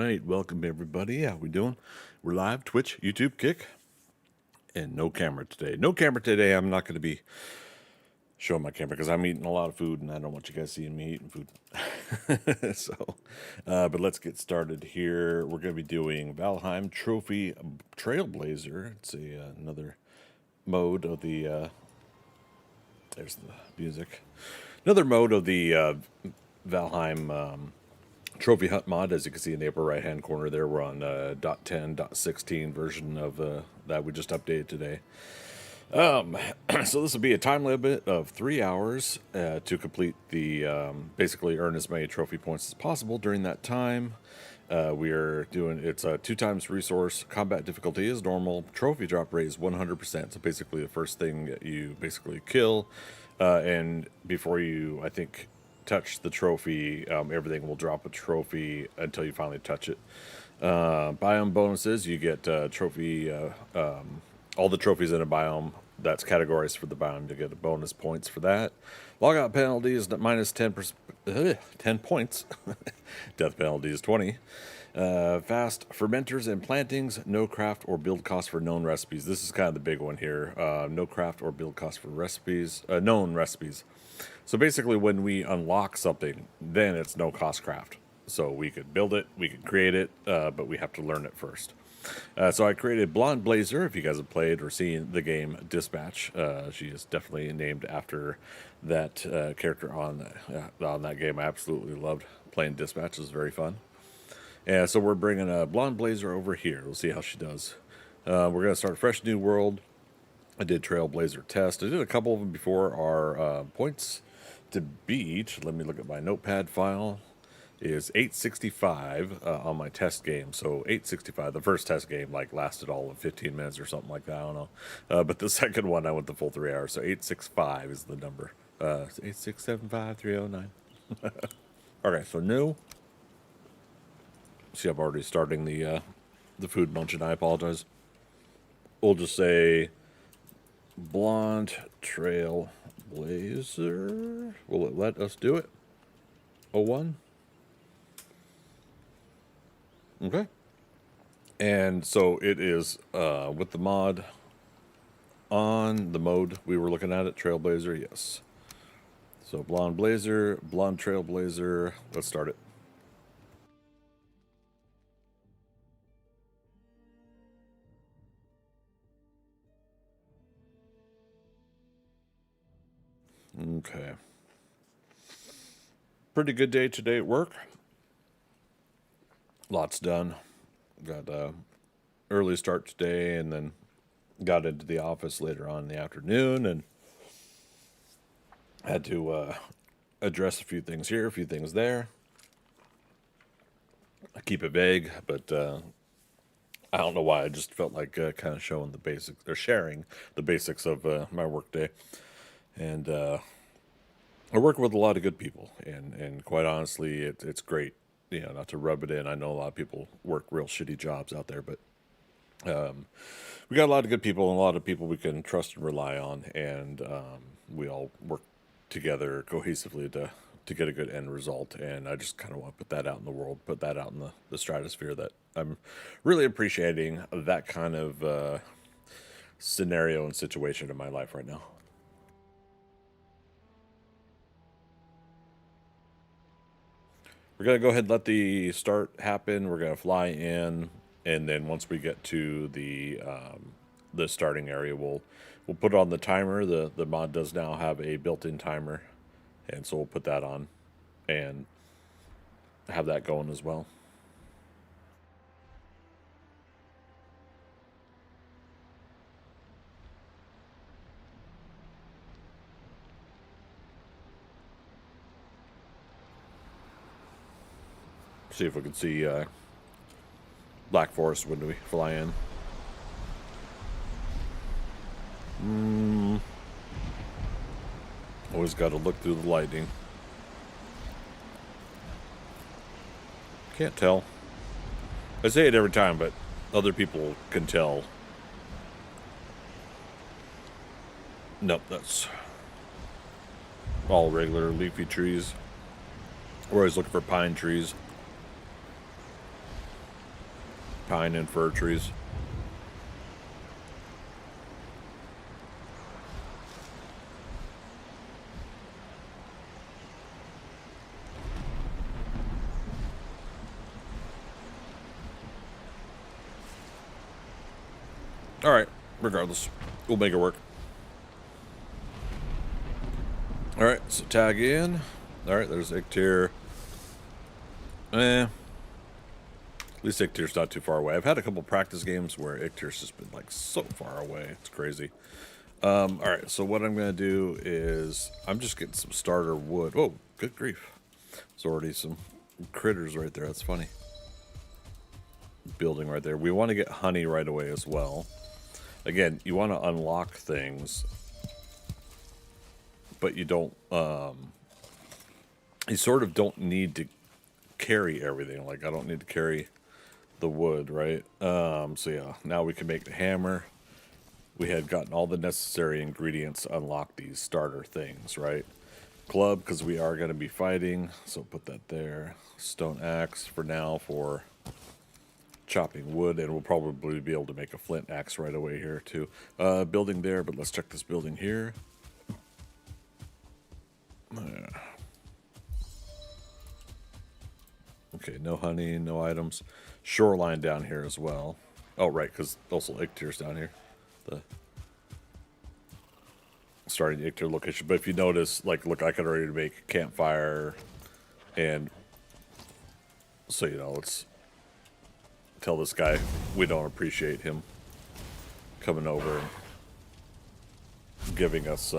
right, welcome everybody. How we doing? We're live, Twitch, YouTube, Kick, and no camera today. No camera today. I'm not going to be showing my camera because I'm eating a lot of food, and I don't want you guys seeing me eating food. But let's get started here. We're going to be doing Valheim Trophy Trailblazer. It's another mode of the. There's the music. Another mode of the Valheim. TrophyHuntMod, as you can see in the upper right hand corner there. We're on .10.16 version of that we just updated today. So this will be a time limit of 3 hours to complete the basically earn as many trophy points as possible during that time. We are doing it's 2 times resource. Combat difficulty is normal. Trophy drop rate is 100%. So basically the first thing that you basically kill, and before you, I think, touch the trophy, everything will drop a trophy until you finally touch it. Biome bonuses, you get trophy, all the trophies in a biome that's categorized for the biome to get a bonus points for that. Logout penalty is minus 10 points. Death penalty is 20. Fast fermenters and plantings, no craft or build cost for known recipes. This is kind of the big one here. No craft or build cost for recipes, known recipes. So basically when we unlock something, then it's no cost craft. So we could build it, we could create it, but we have to learn it first. So I created Blazer. If you guys have played or seen the game Dispatch, she is definitely named after that character on that game. I absolutely loved playing Dispatch. It was very fun. And so we're bringing a Blazer over here. We'll see how she does. We're going to start a fresh new world. I did Trailblazer test. I did a couple of them before. Our points to beat, let me look at my notepad file, is 865 on my test game. So 865, the first test game lasted all of 15 minutes or something like that, I don't know. But the second one I went the full 3 hours, so 865 is the number. 8675309. Okay, so new. See, I'm already starting the food munching. I apologize. We'll just say Blonde Trailblazer. Will it let us do it? 01. Okay. And so it is with the mod on the mode we were looking at Trailblazer, yes. So Blonde Trailblazer, let's start it. Okay. Pretty good day today at work. Lots done. Got early start today, and then got into the office later on in the afternoon, and had to address a few things here, a few things there. I keep it vague, but I don't know why. I just felt like kind of showing the basics, or sharing the basics of my work day. And I work with a lot of good people, and quite honestly, it's great. You know, not to rub it in. I know a lot of people work real shitty jobs out there, but we got a lot of good people and a lot of people we can trust and rely on, and we all work together cohesively to get a good end result. And I just kind of want to put that out in the world, put that out in the stratosphere, that I'm really appreciating that kind of scenario and situation in my life right now. We're going to go ahead and let the start happen. We're going to fly in, and then once we get to the starting area, we'll put on the timer. The mod does now have a built-in timer, and so we'll put that on and have that going as well. See if we can see Black Forest when we fly in. Always got to look through the lighting. Can't tell. I say it every time, but other people can tell. Nope, that's all regular leafy trees. We're always looking for pine trees. pine and fir trees. All right, regardless, we'll make it work. All right, so tag in. All right, there's Ictier. At least Ictier's not too far away. I've had a couple practice games where Ictier's just been like so far away. It's crazy. All right, so what I'm gonna do is I'm just getting some starter wood. Oh, good grief! There's already some critters right there. That's funny. Building right there. We want to get honey right away as well. Again, you want to unlock things, but you don't. You sort of don't need to carry everything. Like I don't need to carry the wood, right? So yeah, now we can make the hammer. We had gotten all the necessary ingredients to unlock these starter things, right? Club, because we are going to be fighting, so put that there. Stone axe for now for chopping wood, and we'll probably be able to make a flint axe right away here too. Building there, but let's check this building here. Okay, no honey, no items. Shoreline down here as well. Oh, right, because also Ictier's down here. The starting the Ictier location. But if you notice, like, look, I could already make a campfire, and so, you know, let's tell this guy we don't appreciate him coming over and giving us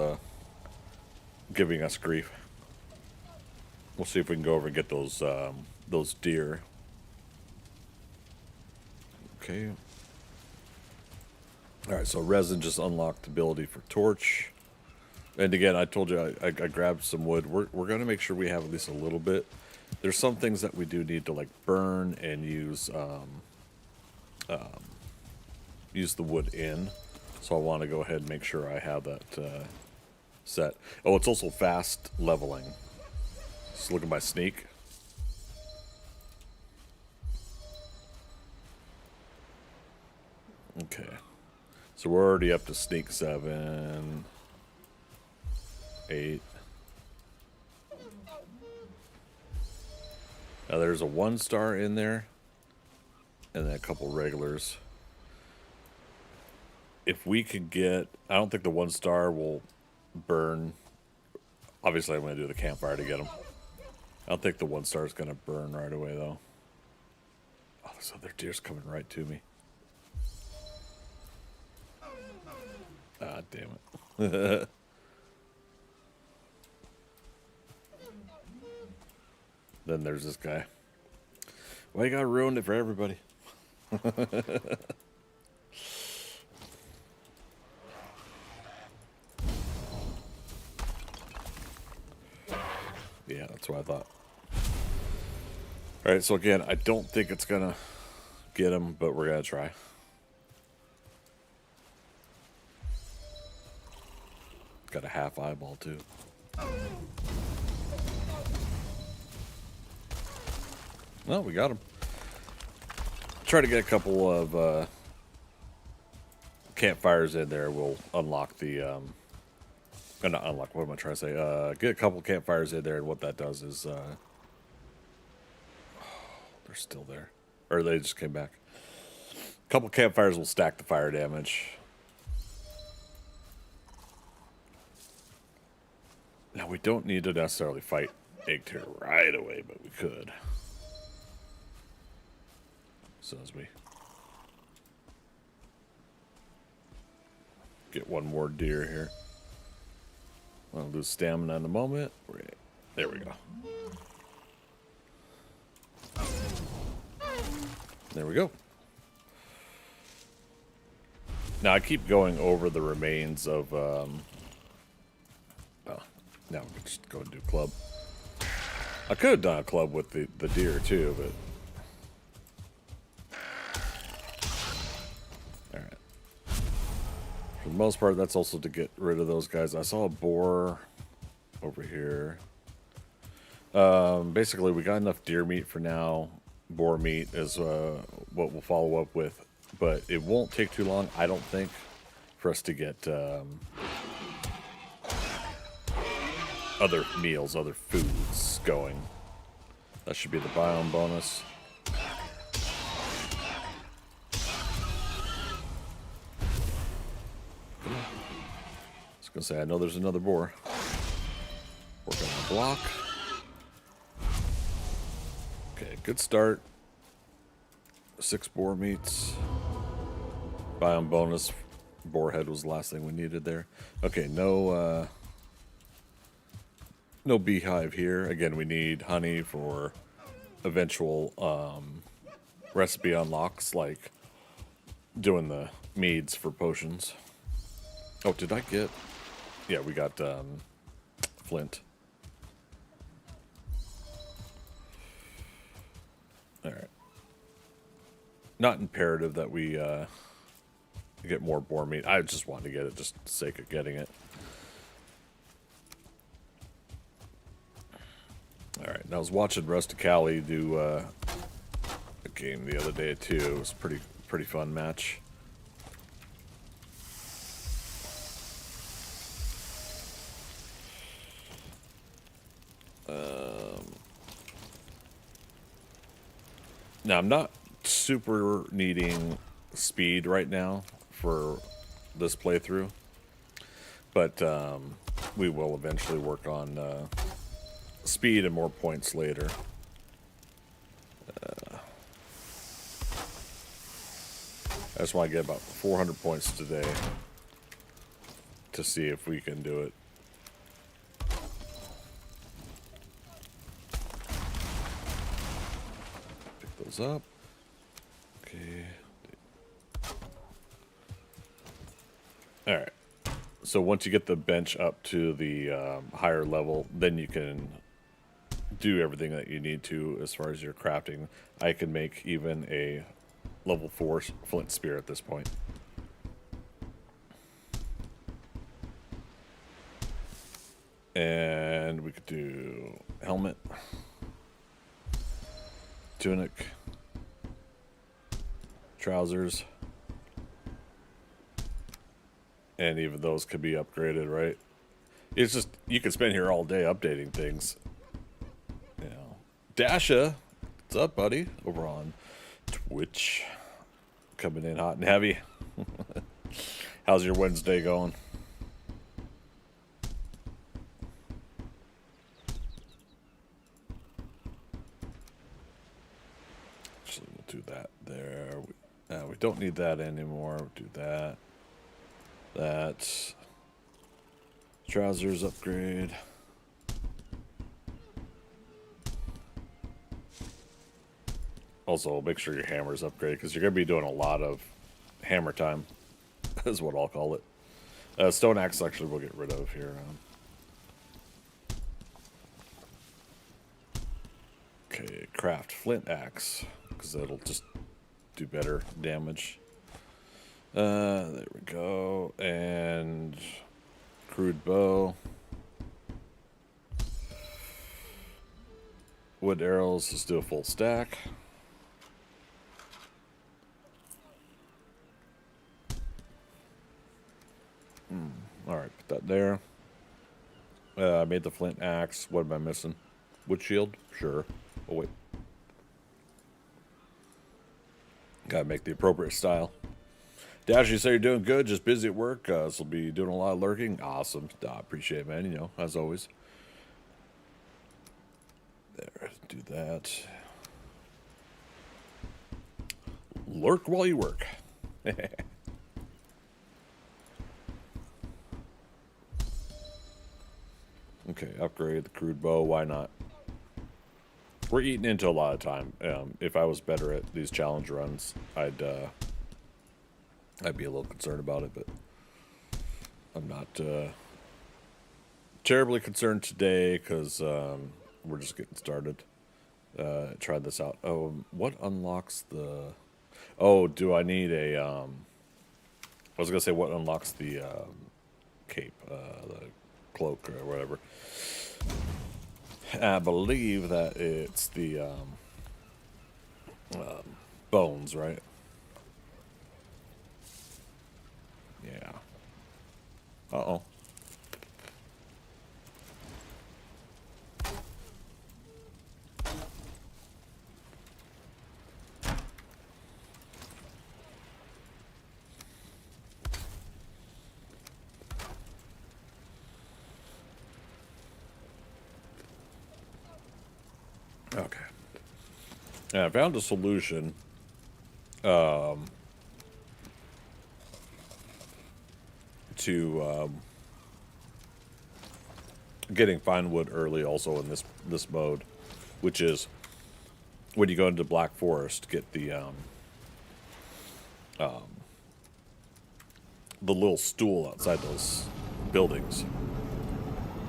grief. We'll see if we can go over and get those deer. Okay. All right, so resin just unlocked the ability for torch. And again, I told you I grabbed some wood. We're going to make sure we have at least a little bit. There's some things that we do need to like burn and use use the wood in. So I want to go ahead and make sure I have that set. Oh, it's also fast leveling. Just look at my sneak. Okay. So we're already up to sneak 7, 8. Now there's a 1-star in there, and then a couple regulars. If we could get, I don't think the 1-star will burn. Obviously, I'm going to do the campfire to get them. I don't think the 1-star is going to burn right away, though. Oh, this other deer's coming right to me. Ah, damn it. Then there's this guy. Well, you got ruined it for everybody. Yeah, that's what I thought. Alright, so again, I don't think it's gonna get him, but we're gonna try. Got a half eyeball, too. Well, we got him. Try to get a couple of campfires in there. We'll unlock the... not unlock, what am I trying to say? Get a couple campfires in there, and what that does is... they're still there. Or they just came back. A couple campfires will stack the fire damage. Now, we don't need to necessarily fight Ictier right away, but we could. So as we get one more deer here. I'll lose stamina in a moment. There we go. There we go. Now, I keep going over the remains of... now we can just go and do club. I could have done a club with the deer, too, but... Alright. For the most part, that's also to get rid of those guys. I saw a boar over here. Basically, we got enough deer meat for now. boar meat is what we'll follow up with, but it won't take too long, I don't think, for us to get other meals, other foods going. That should be the biome bonus. I was gonna say, I know there's another boar. Working on the block. Okay, good start. 6 boar meats. Biome bonus. Boar head was the last thing we needed there. Okay, no beehive here. Again, we need honey for eventual recipe unlocks, like doing the meads for potions. Oh, did I get... Yeah, we got flint. Alright. Not imperative that we get more boar meat. I just wanted to get it just for the sake of getting it. Alright, and I was watching Rusticali do a game the other day too. It was a pretty fun match. Now, I'm not super needing speed right now for this playthrough, but we will eventually work on speed and more points later. I just want to get about 400 points today to see if we can do it. Pick those up. Okay. Alright. So once you get the bench up to the higher level, then you can do everything that you need to as far as your crafting. I can make even a level 4 flint spear at this point. And we could do helmet, tunic, trousers, and even those could be upgraded, right? It's just, you can spend here all day updating things. You know, Dasha, what's up, buddy? Over on Twitch, coming in hot and heavy. How's your Wednesday going? Actually, we'll do that there. We don't need that anymore. We'll do that. That. Trousers upgrade. Also, make sure your hammer's upgraded, because you're going to be doing a lot of hammer time, is what I'll call it. Stone axe actually we'll get rid of here. Okay, craft flint axe, because that'll just do better damage. There we go. And crude bow. Wood arrows, let's do a full stack. Alright, put that there. I made the flint axe. What am I missing? Wood shield? Sure. Oh, wait. Gotta make the appropriate style. Dash, you say you're doing good, just busy at work. So will be doing a lot of lurking. Awesome. I appreciate it, man. You know, as always. There, do that. Lurk while you work. Okay, upgrade the crude bow. Why not? We're eating into a lot of time. If I was better at these challenge runs, I'd be a little concerned about it, but I'm not terribly concerned today because we're just getting started. Tried this out. Oh, what unlocks the... Oh, do I need a... I was going to say what unlocks the cape, the cloak or whatever. I believe that it's the Bones, right? Yeah. Uh-oh. Okay. Yeah, I found a solution. To getting fine wood early also in this mode, which is when you go into Black Forest, get the little stool outside those buildings.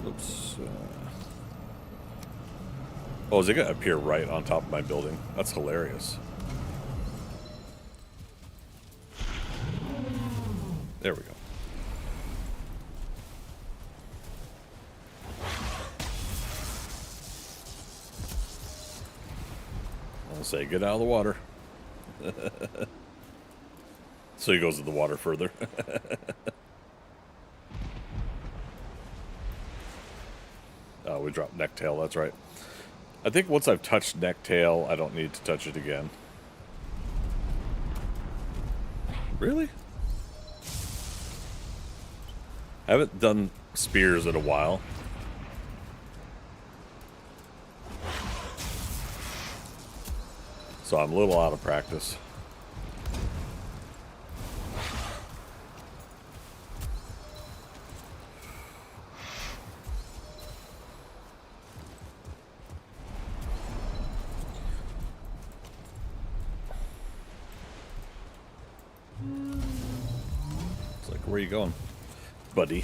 Oops. Oh, is it gonna appear right on top of my building? That's hilarious. There we go. I'll say, get out of the water. So he goes to the water further. Oh, we dropped necktail, that's right. I think once I've touched necktail, I don't need to touch it again. Really? I haven't done spears in a while. So I'm a little out of practice. It's like, where are you going, buddy?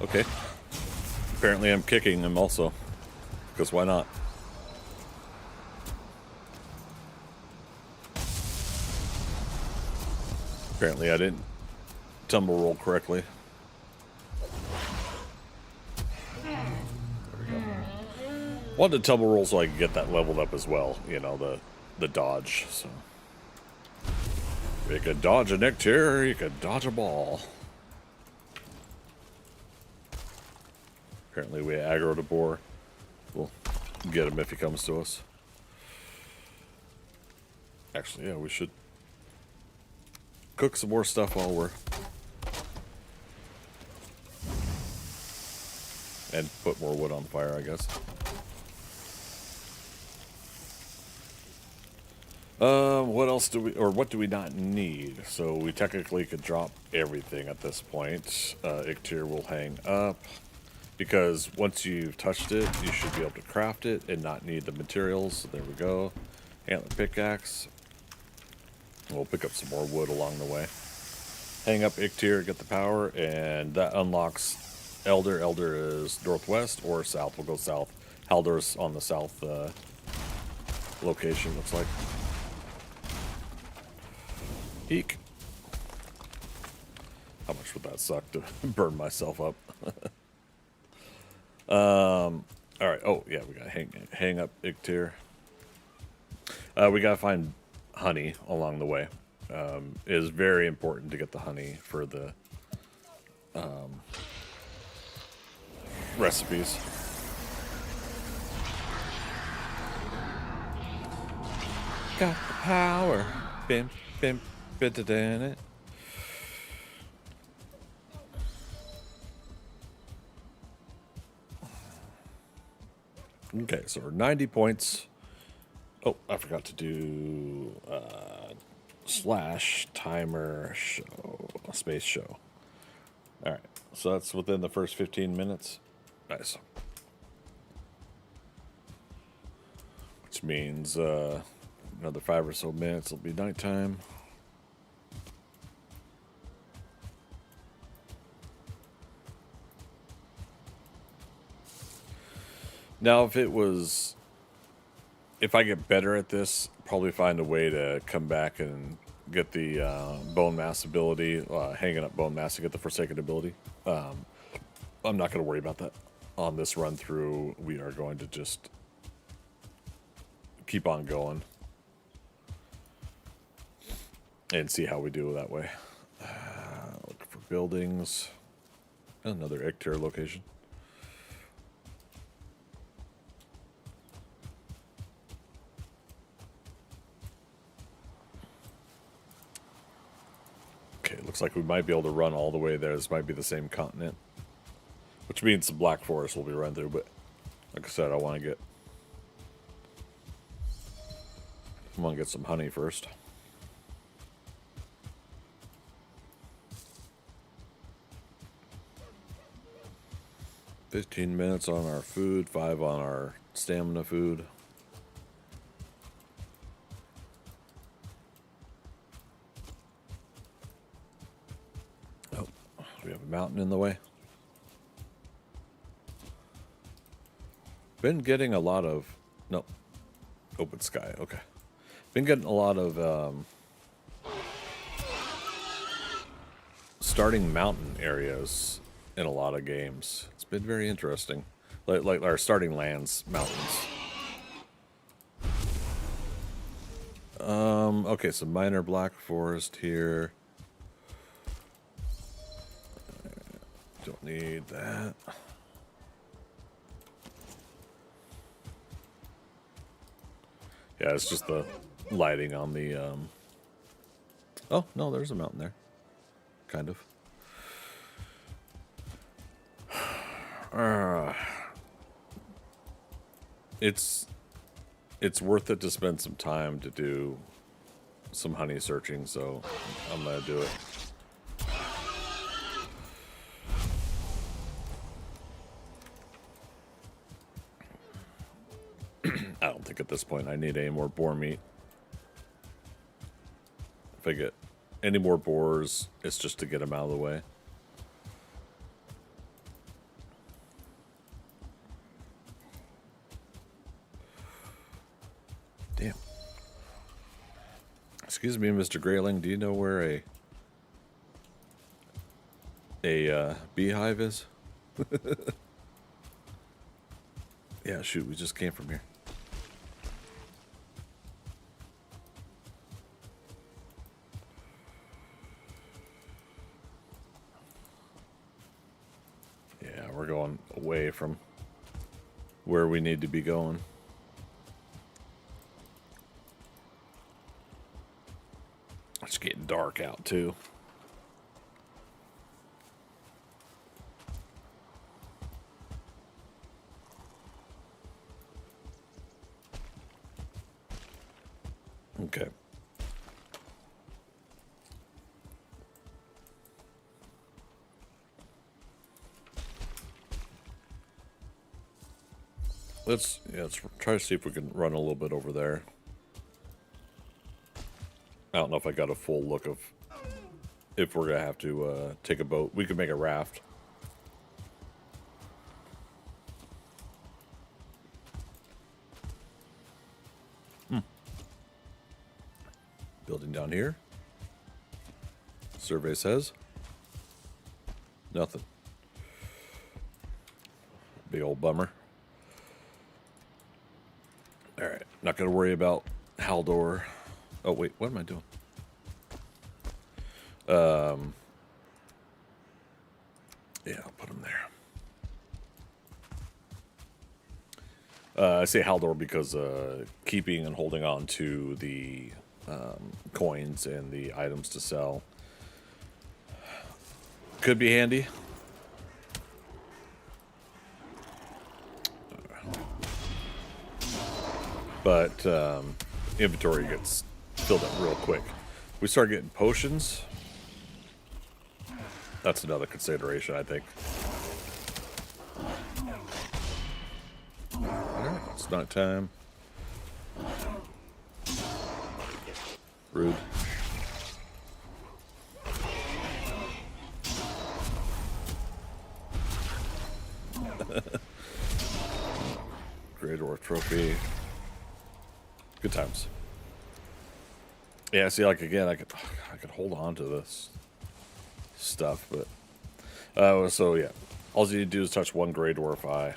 Okay. Apparently I'm kicking him also. Because why not? Apparently I didn't tumble roll correctly. There we go. Wanted to tumble roll so I could get that leveled up as well. You know, the dodge. So you could dodge a necktier, you could dodge a ball. Apparently we aggroed a boar. We'll get him if he comes to us. Actually, yeah, we should cook some more stuff while we're... And put more wood on fire, I guess. What else do we... Or what do we not need? So we technically could drop everything at this point. Ictier will hang up. Because once you've touched it, you should be able to craft it and not need the materials. So there we go. Antler pickaxe. We'll pick up some more wood along the way. Hang up Ictier, get the power, and that unlocks Elder. Elder is northwest or south. We'll go south. Haldor's on the south location, looks like. Eek. How much would that suck to burn myself up? All right. Oh, yeah, we got hang up Ictier. We got to find honey along the way. It is very important to get the honey for the recipes. Got the power. Bim, bim, bim, it. Okay, so we're 90 points. Oh, I forgot to do / timer show, space show. All right, so that's within the first 15 minutes. Nice. Which means another 5 or so minutes will be nighttime. Now, if I get better at this, probably find a way to come back and get the bone mass ability, hanging up bone mass to get the Forsaken ability. I'm not going to worry about that. on this run through, we are going to just keep on going and see how we do that way. Look for buildings. Another Icter location. Okay, looks like we might be able to run all the way there. This might be the same continent, which means the Black Forest will be run through. But like I said, I want to get some honey first. $15 minutes on our food, 5 on our stamina food. Oh, we have a mountain in the way. Been getting a lot of... Nope. Open sky, okay. Been getting a lot of starting mountain areas in a lot of games. It's been very interesting. Like our starting lands, mountains. Okay, so minor Black Forest here. Don't need that. Yeah, it's just the lighting on the, Oh, no, there's a mountain there. Kind of. It's worth it to spend some time to do some honey searching, so I'm gonna do it. I don't think at this point I need any more boar meat. If I get any more boars, it's just to get them out of the way. Damn. Excuse me, Mr. Grayling, do you know where a beehive is? Yeah, shoot, we just came from here. Yeah, we're going away from where we need to be going. It's getting dark out, too. Okay. Let's try to see if we can run a little bit over there. I don't know if I got a full look of if we're gonna have to take a boat. We could make a raft. Building down here. Survey says nothing. Big old bummer. All right, not gonna worry about Haldor. Oh wait, what am I doing? Yeah, I'll put him there. I say Haldor because keeping and holding on to the coins and the items to sell could be handy. But inventory gets filled up real quick. We start getting potions. That's another consideration, I think. Alright, it's not time. Rude. Great Orc Trophy. Good times. Yeah, see, like, again, I could hold on to this stuff, but so yeah, All you need to do is touch one Grey Dwarf eye.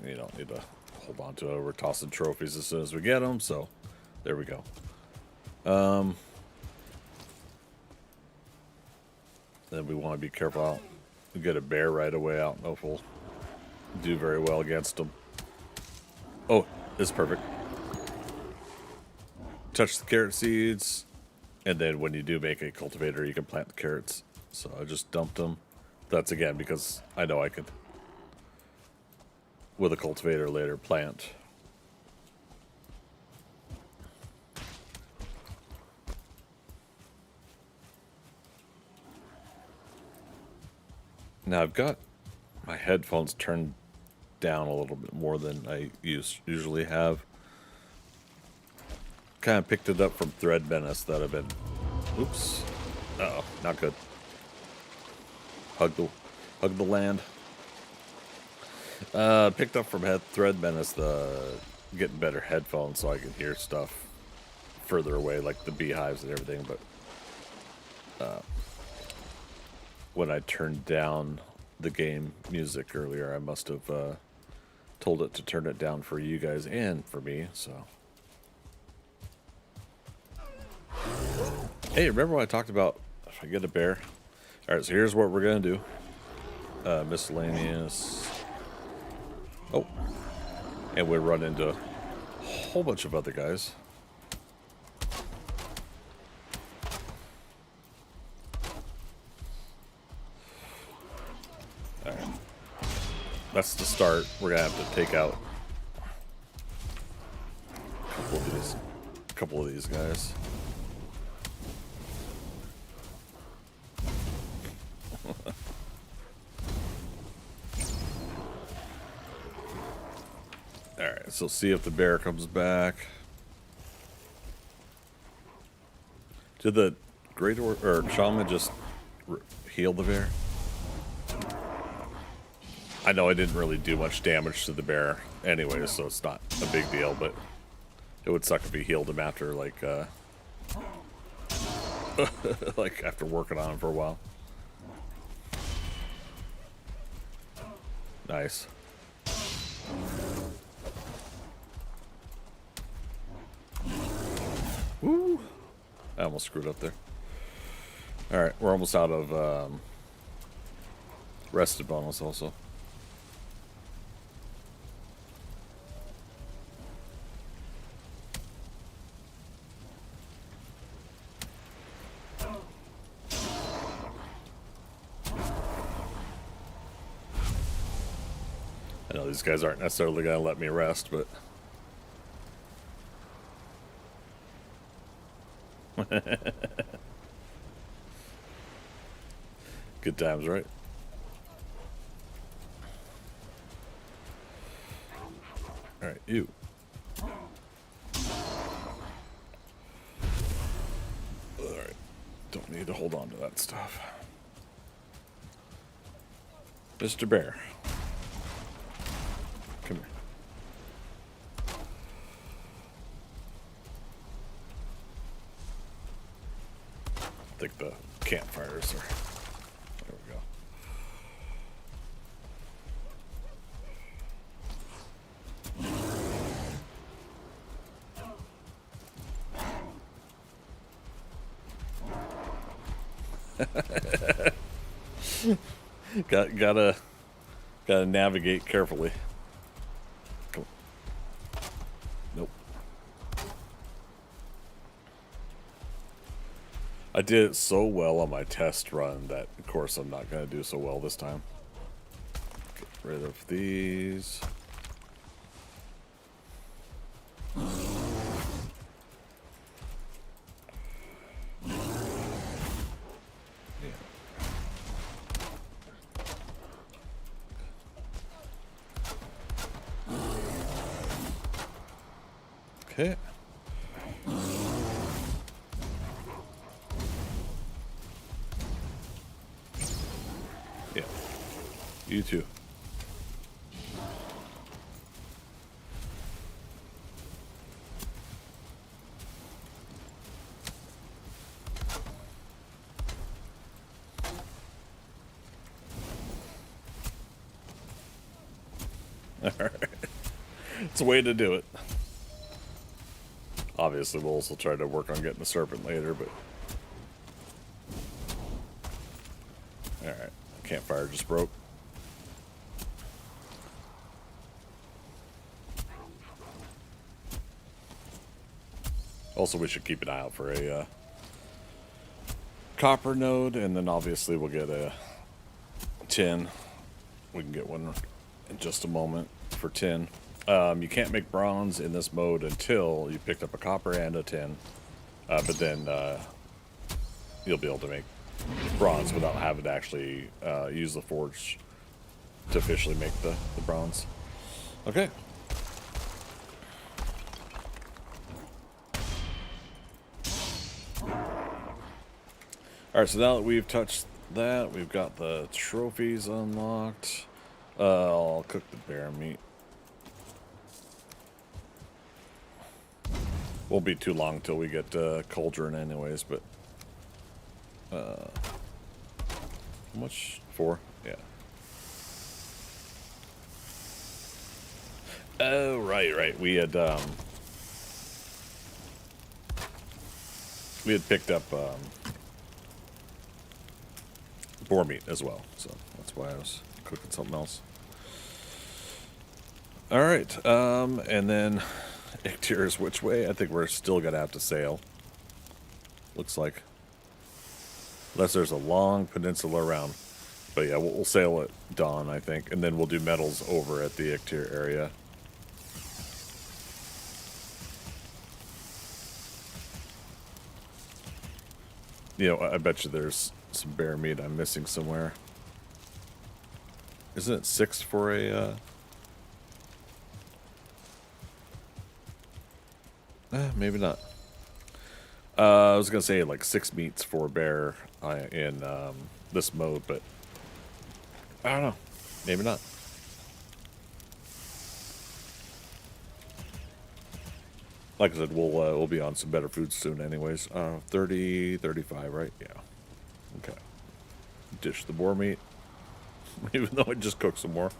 You don't need to hold on to it. We're tossing trophies as soon as we get them, so there we go. Then we want to be careful. We get a bear right away. I don't know if we'll do very well against them. Oh, this is perfect. Touch the carrot seeds, and then when you do make a cultivator, you can plant the carrots. So I just dumped them. That's again because I know I could, with a cultivator later, plant. Now I've got my headphones turned down a little bit more than I usually have. Kind of picked it up from Thread Menace that I've been... Oops. Uh-oh, not good. Hug the land. Picked up from Thread Menace the getting better headphones so I can hear stuff further away, like the beehives and everything, but when I turned down the game music earlier, I must have told it to turn it down for you guys and for me, so... Hey, remember when I talked about if I get a bear? Alright, so here's what we're going to do. Miscellaneous. Oh. And we run into a whole bunch of other guys. Alright. That's the start. We're going to have to take out a couple of these guys. Alright, so see if the bear comes back. Did the Great or Shaman just heal the bear? I know I didn't really do much damage to the bear anyway, so it's not a big deal, but it would suck if he healed him after, like, like after working on him for a while. Nice. Woo! I almost screwed up there. Alright, we're almost out of rested bonus also. I know these guys aren't necessarily going to let me rest, but... Good times, right? Alright, you. Alright. Don't need to hold on to that stuff. Mr. Bear. Come here. I think the campfires are... There we go. Gotta navigate carefully. Come on. Nope. I did it so well on my test run that, of course, I'm not gonna do so well this time. Get rid of these. Okay. Yeah. You too. It's a way to do it. Obviously, we'll also try to work on getting the serpent later, but... Alright, campfire just broke. Also, we should keep an eye out for a copper node, and then obviously we'll get a tin. We can get one in just a moment for tin. You can't make bronze in this mode until you picked up a copper and a tin, but then you'll be able to make bronze without having to actually use the forge to officially make the bronze. Okay. Alright, so now that we've touched that, we've got the trophies unlocked. I'll cook the bear meat. Won't be too long till we get cauldron anyways, but... how much? 4? Yeah. Oh, right. We had picked up boar meat as well, so that's why I was cooking something else. All right, and then Ictier's which way? I think we're still gonna have to sail. Looks like, unless there's a long peninsula around. But yeah, we'll sail at dawn, I think, and then we'll do metals over at the Ictier area. You know, I bet you there's some bear meat I'm missing somewhere. Isn't it 6 for a... maybe not. I was gonna say like 6 meats for bear in this mode, but I don't know. Maybe not. Like I said, we'll be on some better food soon anyways. 30, 35, right? Yeah. Okay. Dish the boar meat. Even though I just cooked some more.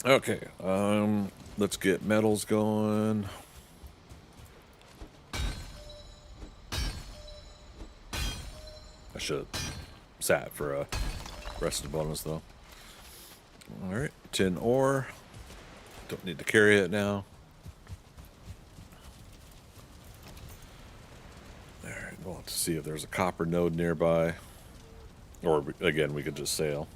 Okay, let's get metals going. I should have sat for a rest of the bonus though. Alright, tin ore. Don't need to carry it now. Alright, we'll have to see if there's a copper node nearby. Or, again, we could just sail.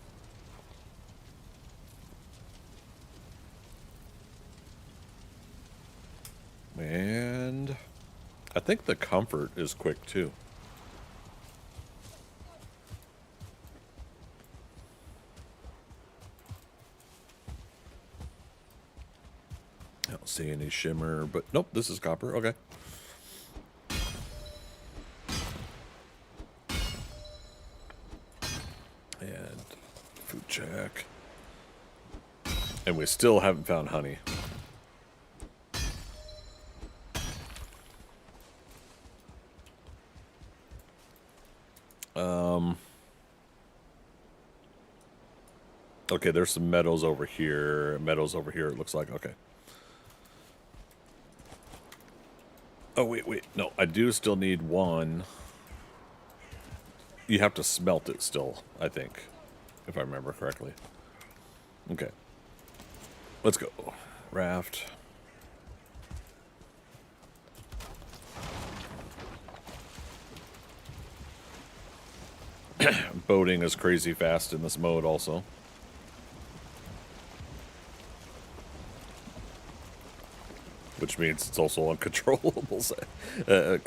And I think the comfort is quick too. I don't see any shimmer, but nope, this is copper. Okay. And food check. And we still haven't found honey. Okay, there's some meadows over here. Meadows over here, it looks like. Okay. Oh, wait. No, I do still need one. You have to smelt it still, I think. If I remember correctly. Okay. Let's go. Raft. Boating is crazy fast in this mode also. Which means it's also uncontrollable,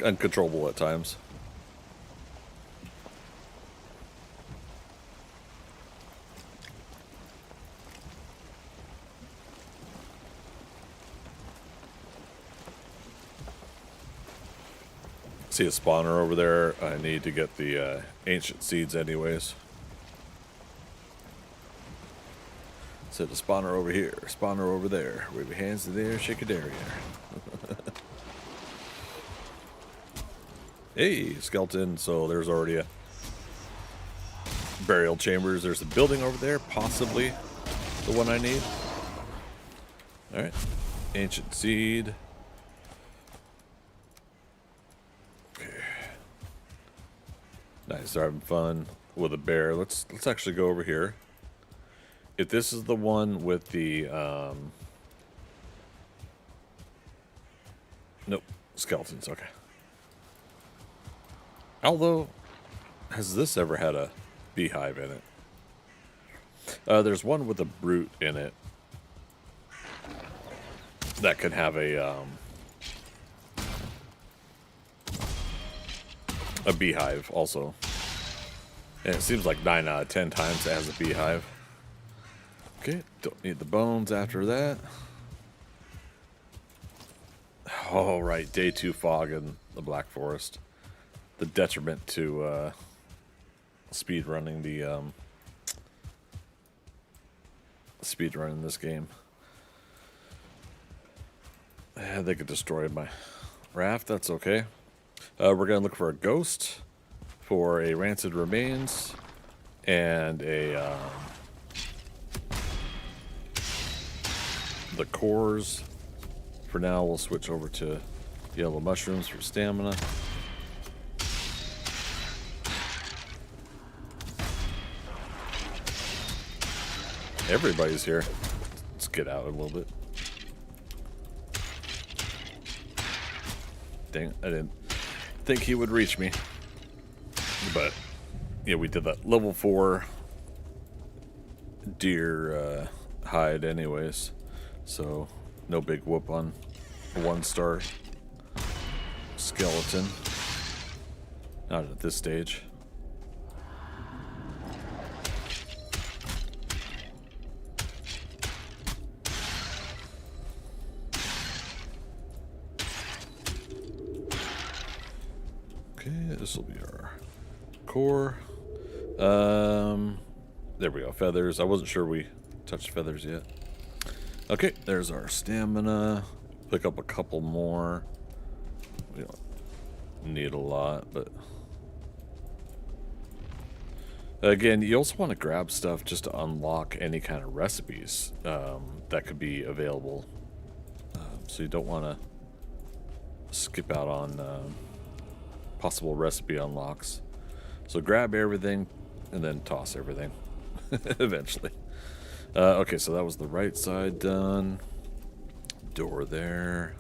uncontrollable at times. See a spawner over there. I need to get the ancient seeds anyways. Said a spawner over here, spawner over there. Wave your hands in the air, shake a derriere. Hey, skeleton. So there's already a burial chambers. There's a building over there, possibly the one I need. All right, ancient seed. Okay, nice. They're having fun with a bear. Let's actually go over here. If this is the one with the nope, skeletons. Okay. Although, has this ever had a beehive in it? There's one with a brute in it that can have a beehive also. And it seems like 9 out of 10 times it has a beehive. Okay, don't need the bones after that. All right, day 2 fog in the Black Forest. The detriment to speed running this game. They could destroy my raft. That's okay. We're gonna look for a ghost, for a rancid remains, and a the cores. For now, we'll switch over to yellow mushrooms for stamina. Everybody's here. Let's get out a little bit. Dang, I didn't think he would reach me. But, yeah, we did that level 4 deer hide anyways. So, no big whoop on a 1-star skeleton. Not at this stage. Okay, this will be our core. There we go, feathers. I wasn't sure we touched feathers yet. Okay, there's our stamina. Pick up a couple more. We don't need a lot, but again, you also want to grab stuff just to unlock any kind of recipes that could be available. So you don't want to skip out on possible recipe unlocks. So grab everything and then toss everything eventually. Okay, so that was the right side done. Door there.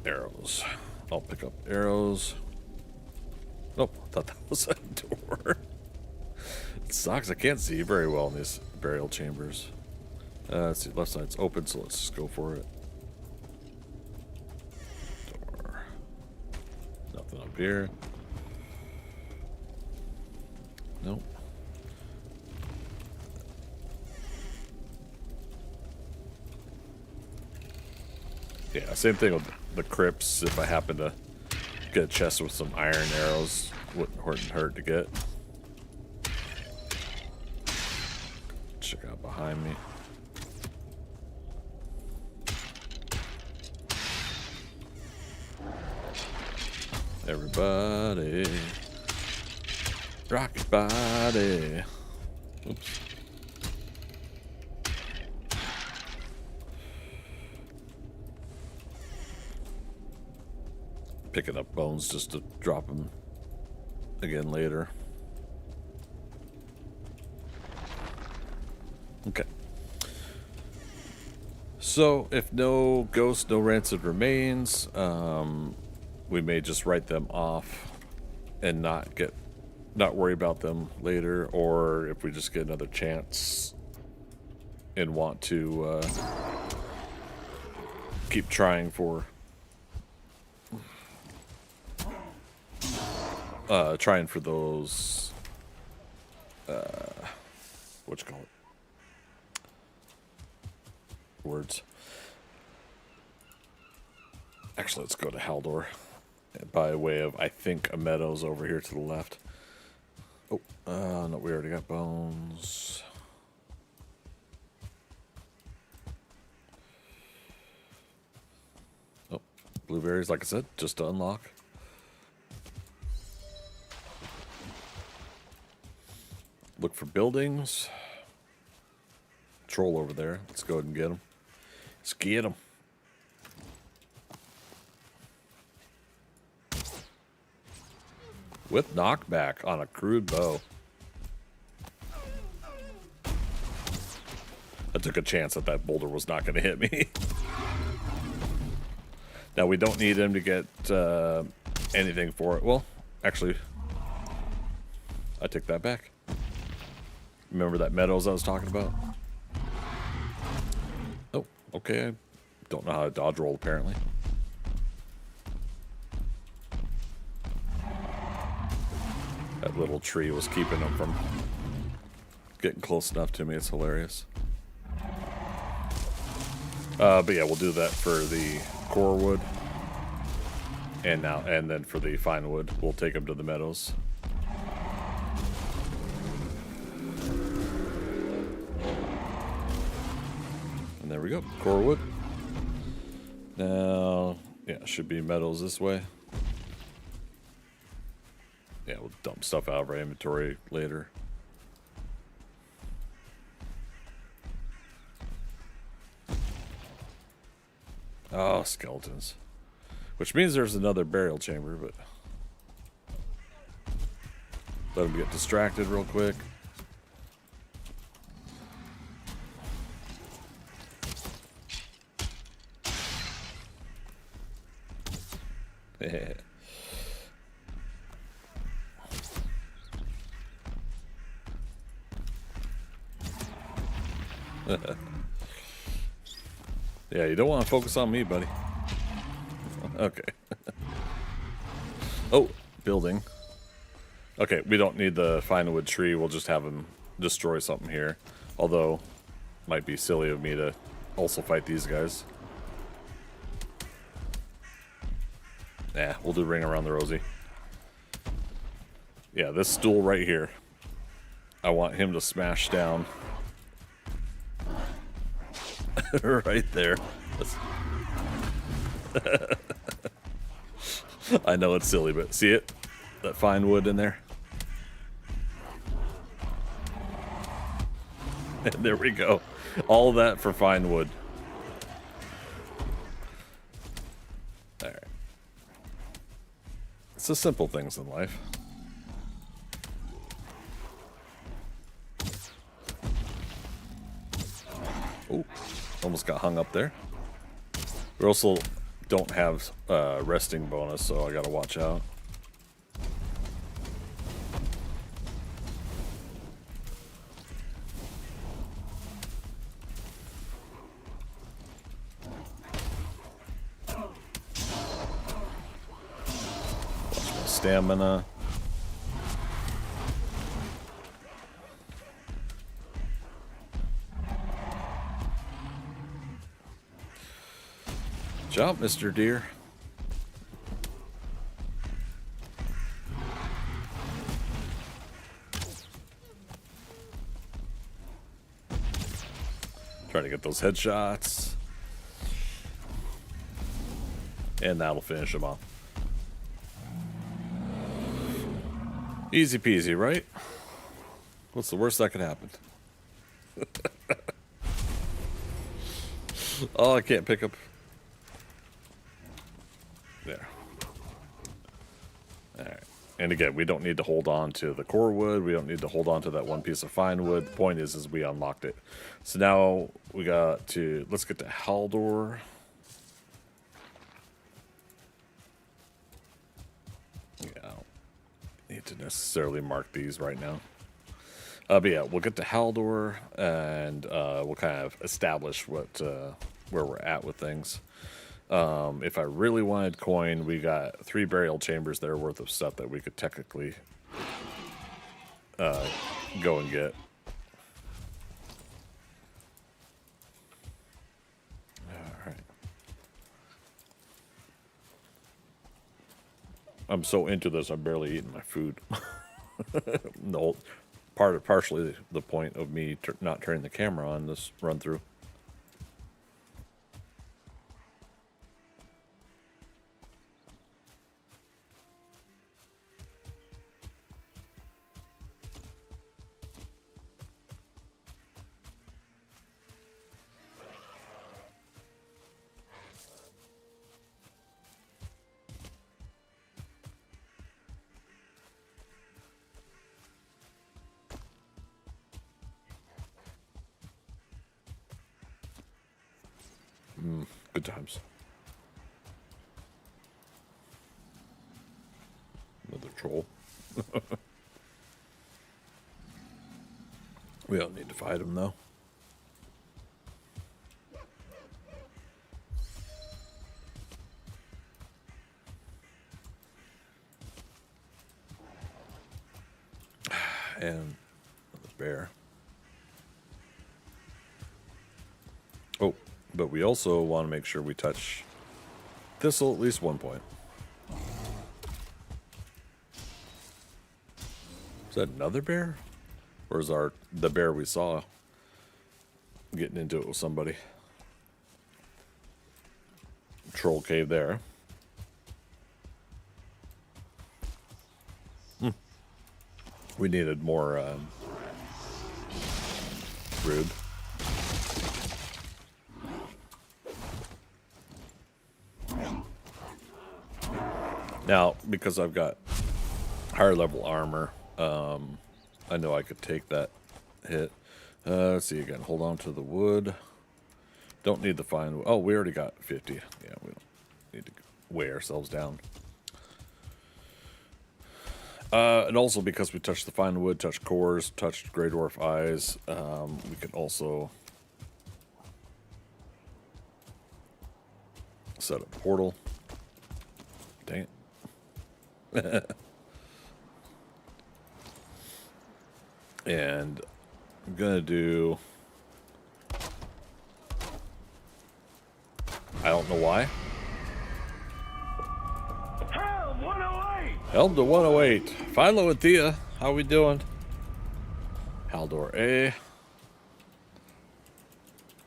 Arrows. I'll pick up arrows. Oh, I thought that was a door. It sucks. I can't see very well in these burial chambers. Let's see, left side's open, so let's just go for it. Door. Nothing up here. Nope. Yeah, same thing with the crypts. If I happen to get a chest with some iron arrows, wouldn't hurt to get. Check out behind me. Everybody, rock your body. Oops. Picking up bones just to drop them again later. Okay. So if no ghost, no rancid remains, we may just write them off and not worry about them later, or if we just get another chance and want to keep trying for those what you call it, words. Actually, let's go to Haldor by way of, I think, a meadows over here to the left. Oh, no, we already got bones. blueberries, like I said, just to unlock. Look for buildings. Troll over there. Let's go ahead and get him. Let's get him. With knockback on a crude bow. I took a chance that that boulder was not going to hit me. Now, we don't need him to get anything for it. Well, actually, I take that back. Remember that meadows I was talking about? Oh, okay. I don't know how to dodge roll, apparently. That little tree was keeping him from getting close enough to me. It's hilarious. But yeah, we'll do that for the core wood. And then for the fine wood, we'll take them to the meadows. And there we go, core wood. Now, yeah, should be meadows this way. Yeah, we'll dump stuff out of our inventory later. Oh, skeletons. Which means there's another burial chamber, but let them get distracted real quick. Yeah, you don't want to focus on me, buddy. Okay. Oh, building. Okay, we don't need the fine wood tree. We'll just have him destroy something here. Although, might be silly of me to also fight these guys. Nah, we'll do ring around the rosy. Yeah, this stool right here. I want him to smash down. Right there. I know it's silly, but see it? That fine wood in there? And there we go. All that for fine wood. Alright. It's the simple things in life. Oh, almost got hung up there. We also don't have resting bonus, so I gotta watch out. Watch my stamina. Job, Mr. Deer. Trying to get those headshots. And that'll finish him off. Easy peasy, right? What's the worst that could happen? Oh, I can't pick up. There. Alright. And again, we don't need to hold on to the core wood. We don't need to hold on to that one piece of fine wood. The point is we unlocked it. So now we got to... Let's get to Haldor. Yeah, I don't need to necessarily mark these right now. But yeah, we'll get to Haldor, and we'll kind of establish what where we're at with things. If I really wanted coin, we got 3 burial chambers that are worth of stuff that we could technically go and get. Alright. I'm so into this, I'm barely eating my food. No, partially the point of me not turning the camera on this run through. Good times. Another troll. We don't need to fight him, though. And the bear. Oh, but we also want to make sure we touch thistle at least one point. Is that another bear? Or is the bear we saw getting into it with somebody? Troll cave there. We needed more brood. Now, because I've got higher level armor, I know I could take that hit. Let's see again. Hold on to the wood. Don't need the fine. Oh, we already got 50. Yeah, we don't need to weigh ourselves down. And also because we touched the fine wood, touched cores, touched Grey Dwarf eyes, we can also set a portal. Dang it. And I'm gonna do, I don't know why. Helm 108! Helm to 108. Philo and Thea, how we doing? Haldor A.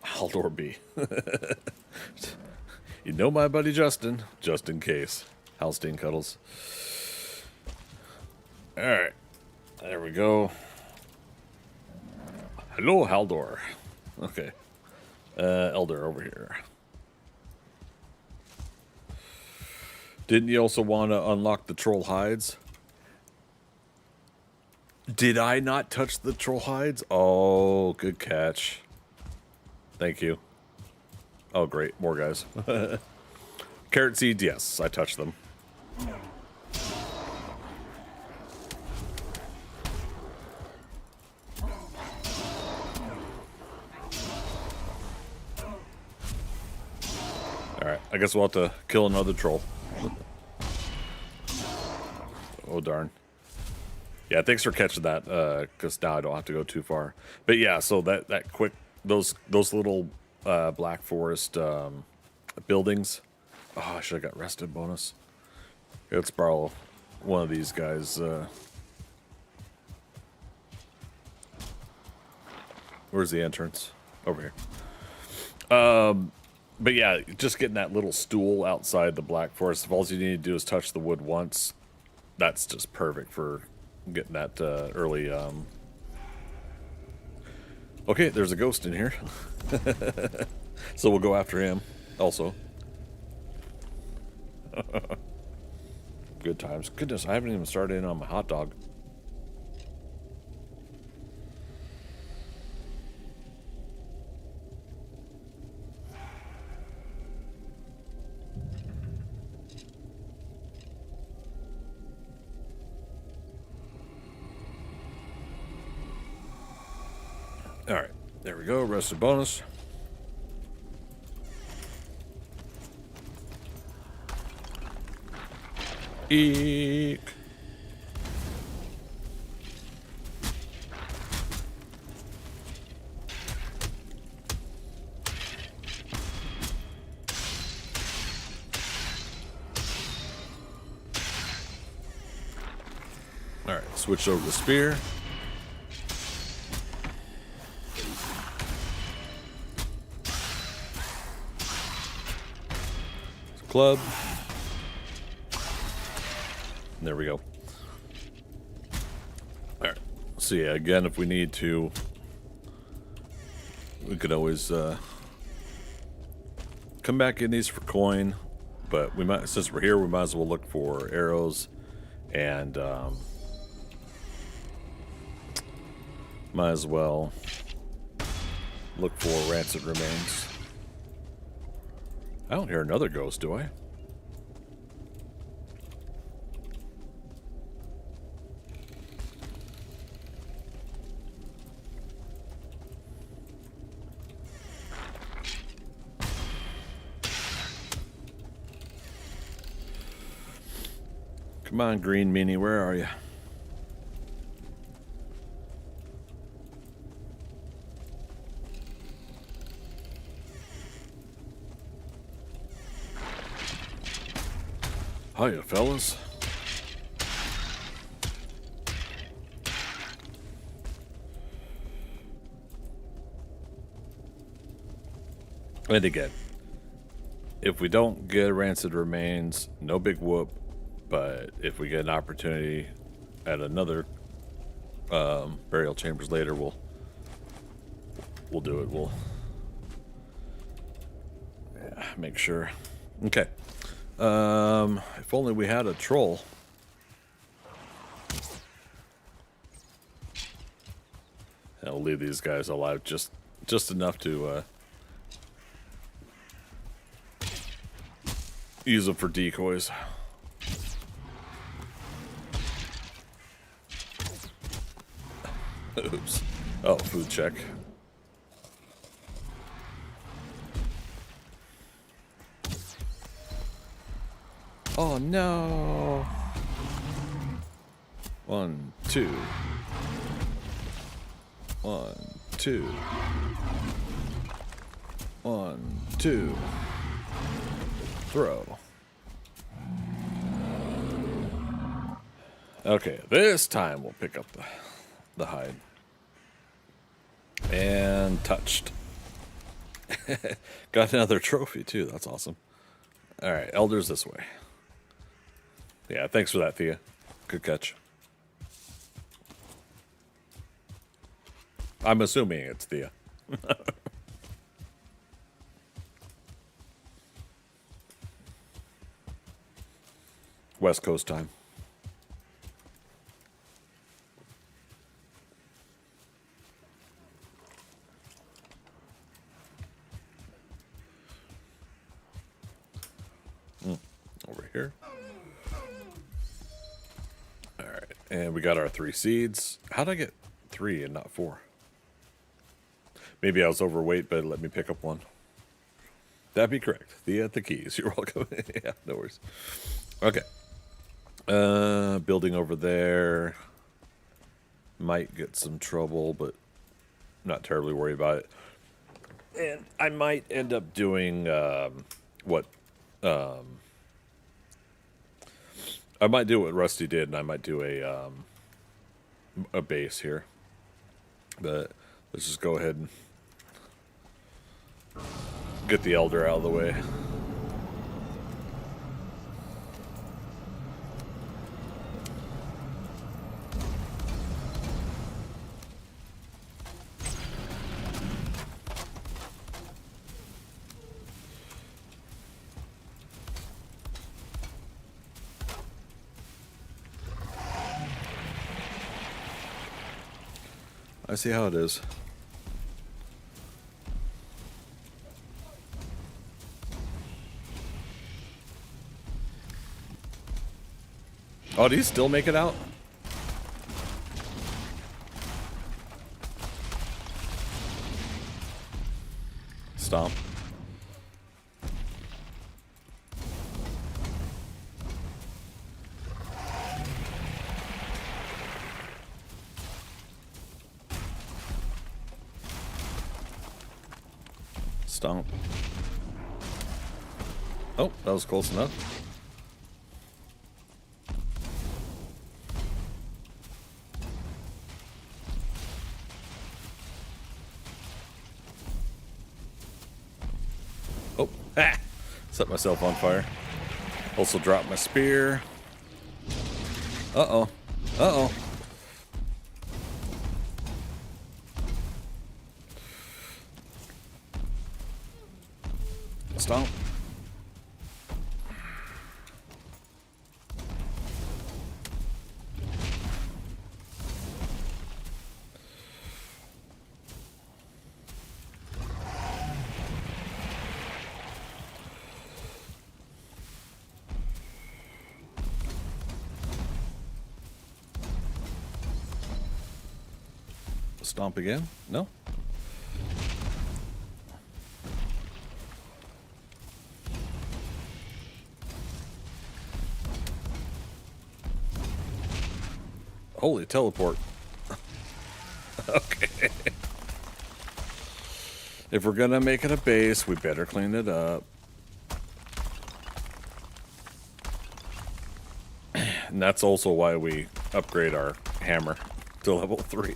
Haldor B. You know my buddy Justin, just in case. Halstein Cuddles. Alright. There we go. Hello, Haldor. Okay. Elder over here. Didn't you also want to unlock the troll hides? Did I not touch the troll hides? Oh, good catch. Thank you. Oh, great. More guys. Carrot seeds, yes. I touched them. Alright, I guess we'll have to kill another troll. Oh, darn. Yeah, thanks for catching that, because now I don't have to go too far. But yeah, so that quick, those little Black Forest buildings. Oh, I should have got rested bonus. Here, let's borrow one of these guys. Where's the entrance? Over here. But yeah, just getting that little stool outside the Black Forest. If all you need to do is touch the wood once, that's just perfect for getting that early. Okay, there's a ghost in here. So we'll go after him also. Good times. Goodness, I haven't even started in on my hot dog. All right, there we go. Rested bonus. Eek. All right, switch over to spear. Club. And there we go. Alright. So yeah, again, if we need to, we could always come back in these for coin. But we might, since we're here, we might as well look for arrows and might as well look for rancid remains. I don't hear another ghost, do I? Come on, Green Meanie, where are you? Hiya, fellas. And again, if we don't get Rancid Remains, no big whoop. But if we get an opportunity at another burial chambers later, we'll do it. We'll make sure. Okay. If only we had a troll. And we'll leave these guys alive just enough to use them for decoys. Oops. Oh, food check. Oh no. 1, 2. 1, 2. 1, 2. Throw. Okay, this time we'll pick up the hide. And touched. Got another trophy too. That's awesome. All right, elders this way. Yeah, thanks for that, Thea. Good catch. I'm assuming it's Thea. West Coast time. Over here. All right, and we got our 3 seeds. How'd I get 3 and not 4? Maybe I was overweight, but let me pick up 1. That'd be correct. The keys. You're welcome. Yeah, no worries. Okay. Building over there. Might get some trouble, but not terribly worried about it. And I might end up doing I might do what Rusty did, and I might do a base here. But let's just go ahead and get the elder out of the way. I see how it is. Oh, do you still make it out? Stomp. Stomp. Oh, that was close enough. Oh, ah! Set myself on fire. Also dropped my spear. Uh-oh. Uh-oh. Stomp. stomp again? No? Holy teleport. Okay. If we're gonna make it a base, we better clean it up. And that's also why we upgrade our hammer to level 3.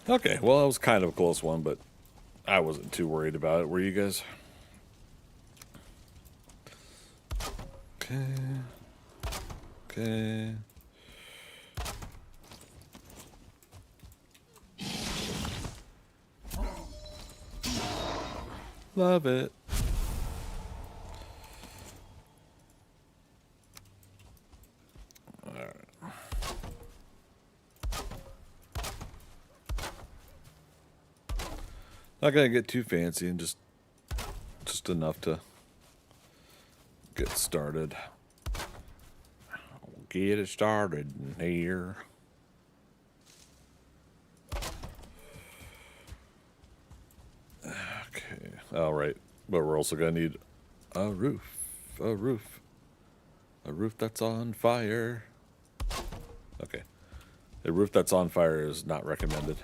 Okay, well, that was kind of a close one, but I wasn't too worried about it. Were you guys? Okay. Okay. Love it. All right. Not gonna get too fancy, and just enough to get started. Get it started in here. Okay. All right. But we're also gonna need a roof. A roof. A roof that's on fire. Okay. A roof that's on fire is not recommended.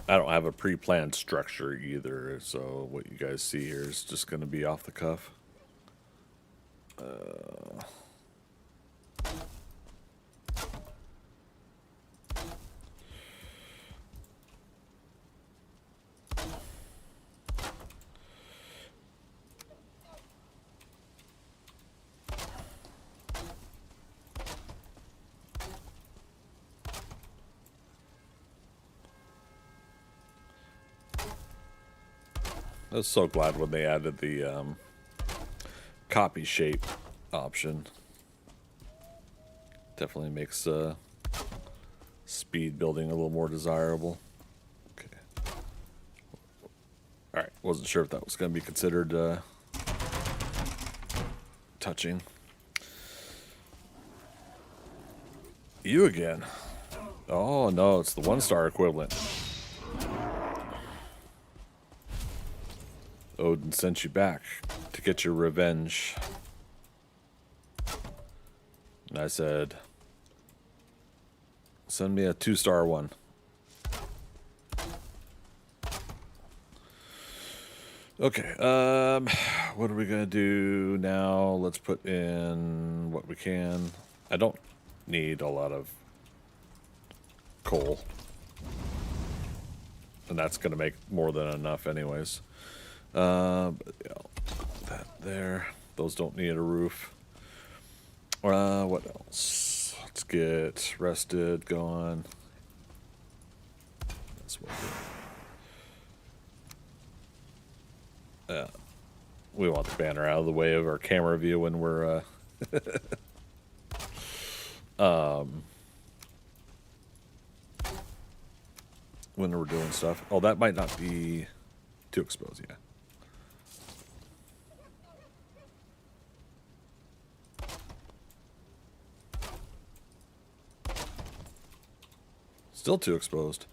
I don't have a pre-planned structure either, so what you guys see here is just going to be off the cuff. I was so glad when they added the copy shape option. Definitely makes speed building a little more desirable. Okay. All right. Wasn't sure if that was going to be considered touching. You again. Oh, no. It's the 1-star equivalent. Odin sent you back to get your revenge. And I said, send me a 2-star one. Okay, what are we gonna do now? Let's put in what we can. I don't need a lot of coal. And that's gonna make more than enough anyways. But yeah, that there. Those don't need a roof. What else? Let's get rested going. That's what we want the banner out of the way of our camera view when we're when we're doing stuff. Oh, that might not be too exposed, yeah. Still too exposed.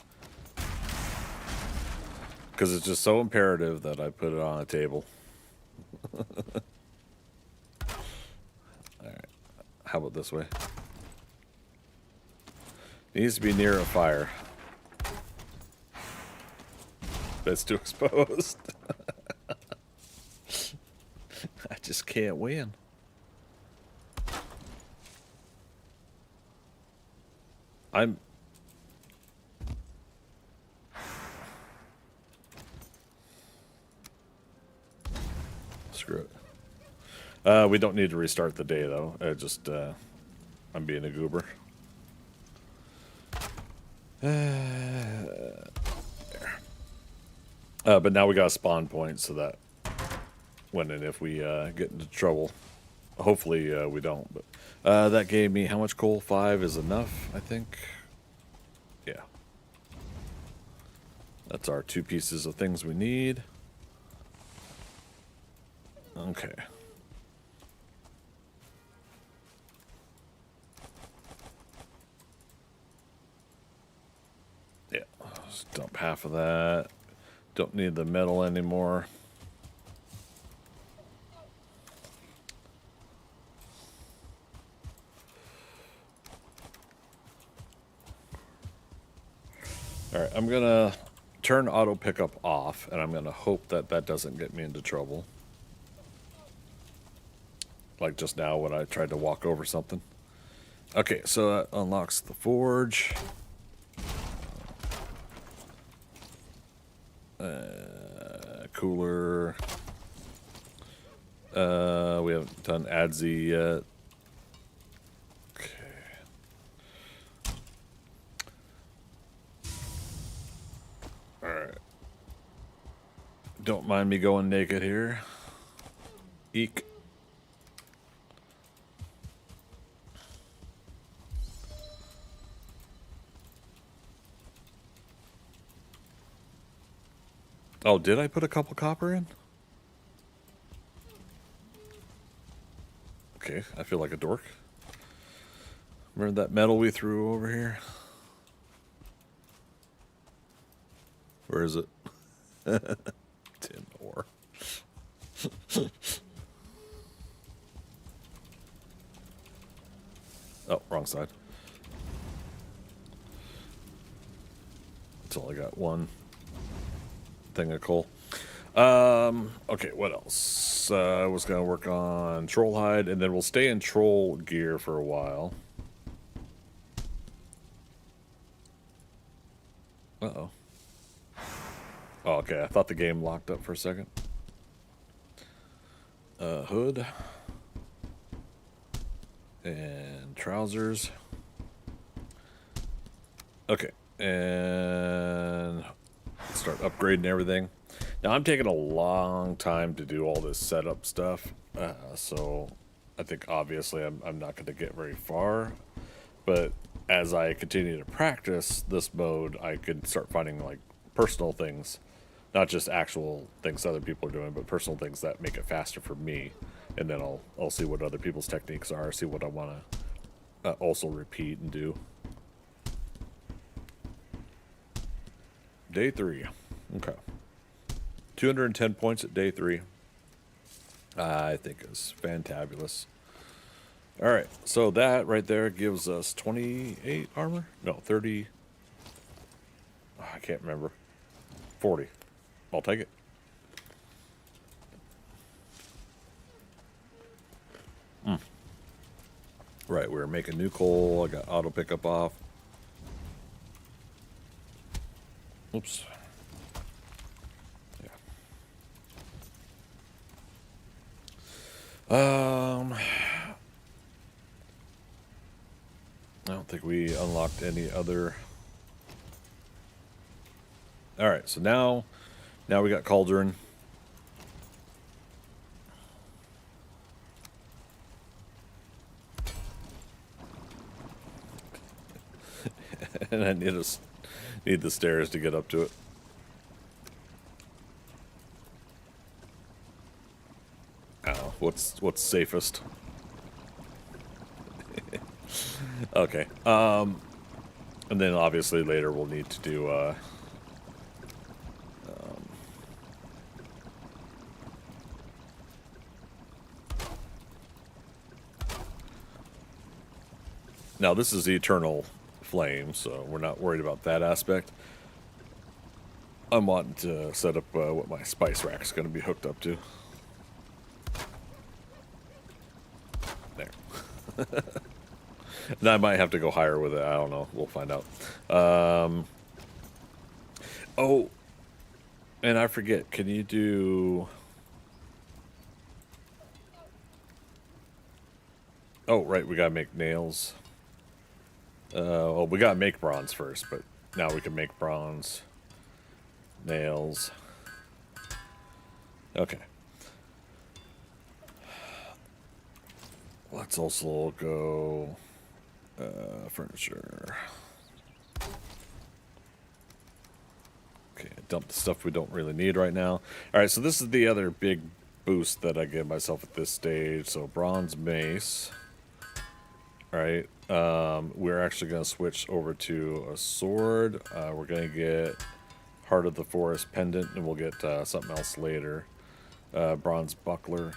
Because it's just so imperative that I put it on a table. Alright. How about this way? It needs to be near a fire. That's too exposed. I just can't win. I'm... Screw it. We don't need to restart the day, though. I'm being a goober. There. But now we got a spawn point, so that when and if we get into trouble, hopefully we don't. But that gave me how much coal? 5 is enough, I think. Yeah. That's our 2 pieces of things we need. Okay. Yeah, just dump half of that. Don't need the metal anymore. All right, I'm gonna turn auto pickup off, and I'm gonna hope that that doesn't get me into trouble. Like just now when I tried to walk over something. Okay, so that unlocks the forge. Cooler. We haven't done ADSI yet. Okay. Alright. Don't mind me going naked here. Eek. Oh, did I put a couple copper in? Okay, I feel like a dork. Remember that metal we threw over here? Where is it? Tin ore. Oh, wrong side. That's all I got. One thing of coal. Okay, what else? I was gonna work on troll hide, and then we'll stay in troll gear for a while. Uh-oh. Oh, okay, I thought the game locked up for a second. Hood. And trousers. Okay, and start upgrading everything. Now I'm taking a long time to do all this setup stuff, so I think obviously I'm not going to get very far. But as I continue to practice this mode, I could start finding like personal things, not just actual things other people are doing, but personal things that make it faster for me. And then I'll see what other people's techniques are, see what I want to also repeat and do. Day 3. Okay. 210 points at day 3. I think is fantabulous. All right, so that right there gives us 28 armor? No, 30. Oh, I can't remember. 40. I'll take it. Right, we're making new coal. I got auto pickup off. Oops. I don't think we unlocked any other. All right, so now we got cauldron. And I need the stairs to get up to it. Oh, what's safest? Okay. And then obviously later we'll need to do now this is the eternal flame, so we're not worried about that aspect. I'm wanting to set up what my spice rack is going to be hooked up to. There. And I might have to go higher with it. I don't know. We'll find out. Oh, and I forget. Can you do... Oh, right. We got to make nails. Well, we got to make bronze first, but now we can make bronze. Nails. Okay. Let's also go furniture. Okay, dump the stuff we don't really need right now. All right, so this is the other big boost that I give myself at this stage. So bronze mace. All right, we're actually going to switch over to a sword. We're going to get Heart of the Forest pendant, and we'll get something else later. Bronze buckler.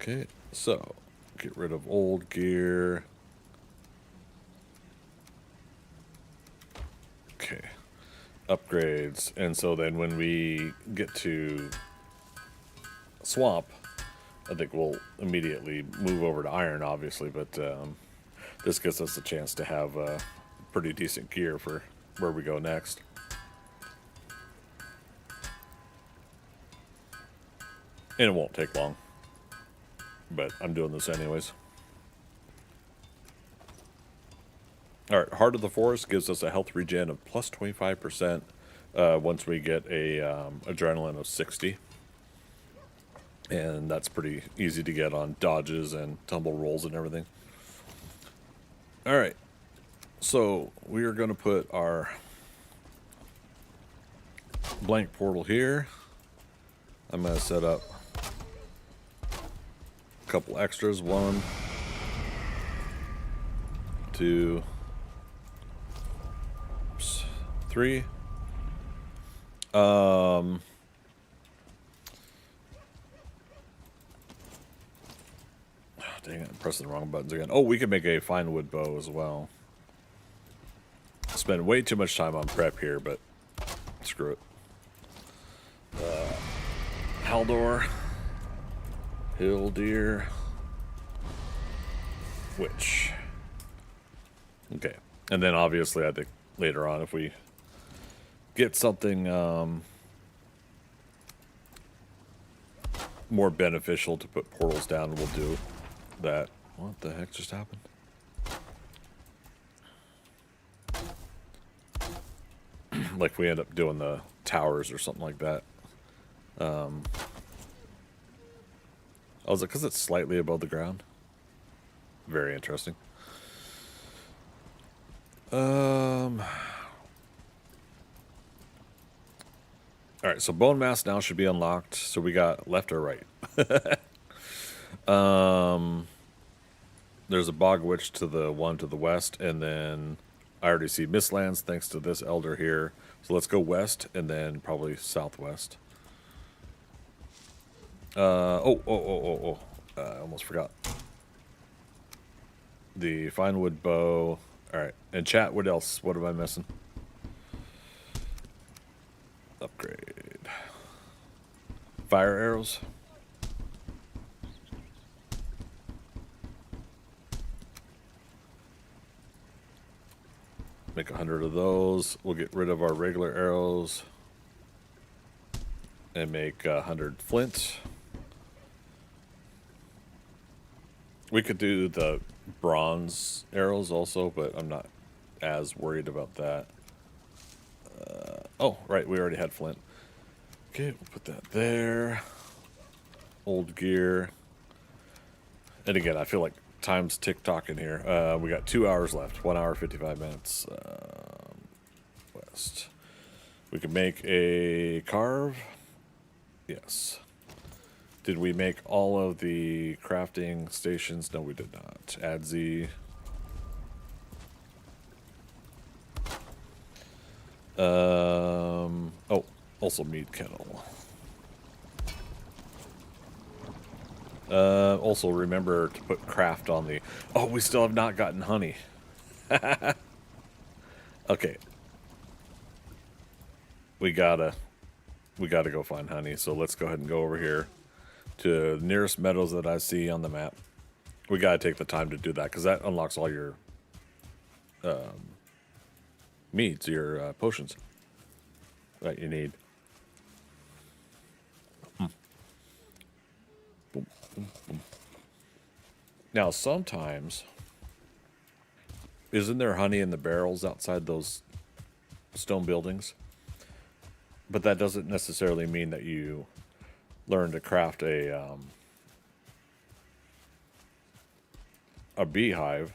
Okay, so get rid of old gear. Okay, upgrades. And so then when we get to swamp, I think we'll immediately move over to iron, obviously, but this gives us a chance to have pretty decent gear for where we go next. And it won't take long, but I'm doing this anyways. All right, Heart of the Forest gives us a health regen of plus 25% once we get a adrenaline of 60. And that's pretty easy to get on dodges and tumble rolls and everything. All right, so we are going to put our blank portal here. I'm going to set up a couple extras. 1, 2, 3. Dang it, I'm pressing the wrong buttons again. Oh, we can make a fine wood bow as well. Spend way too much time on prep here, but screw it. Haldor, Hill Deer, Witch. Okay, and then obviously I think later on if we get something more beneficial to put portals down, we'll do that. What the heck just happened? Like we end up doing the towers or something like that. I was like, because it's slightly above the ground. Very interesting. All right, so bone mass now should be unlocked. So we got left or right. There's a bog witch to the one to the west, and then I already see Mistlands thanks to this elder here. So let's go west and then probably southwest. I almost forgot. The fine wood bow. All right, and chat, what else? What am I missing? Upgrade. Fire arrows. Make 100 of those. We'll get rid of our regular arrows and make 100 flint. We could do the bronze arrows also, but I'm not as worried about that. Oh, right, we already had flint. Okay, we'll put that there. Old gear. And again, I feel like time's tick-tocking here. We got 2 hours left. 1 hour, 55 minutes. West. We can make a carve. Yes. Did we make all of the crafting stations? No, we did not. Add Z. Oh, also mead kettle. Also remember to put craft on the... Oh, we still have not gotten honey. Okay. We gotta go find honey. So let's go ahead and go over here to the nearest meadows that I see on the map. We gotta take the time to do that because that unlocks all your meads, your potions that you need. Boom, boom, boom. Now, sometimes, isn't there honey in the barrels outside those stone buildings? But that doesn't necessarily mean that you learn to craft a beehive,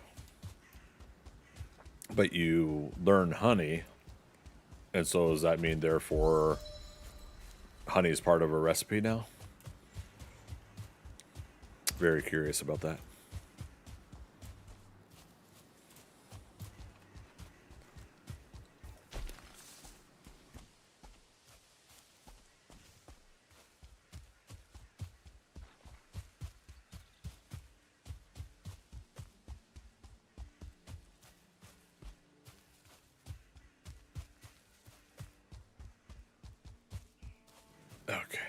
but you learn honey, and so does that mean therefore honey is part of a recipe now? Very curious about that. Okay.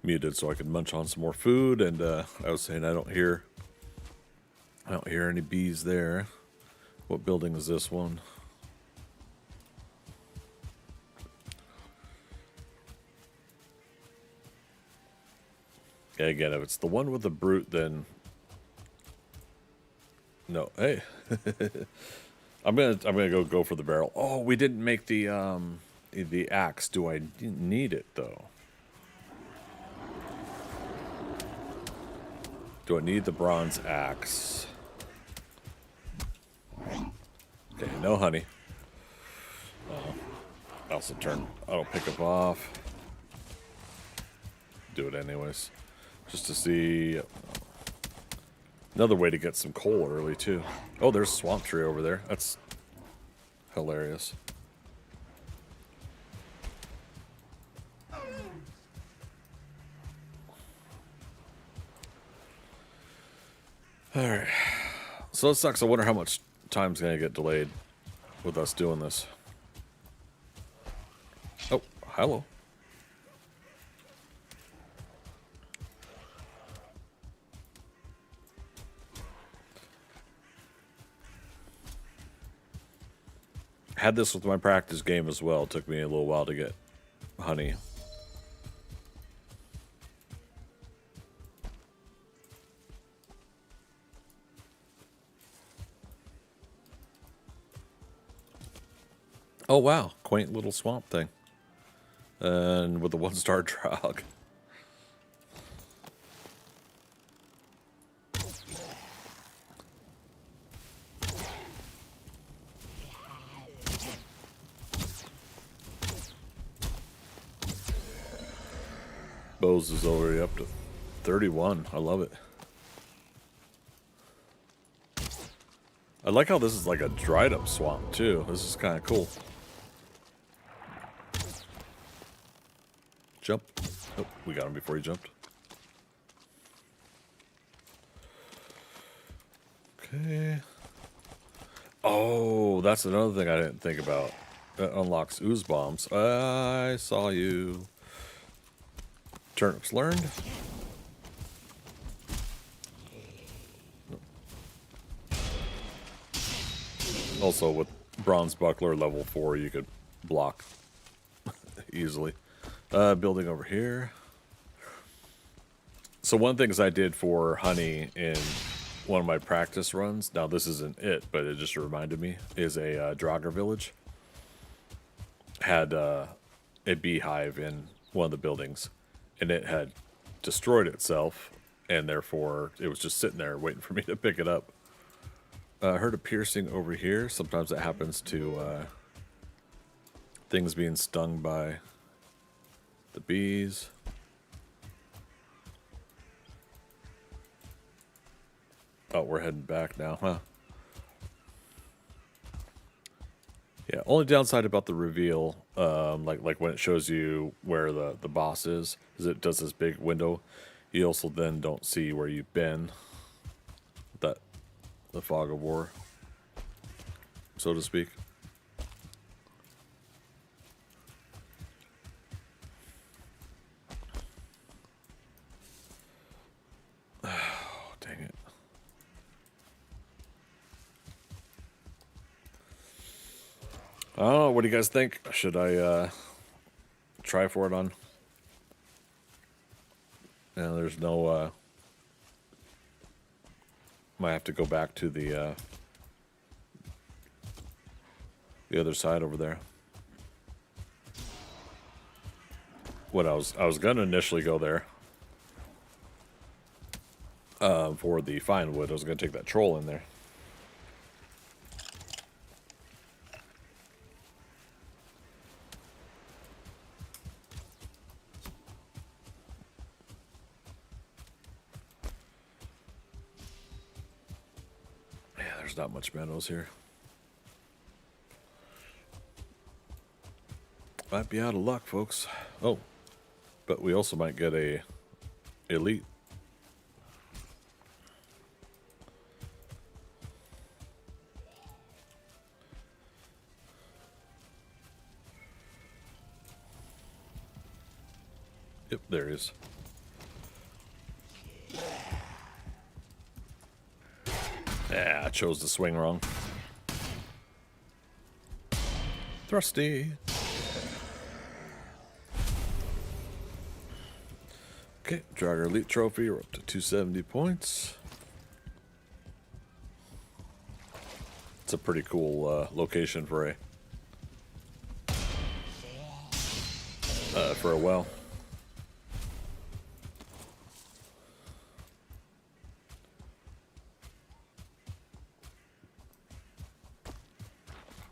Muted so I could munch on some more food, and I was saying I don't hear any bees there. What building is this one? Yeah, again, if it's the one with the brute, then no. Hey, I'm gonna go for the barrel. Oh, we didn't make the axe. Do I need it though? Do I need the bronze axe? Okay, no honey. I also I'll pick up off. Do it anyways. Just to see. Another way to get some coal early, too. Oh, there's a swamp tree over there. That's hilarious. Alright. So it sucks. I wonder how much time's going to get delayed with us doing this. Oh, hello. Had this with my practice game as well. It took me a little while to get honey. Oh wow, quaint little swamp thing. And with the 1-star drog. Bose is already up to 31. I love it. I like how this is like a dried up swamp too. This is kind of cool. Jump. Oh, we got him before he jumped. Okay. Oh, that's another thing I didn't think about. That unlocks ooze bombs. I saw you. Turnips learned. Also, with bronze buckler level 4, you could block easily. Building over here. So one of the things I did for honey in one of my practice runs, now this isn't it, but it just reminded me, is a Draugr village. Had a beehive in one of the buildings, and it had destroyed itself, and therefore it was just sitting there waiting for me to pick it up. I heard a piercing over here. Sometimes it happens to things being stung by the bees. Oh, we're heading back now, huh? Yeah, only downside about the reveal, like when it shows you where the boss is it does this big window. You also then don't see where you've been. The fog of war, so to speak. Oh, dang it. Oh, what do you guys think? Should I try for it on? Yeah, there's no might have to go back to the other side over there. When I was gonna initially go there for the fine wood. I was gonna take that troll in there. Yeah, there's not much meadows here. Might be out of luck, folks. Oh, but we also might get a elite. Yep, there he is. Yeah, I chose to swing wrong. Thrusty. Okay, drag our elite trophy. We're up to 270 points. It's a pretty cool location for a well.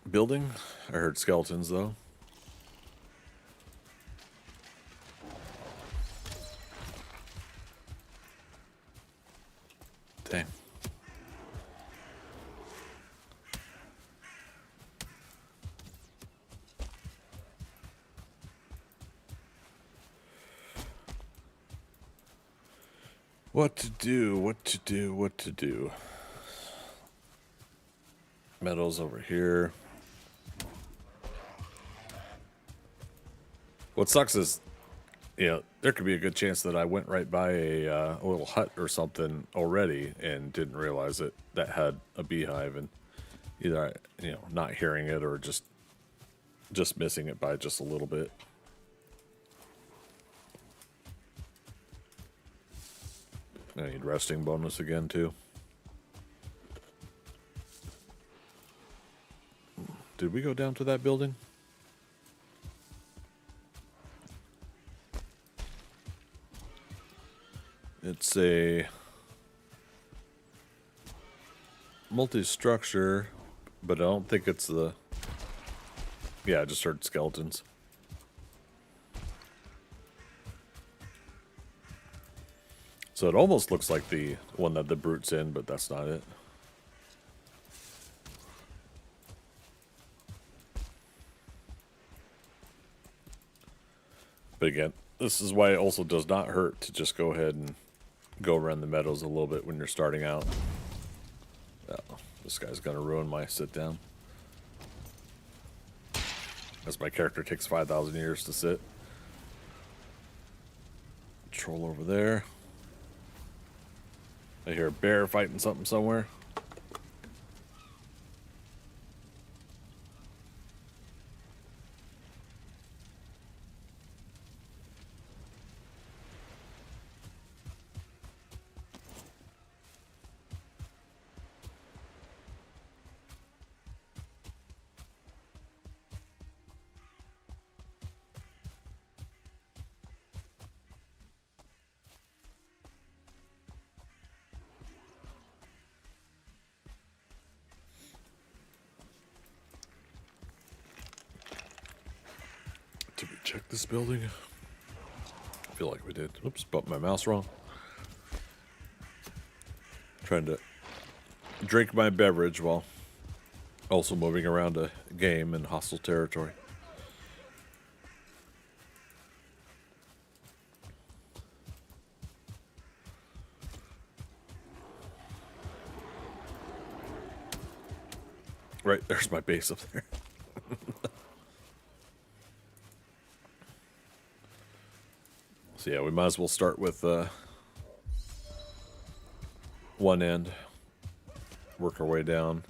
Building. I heard skeletons though. Dang. What to do, what to do, what to do. Meadows over here. What sucks is, you know, there could be a good chance that I went right by a little hut or something already and didn't realize it that had a beehive, and either not hearing it or just missing it by just a little bit. I need resting bonus again too. Did we go down to that building? It's a multi-structure, but I don't think it's the... Yeah, I just heard skeletons. So it almost looks like the one that the brute's in, but that's not it. But again, this is why it also does not hurt to just go ahead and go around the meadows a little bit when you're starting out. Oh, this guy's gonna ruin my sit down. As my character takes 5,000 years to sit. Troll over there. I hear a bear fighting something somewhere. Did we check this building? I feel like we did. Oops, bumped my mouse wrong. Trying to drink my beverage while also moving around a game in hostile territory. Right, there's my base up there. So yeah, we might as well start with one end, work our way down.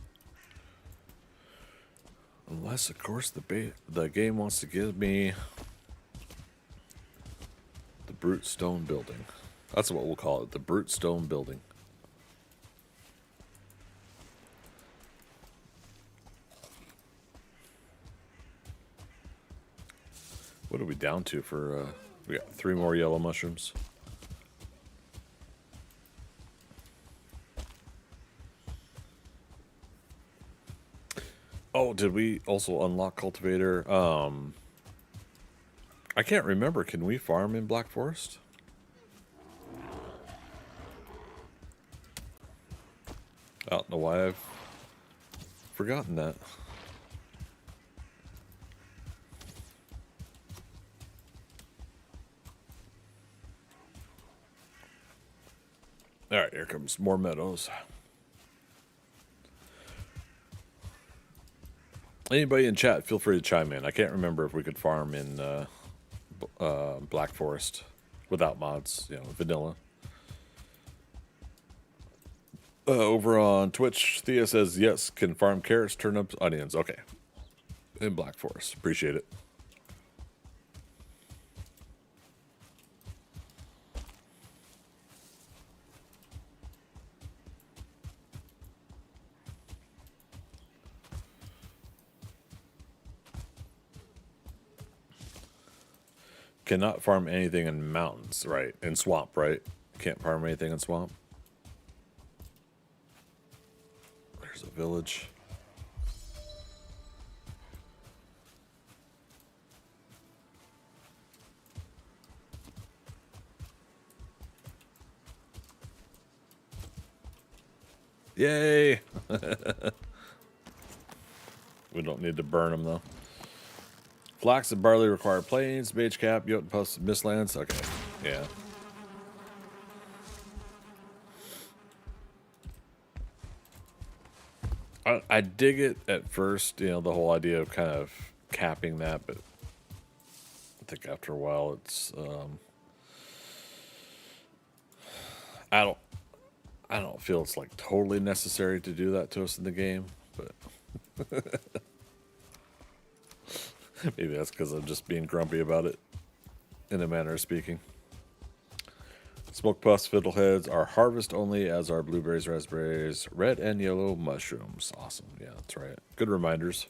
Unless, of course, the game wants to give me the brute stone building. That's what we'll call it, the brute stone building. What are we down to for We got 3 more yellow mushrooms. Oh, did we also unlock cultivator? I can't remember. Can we farm in Black Forest? I don't know why I've forgotten that. All right, here comes more meadows. Anybody in chat, feel free to chime in. I can't remember if we could farm in Black Forest without mods, you know, vanilla. Over on Twitch, Thea says, yes, can farm carrots, turnips, onions. Okay. In Black Forest. Appreciate it. Cannot farm anything in mountains, right? In swamp, right? Can't farm anything in swamp. There's a village. Yay! We don't need to burn them, though. Flax and barley require plains, mage cap, Jotun puffs, mistlands. Okay, yeah. I dig it at first, you know, the whole idea of kind of capping that, but I think after a while it's I don't feel it's like totally necessary to do that to us in the game, but maybe that's because I'm just being grumpy about it, in a manner of speaking. Smoke puffs, fiddleheads are harvest only, as are blueberries, raspberries, red and yellow mushrooms. Awesome. Yeah, that's right. Good reminders.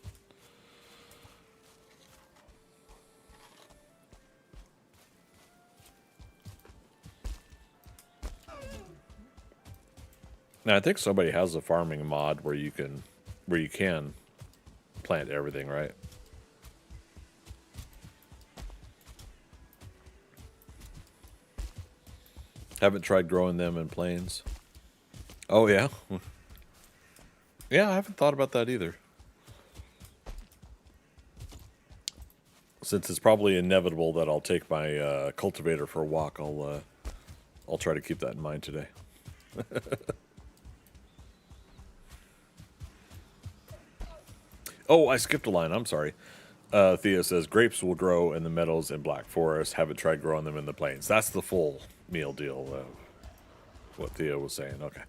Now I think somebody has a farming mod where you can plant everything, right? Haven't tried growing them in plains. Oh, yeah? Yeah, I haven't thought about that either. Since it's probably inevitable that I'll take my cultivator for a walk, I'll try to keep that in mind today. Oh, I skipped a line. I'm sorry. Thea says, grapes will grow in the meadows in Black Forest. Haven't tried growing them in the plains. That's the full meal deal of what Thea was saying. Okay.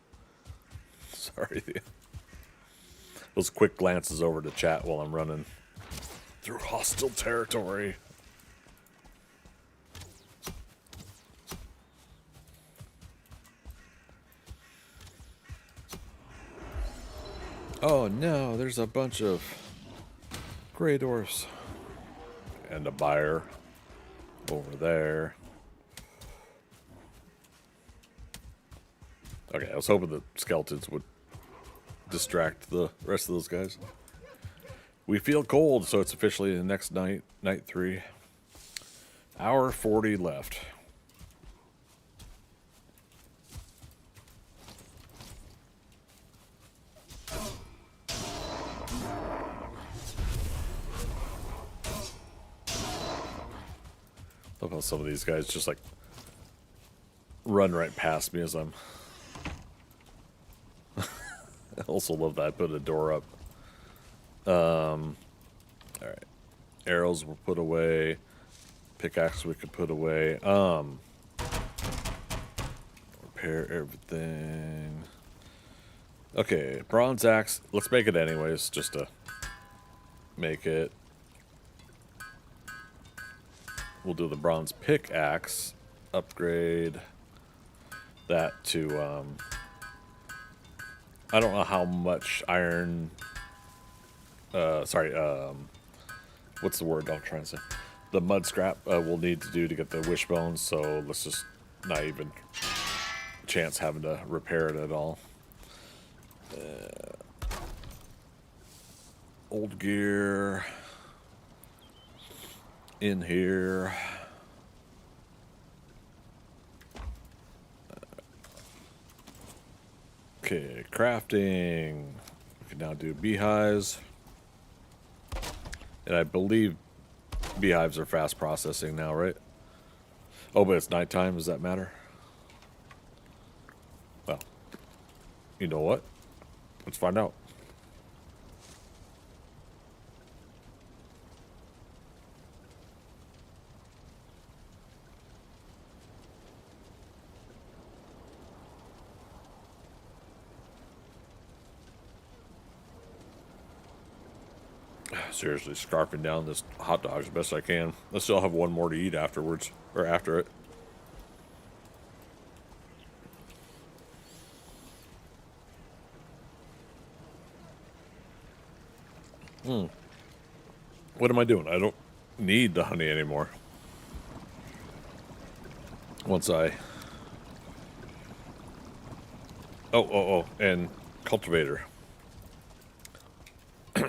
Sorry, Thea. Those quick glances over to chat while I'm running through hostile territory. Oh no, there's a bunch of gray dwarfs. And a buyer over there. Okay, I was hoping the skeletons would distract the rest of those guys. We feel cold, so it's officially the next night, night 3. Hour 40 left. Love how some of these guys just like run right past me as I'm. I also love that I put a door up. All right, arrows were put away. Pickaxe we could put away. Repair everything. Okay, bronze axe. Let's make it anyways, just to make it. We'll do the bronze pickaxe. Upgrade that to, I don't know how much iron, what's the word I'm trying to say? the mud scrap we'll need to do to get the wishbones, so let's just not even chance having to repair it at all. Old gear in here. Okay, crafting. We can now do beehives. And I believe beehives are fast processing now, right? Oh, but it's nighttime. Does that matter? Well, you know what? Let's find out. Seriously, scarfing down this hot dog as best I can. I still have one more to eat afterwards, or after it. What am I doing? I don't need the honey anymore. Once I... Oh, and cultivator.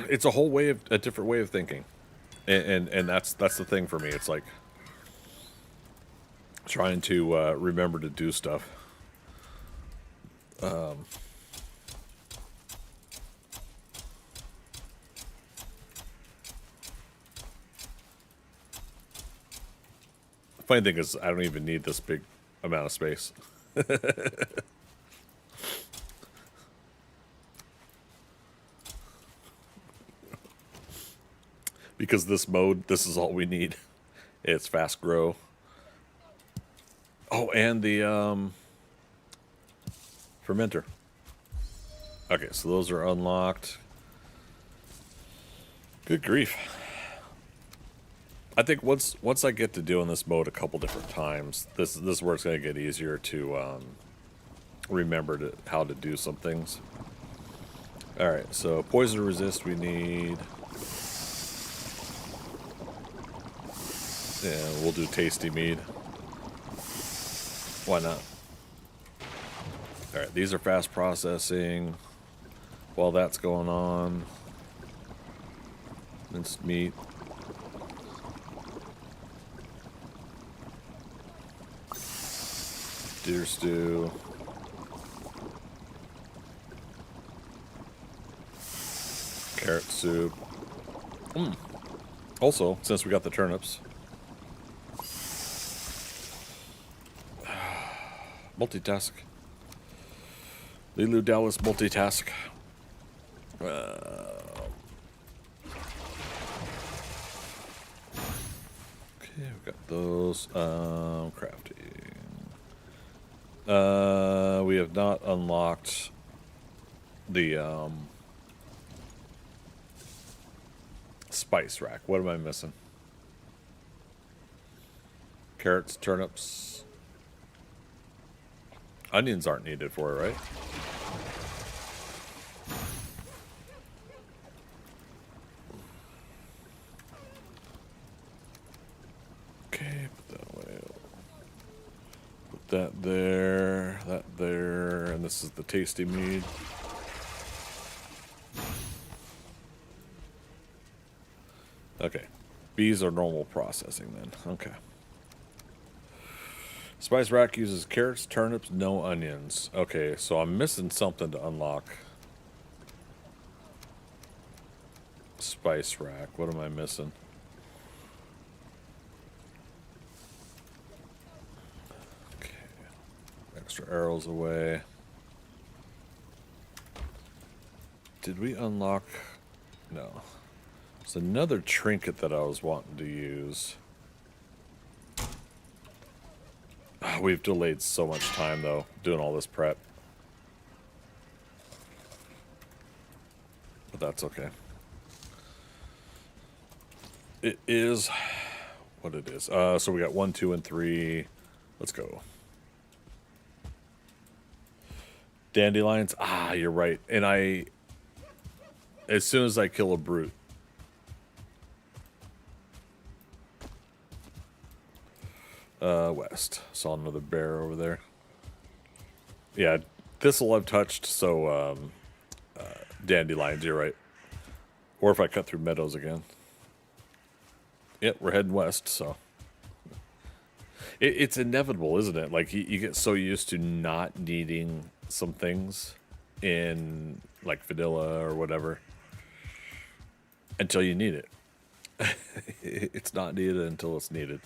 It's a whole way of, a different way of thinking. And that's the thing for me. It's like trying to remember to do stuff. Funny thing is, I don't even need this big amount of space. Because this mode, this is all we need. It's fast grow. Oh, and the fermenter. Okay, so those are unlocked. Good grief. I think once I get to doing this mode a couple different times, this is where it's going to get easier to remember how to do some things. All right, so poison resist we need. Yeah, we'll do tasty mead. Why not? All right, these are fast processing. While that's going on, minced meat. Deer stew. Carrot soup. Also, since we got the turnips. Multitask. Lilu Dallas multitask. Okay, we've got those. Crafting. We have not unlocked the spice rack. What am I missing? Carrots, turnips. Onions aren't needed for it, right? Okay, put that away. Put that there, and this is the tasty mead. Okay. Bees are normal processing then. Okay. Spice rack uses carrots, turnips, no onions. Okay, so I'm missing something to unlock. Spice rack. What am I missing? Okay. Extra arrows away. Did we unlock? No. There's another trinket that I was wanting to use. We've delayed so much time, though, doing all this prep. But that's okay. It is what it is. So we got 1, 2, and 3. Let's go. Dandelions. Ah, you're right. And as soon as I kill a brute, West. Saw another bear over there. Yeah, thistle I've touched, so dandelions, you're right. Or if I cut through meadows again. Yep, we're heading west, so. It's inevitable, isn't it? Like, you get so used to not needing some things in, like, vanilla or whatever until you need it. It's not needed until it's needed.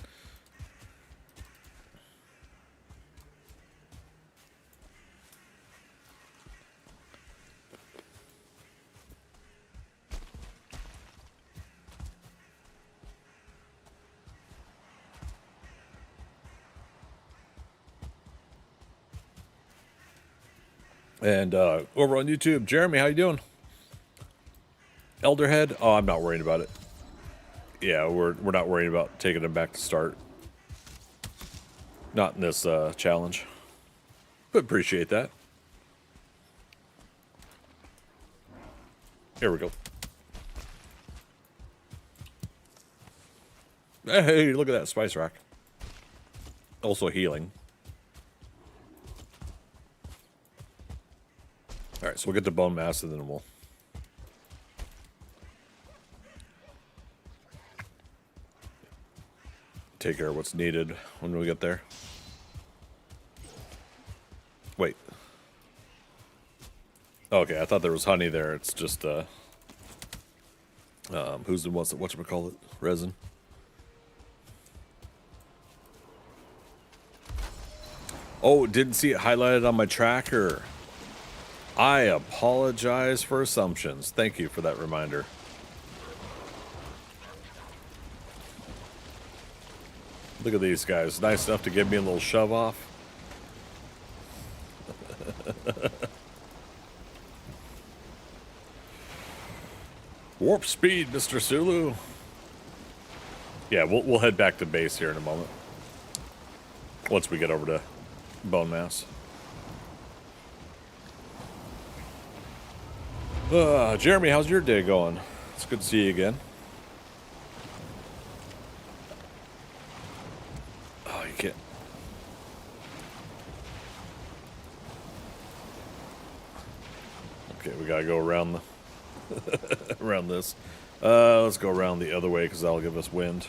And over on YouTube, Jeremy, how you doing? Elderhead? Oh, I'm not worried about it. Yeah, we're not worried about taking him back to start. Not in this challenge. But appreciate that. Here we go. Hey, look at that spice rack. Also healing. Alright, so we'll get the bone mass and then we'll... take care of what's needed when we get there. Wait. Okay, I thought there was honey there. It's just, who's the whatchamacallit? Resin. Oh, didn't see it highlighted on my tracker. I apologize for assumptions. Thank you for that reminder. Look at these guys. Nice enough to give me a little shove off. Warp speed, Mr. Sulu. Yeah, we'll head back to base here in a moment. Once we get over to bone mass. Jeremy, how's your day going? It's good to see you again. Oh, you can't. Okay, we gotta go around the around this. Let's go around the other way because that'll give us wind.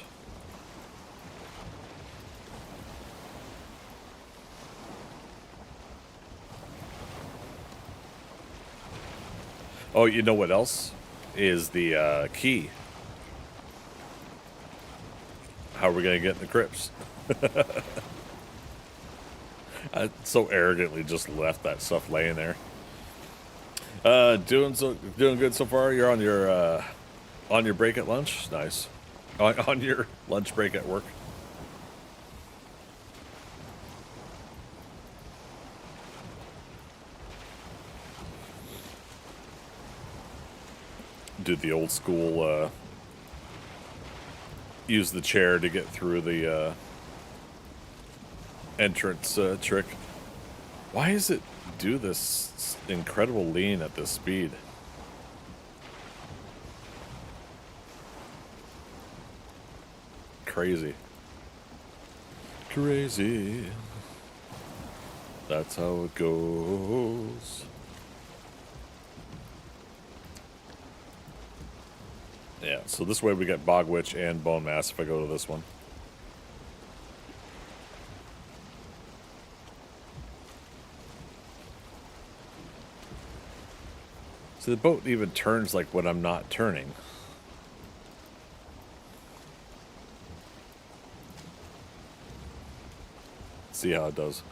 Oh, you know what else is the key? How are we gonna get in the crypts? I so arrogantly just left that stuff laying there. Doing good so far. You're on your break at lunch. Nice. On your lunch break at work. Did the old school use the chair to get through the entrance trick. Why does it do this incredible lean at this speed? Crazy. Crazy. That's how it goes. Yeah, so this way we get Bog Witch and Bone Mass if I go to this one. So the boat even turns like when I'm not turning. See how it does.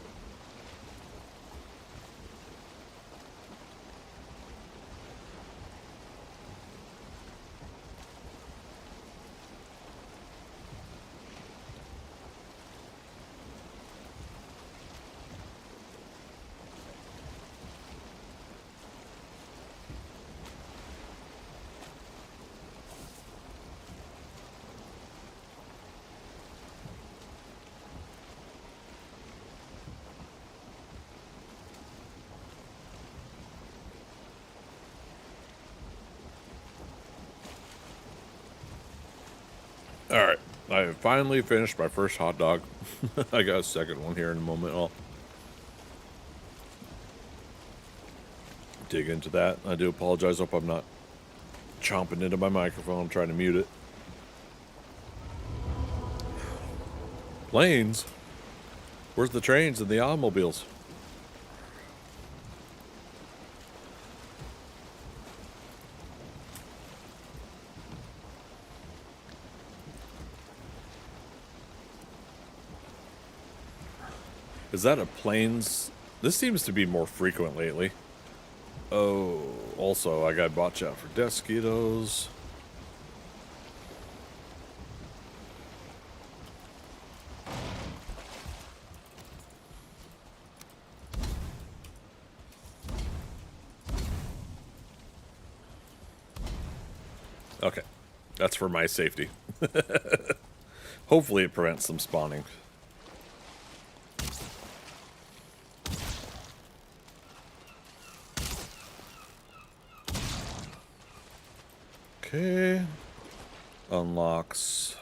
I finally finished my first hot dog. I got a second one here in a moment. I'll dig into that. I do apologize. Hope I'm not chomping into my microphone. I'm trying to mute it. Planes? Where's the trains and the automobiles? Is that a planes? This seems to be more frequent lately. Oh, also, I got watch out for mosquitoes. Okay, that's for my safety. Hopefully it prevents them spawning. Okay. Unlocks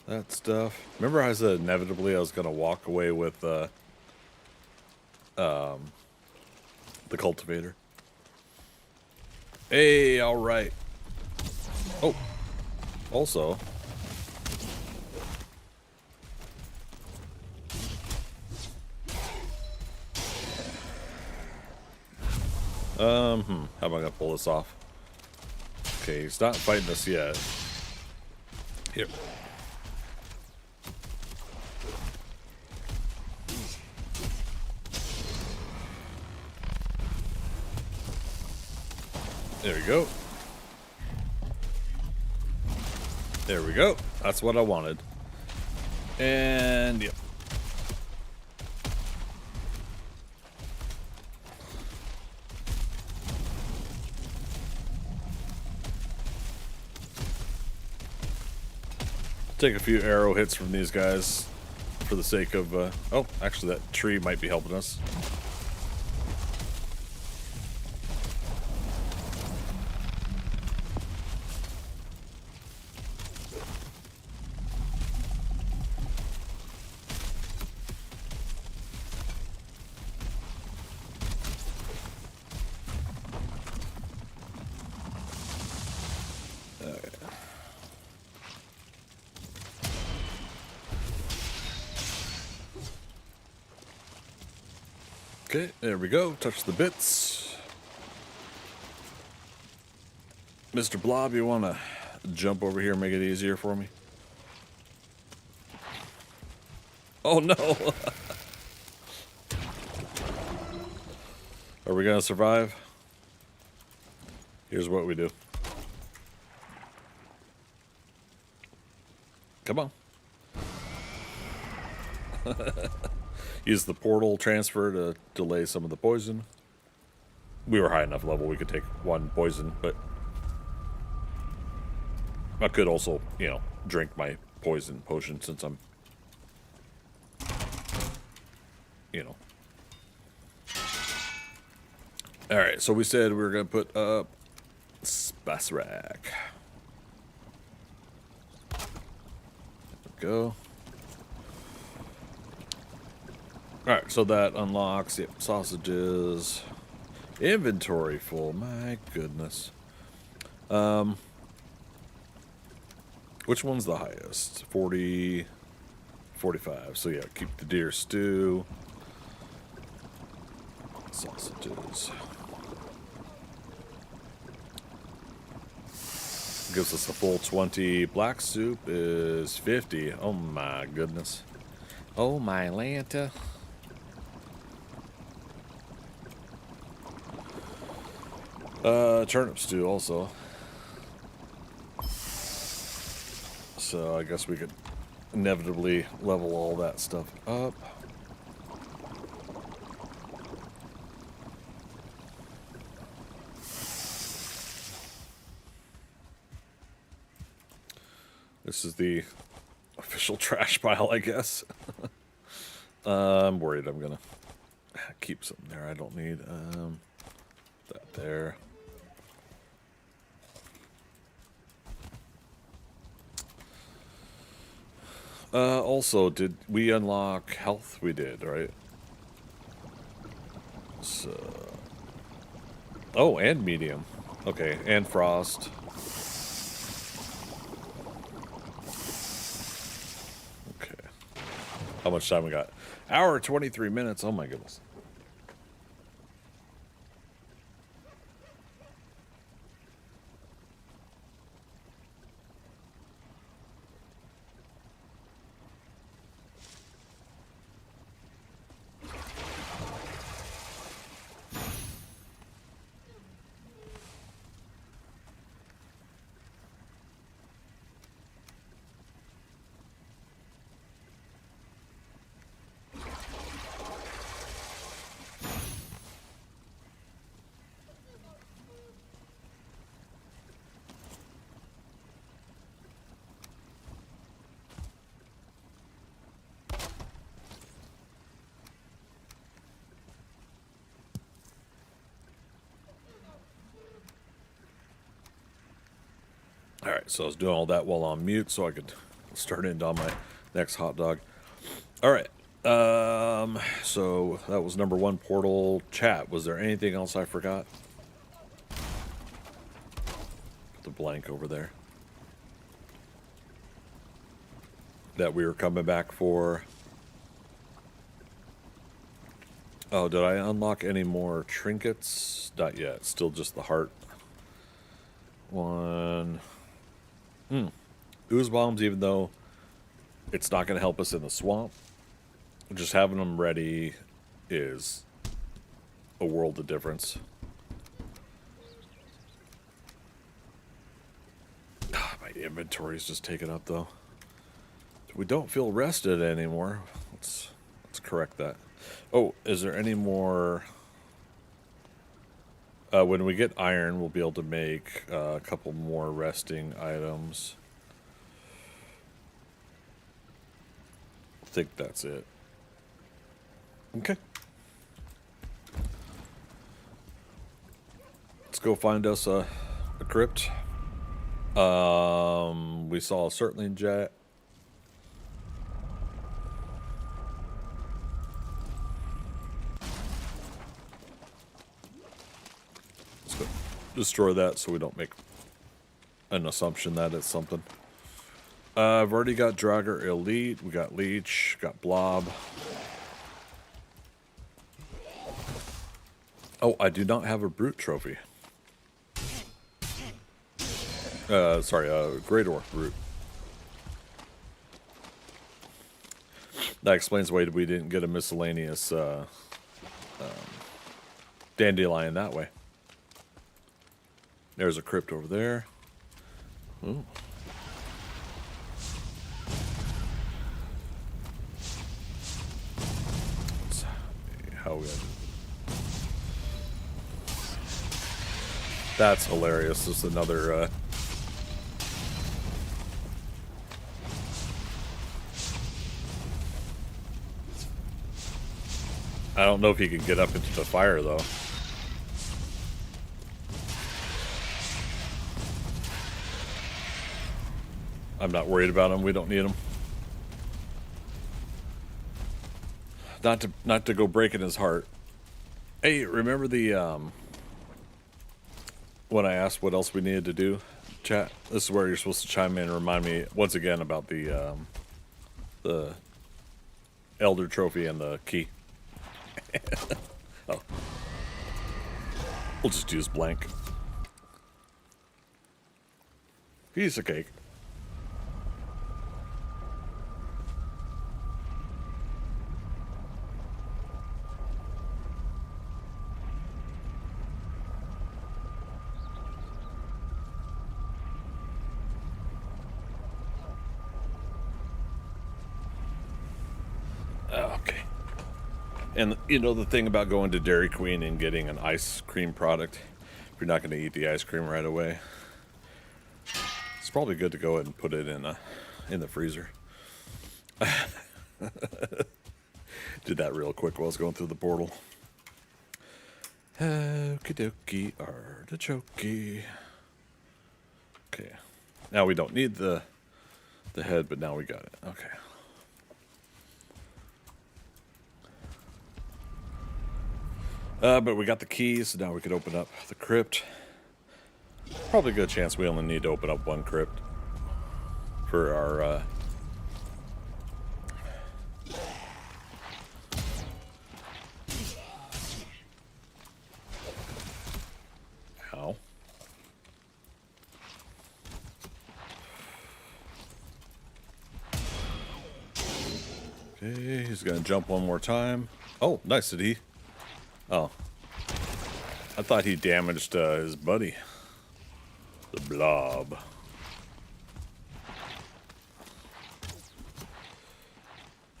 that stuff. Remember I said inevitably I was going to walk away with the cultivator. Hey, all right. Oh, also, how am I gonna pull this off? Okay, he's not fighting us yet. Here. There we go. There we go. That's what I wanted. And yep. Take a few arrow hits from these guys for the sake of, oh, actually that tree might be helping us. Okay, there we go. Touch the bits. Mr. Blob, you want to jump over here and make it easier for me? Oh no! Are we going to survive? Here's what we do. Come on. Use the portal transfer to delay some of the poison. We were high enough level we could take one poison, but I could also, you know, drink my poison potion since I'm, you know. Alright, so we said we were going to put up Space Rack. There we go. Alright, so that unlocks, yep, sausages. Inventory full, my goodness. Which one's the highest? 40, 45. So yeah, keep the deer stew. Sausages. Gives us a full 20. Black soup is 50. Oh my goodness. Oh my Lanta. Turnip stew also. So I guess we could inevitably level all that stuff up. This is the official trash pile, I guess. I'm worried I'm gonna keep something there I don't need. That there. Also, did we unlock health? We did, right? So, oh, and medium. Okay, and frost. Okay. How much time we got? Hour 23 minutes. Oh my goodness. All right, so I was doing all that while on mute so I could start into on my next hot dog. All right. So that was number 1 portal. Chat, was there anything else I forgot? Put the blank over there. That we were coming back for. Oh, did I unlock any more trinkets? Not yet. Still just the heart. 1. Ooze bombs, even though it's not going to help us in the swamp, just having them ready is a world of difference. My inventory is just taken up, though. We don't feel rested anymore. Let's correct that. Oh, is there any more? When we get iron, we'll be able to make a couple more resting items. I think that's it. Okay. Let's go find us a crypt. We saw a Surtling jet. Let's go destroy that so we don't make an assumption that it's something. I've already got Draugr Elite. We got Leech. Got Blob. Oh, I do not have a Brute trophy. Sorry, Great Orc Brute. That explains why we didn't get a miscellaneous dandelion that way. There's a crypt over there. Ooh. How we got. That's hilarious. Just another. I don't know if he can get up into the fire though. I'm not worried about him. We don't need him. Not to go breaking his heart. Hey, remember the when I asked what else we needed to do? Chat. This is where you're supposed to chime in and remind me once again about the Elder Trophy and the key. Oh. We'll just use blank. Piece of cake. Okay. And you know the thing about going to Dairy Queen and getting an ice cream product, if you're not going to eat the ice cream right away, it's probably good to go ahead and put it in the freezer. Did that real quick while I was going through the portal. Okie dokie, artichoke. Okay. Now we don't need the head, but now we got it. Okay. But we got the keys, so now we could open up the crypt. Probably a good chance we only need to open up one crypt for our ow. Okay, he's gonna jump one more time. Oh, nice, did he? Oh. I thought he damaged his buddy. The blob.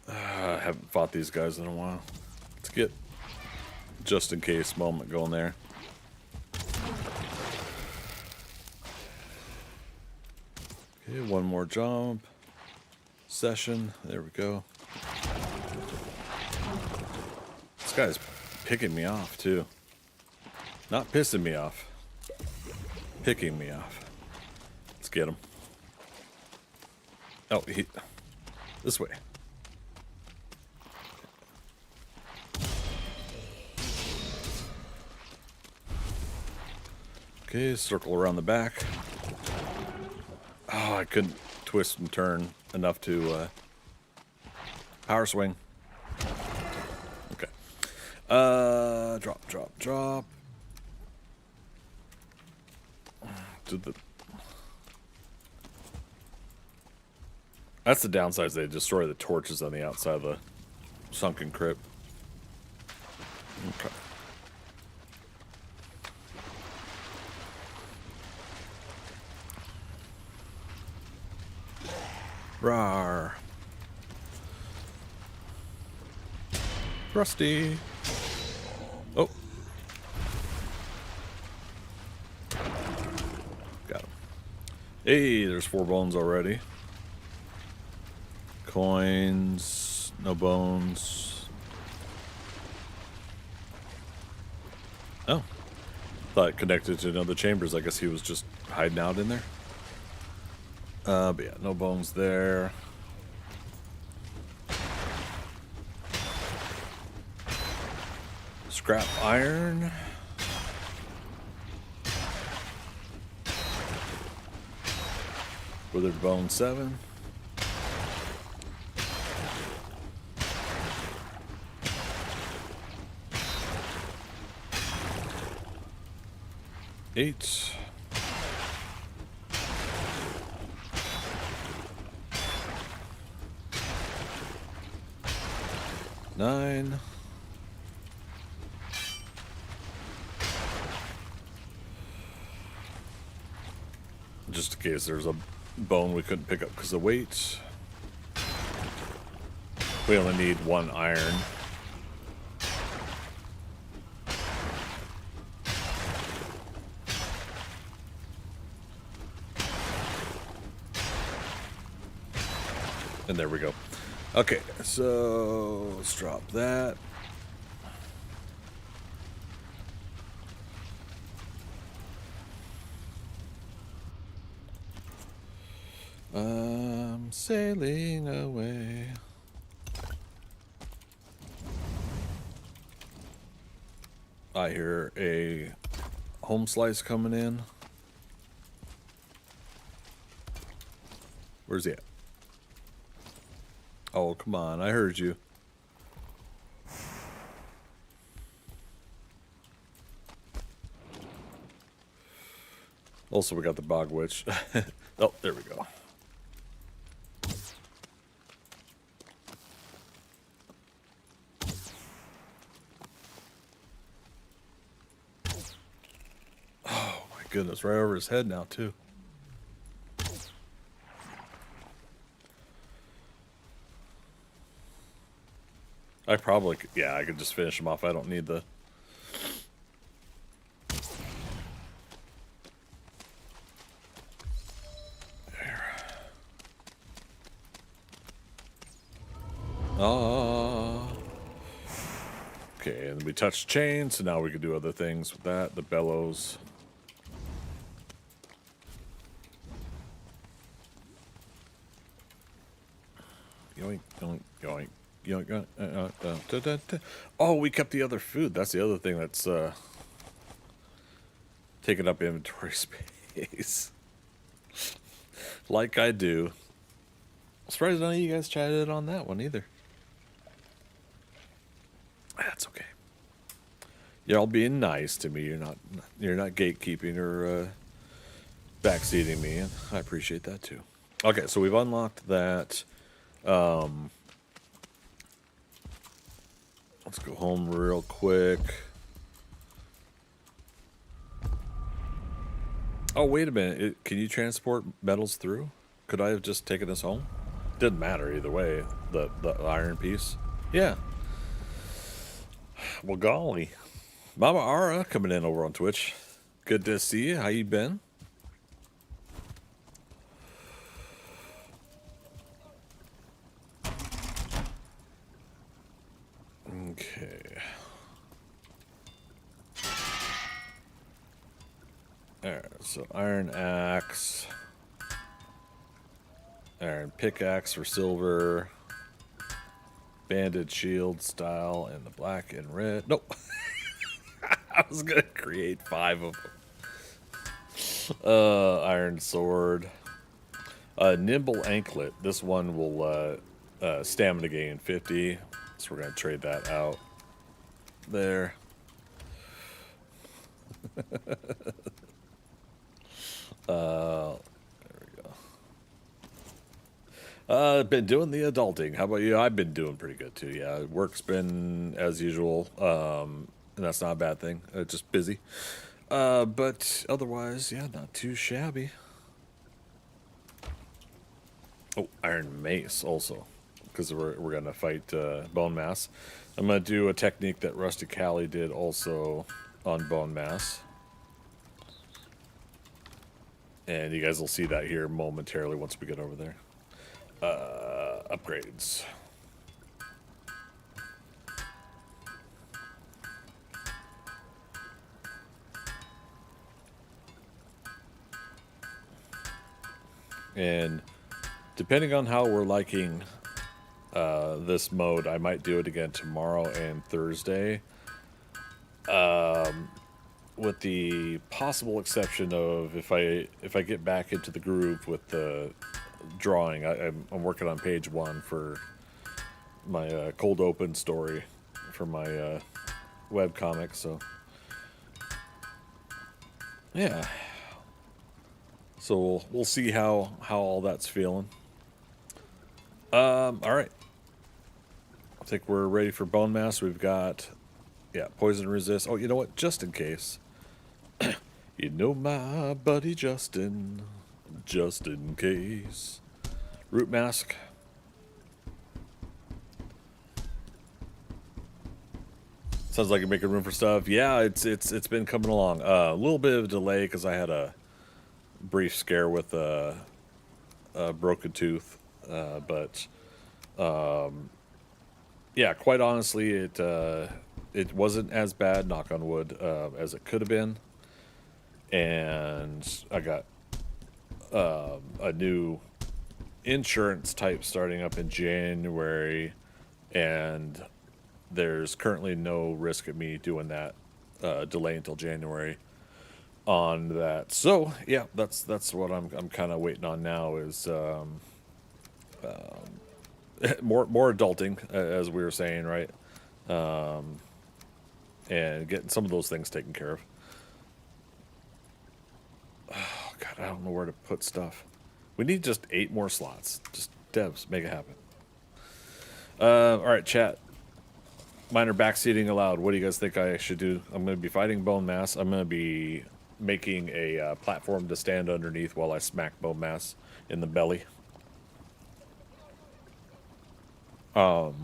I haven't fought these guys in a while. Let's get just in case moment going there. Okay, one more jump. Session. There we go. This guy's picking me off too. Not pissing me off. Picking me off. Let's get him. Oh, this way. Okay, circle around the back. Oh, I couldn't twist and turn enough to power swing. Okay. Drop. That's the downside, is they destroy the torches on the outside of the sunken crypt. Okay. Rawr. Rusty. Oh. Got him. Hey, there's 4 bones already. Coins. No bones. Oh. Thought it connected to another chambers. I guess he was just hiding out in there. But yeah, no bones there. Scrap iron. Withered bone 7. Eight. Nine. Just in case there's a bone we couldn't pick up because of weight. We only need 1 iron. And there we go. Okay, so let's drop that. I'm sailing away. I hear a home slice coming in. Where's he at? Oh, come on. I heard you. Also, we got the bog witch. Oh, there we go. Oh, my goodness. Right over his head now, too. I probably could, yeah, I could just finish him off. I don't need the... There. Ah. Okay, and we touched chain, so now we can do other things with that. The bellows. Yoink, yoink, yoink, Oh, we kept the other food. That's the other thing that's taking up inventory space. Like I do. I'm surprised none of you guys chatted on that one either. That's okay. You're all being nice to me. You're not gatekeeping or backseating me, and I appreciate that too. Okay, so we've unlocked that. Let's go home real quick. Oh, wait a minute. Can you transport metals through? Could I have just taken this home? Didn't matter either way. The iron piece. Yeah. Well, golly. Mama Ara coming in over on Twitch. Good to see you. How you been? Okay. Alright, so iron axe. Iron pickaxe for silver. Banded shield style and the black and red. Nope. I was going to create 5 of them. Iron sword. Nimble anklet. This one will stamina gain 50. So we're going to trade that out. There. There we go. Been doing the adulting. How about you? I've been doing pretty good too. Yeah, work's been as usual. And that's not a bad thing. Just busy. But otherwise, yeah, not too shabby. Oh, iron mace also, because we're gonna fight bone mass. I'm gonna do a technique that Rusty Callie did also on bone mass, and you guys will see that here momentarily once we get over there. Upgrades. And depending on how we're liking this mode, I might do it again tomorrow and Thursday. With the possible exception of if I get back into the groove with the drawing. I'm working on page 1 for my cold open story for my web comic. So yeah. So we'll see how all that's feeling. All right. I think we're ready for bone mass. We've got, yeah, poison resist. Oh, you know what? Just in case. You know my buddy Justin. Just in case. Root mask. Sounds like you're making room for stuff. Yeah, it's been coming along. A little bit of a delay because I had a brief scare with a broken tooth, but yeah, quite honestly, it wasn't as bad, knock on wood, as it could have been. And I got a new insurance type starting up in January, and there's currently no risk of me doing that delay until January on that. So yeah, that's what I'm kind of waiting on now is more adulting, as we were saying, right? And getting some of those things taken care of. Oh god, I don't know where to put stuff. We need just 8 more slots. Just devs, make it happen. All right, chat. Minor backseating allowed. What do you guys think I should do? I'm going to be fighting bone mass. I'm going to be making a platform to stand underneath while I smack bone mass in the belly. But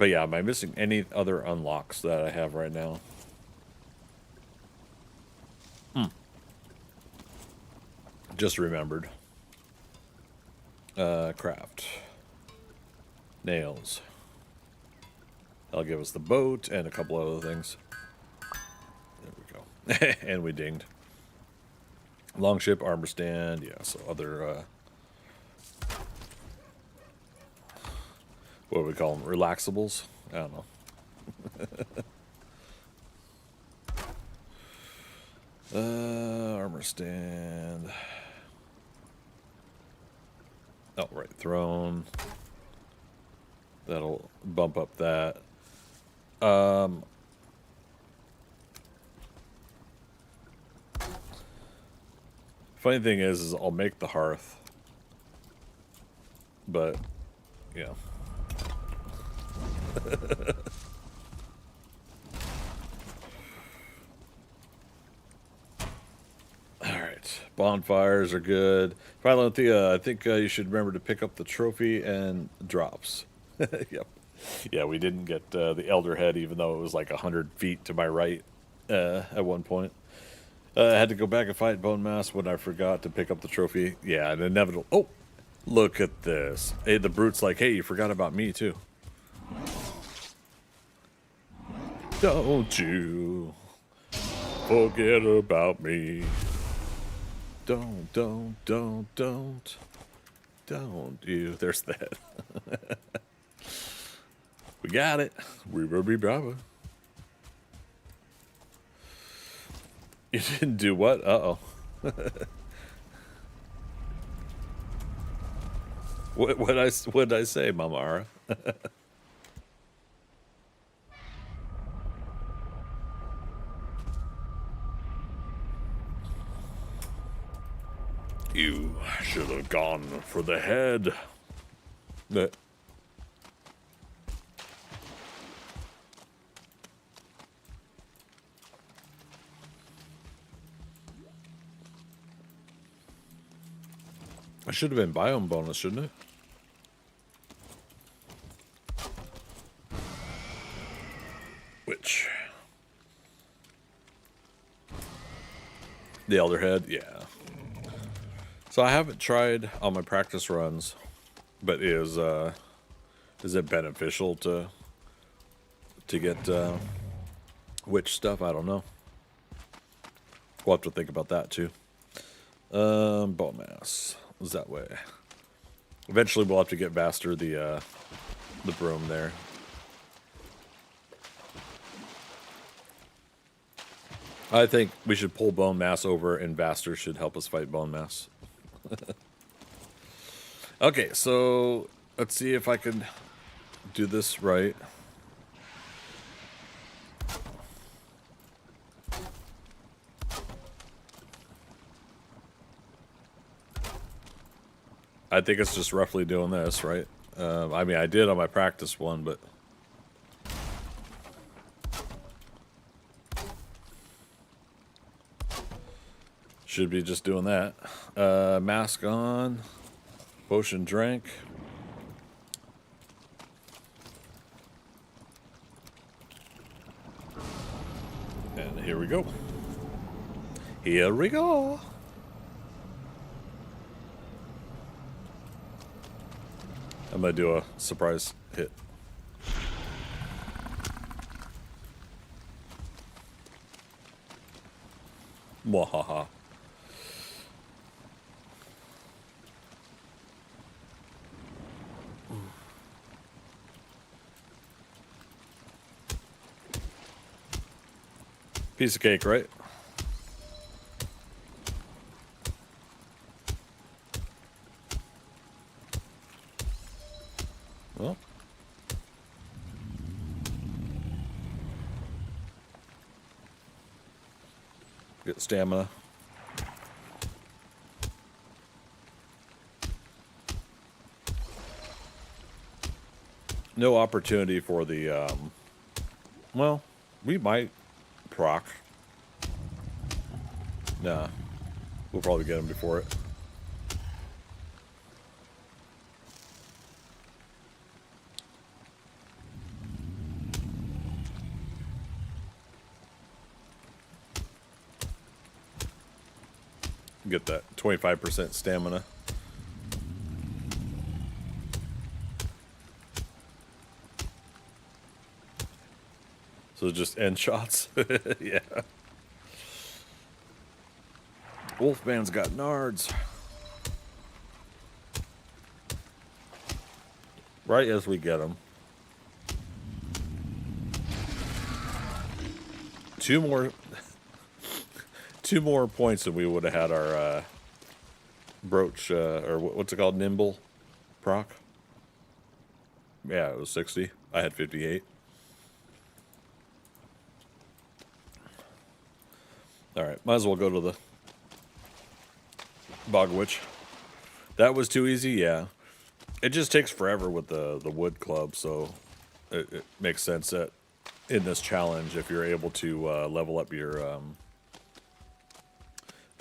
yeah, am I missing any other unlocks that I have right now? Just remembered. Craft. Nails. That'll give us the boat and a couple other things. There we go. And we dinged. Longship, armor stand. Yeah, so other... what do we call them? Relaxables? I don't know. Armor stand. Oh, right, throne. That'll bump up that. Funny thing is I'll make the hearth, but yeah. All right, bonfires are good. Violentha, I think you should remember to pick up the trophy and drops. Yep. Yeah, we didn't get the elder head, even though it was like 100 feet to my right at one point. I had to go back and fight Bone Mass when I forgot to pick up the trophy. Yeah, an inevitable. Oh, look at this. Hey, the brute's like, hey, you forgot about me too. Don't you forget about me. Don't you. There's that. We got it. We will be bravo. You didn't do what? Uh-oh. What'd I say, Mamara? You should have gone for the head. I should have been biome bonus, shouldn't it? Which? The elder head, yeah. So I haven't tried on my practice runs, but is it beneficial to get witch stuff? I don't know. We'll have to think about that too. Bone mass is that way. Eventually, we'll have to get Vaster the broom there. I think we should pull Bone Mass over, and Vaster should help us fight Bone Mass. Okay, so let's see if I can do this right. I think it's just roughly doing this, right? I mean, I did on my practice one, but... should be just doing that. Mask on. Potion drank. And here we go. Here we go. I'm going to do a surprise hit. Mwahaha. Piece of cake, right? Well. Get stamina. No opportunity for the, well, we might proc. Nah. We'll probably get him before it. Get that 25% stamina. So just end shots. Yeah. Wolfman's got nards. Right as we get them. two more points and we would have had our brooch, or what's it called, nimble proc. Yeah, it was 60. I had 58. All right, might as well go to the Bog Witch. That was too easy, yeah. It just takes forever with the wood club, so it makes sense that in this challenge, if you're able to level up your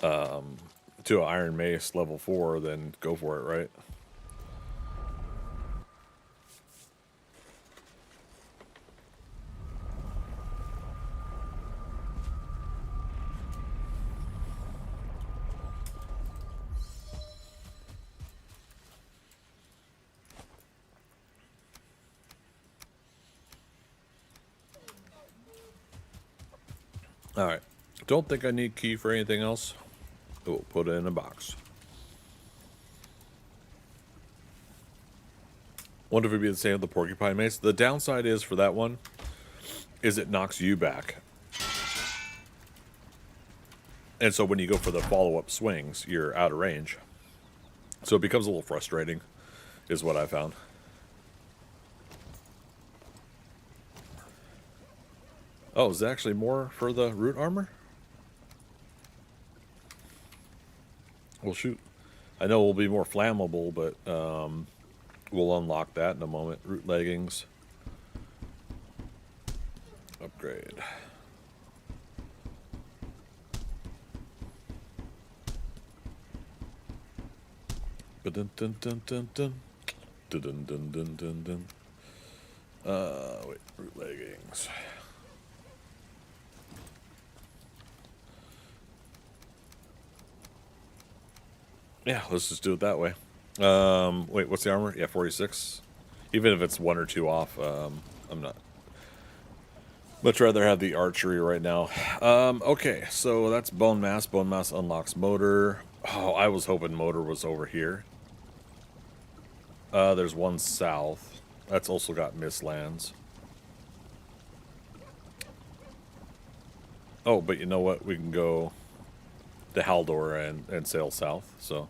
to an Iron Mace level 4, then go for it, right? All right. Don't think I need key for anything else. We'll put it in a box. Wonder if it'd be the same with the Porcupine Mace. The downside is for that one is it knocks you back. And so when you go for the follow-up swings, you're out of range. So it becomes a little frustrating, is what I found. Oh, is there actually more for the root armor? Well, shoot. I know it will be more flammable, but we'll unlock that in a moment. Root leggings. Upgrade. Dun dun dun dun dun dun dun dun dun dun dun. Wait, root leggings. Yeah, let's just do it that way. Wait, what's the armor? Yeah, 46. Even if it's 1 or 2 off, I'm not. Much rather have the archery right now. Okay, so that's bone mass. Bone mass unlocks motor. Oh, I was hoping motor was over here. There's one south. That's also got Mistlands. Oh, but you know what? We can go to Haldor and sail south, so...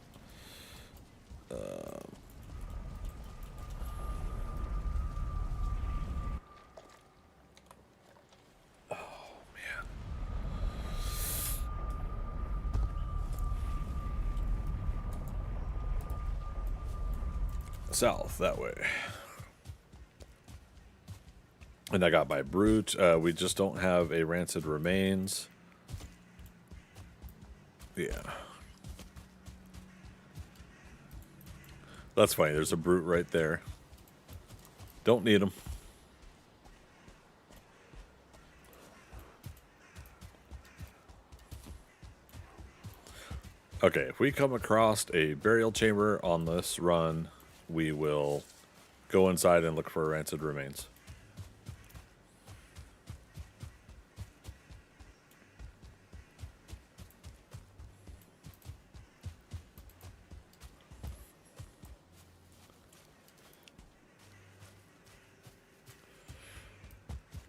south, that way. And I got my brute. We just don't have a rancid remains. Yeah. That's funny. There's a brute right there. Don't need them. Okay, if we come across a burial chamber on this run, we will go inside and look for rancid remains.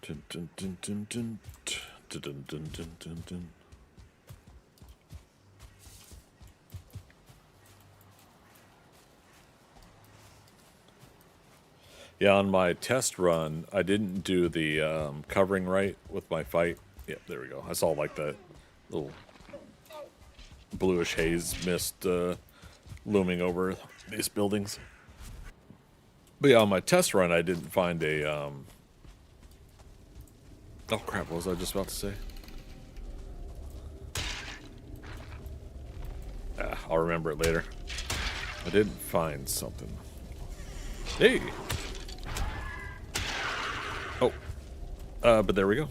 Dun, dun, dun, dun, dun, dun, dun, dun, dun, dun, dun. Yeah, on my test run, I didn't do the covering right with my fight. Yep, there we go. I saw like that little bluish haze mist looming over these buildings. But yeah, on my test run, I didn't find a... Oh crap, what was I just about to say? I'll remember it later. I didn't find something. Hey! Oh. But there we go.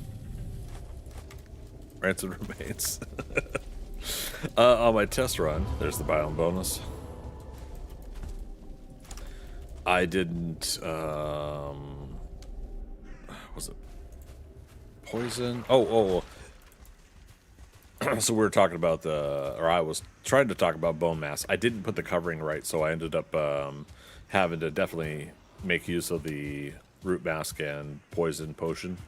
Rancid remains. On my test run, there's the biome bonus. I didn't, was it poison? Oh. So we were talking about or I was trying to talk about bone mass. I didn't put the covering right, so I ended up having to definitely make use of the root mask and poison potion.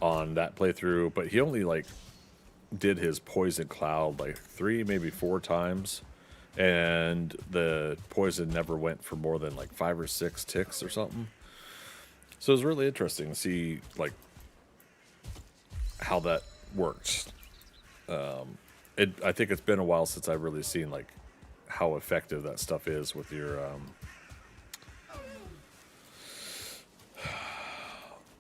on that playthrough, but he only like did his poison cloud like 3, maybe 4 times, and the poison never went for more than like 5 or 6 ticks or something. So it was really interesting to see like how that works. I think it's been a while since I've really seen like how effective that stuff is with your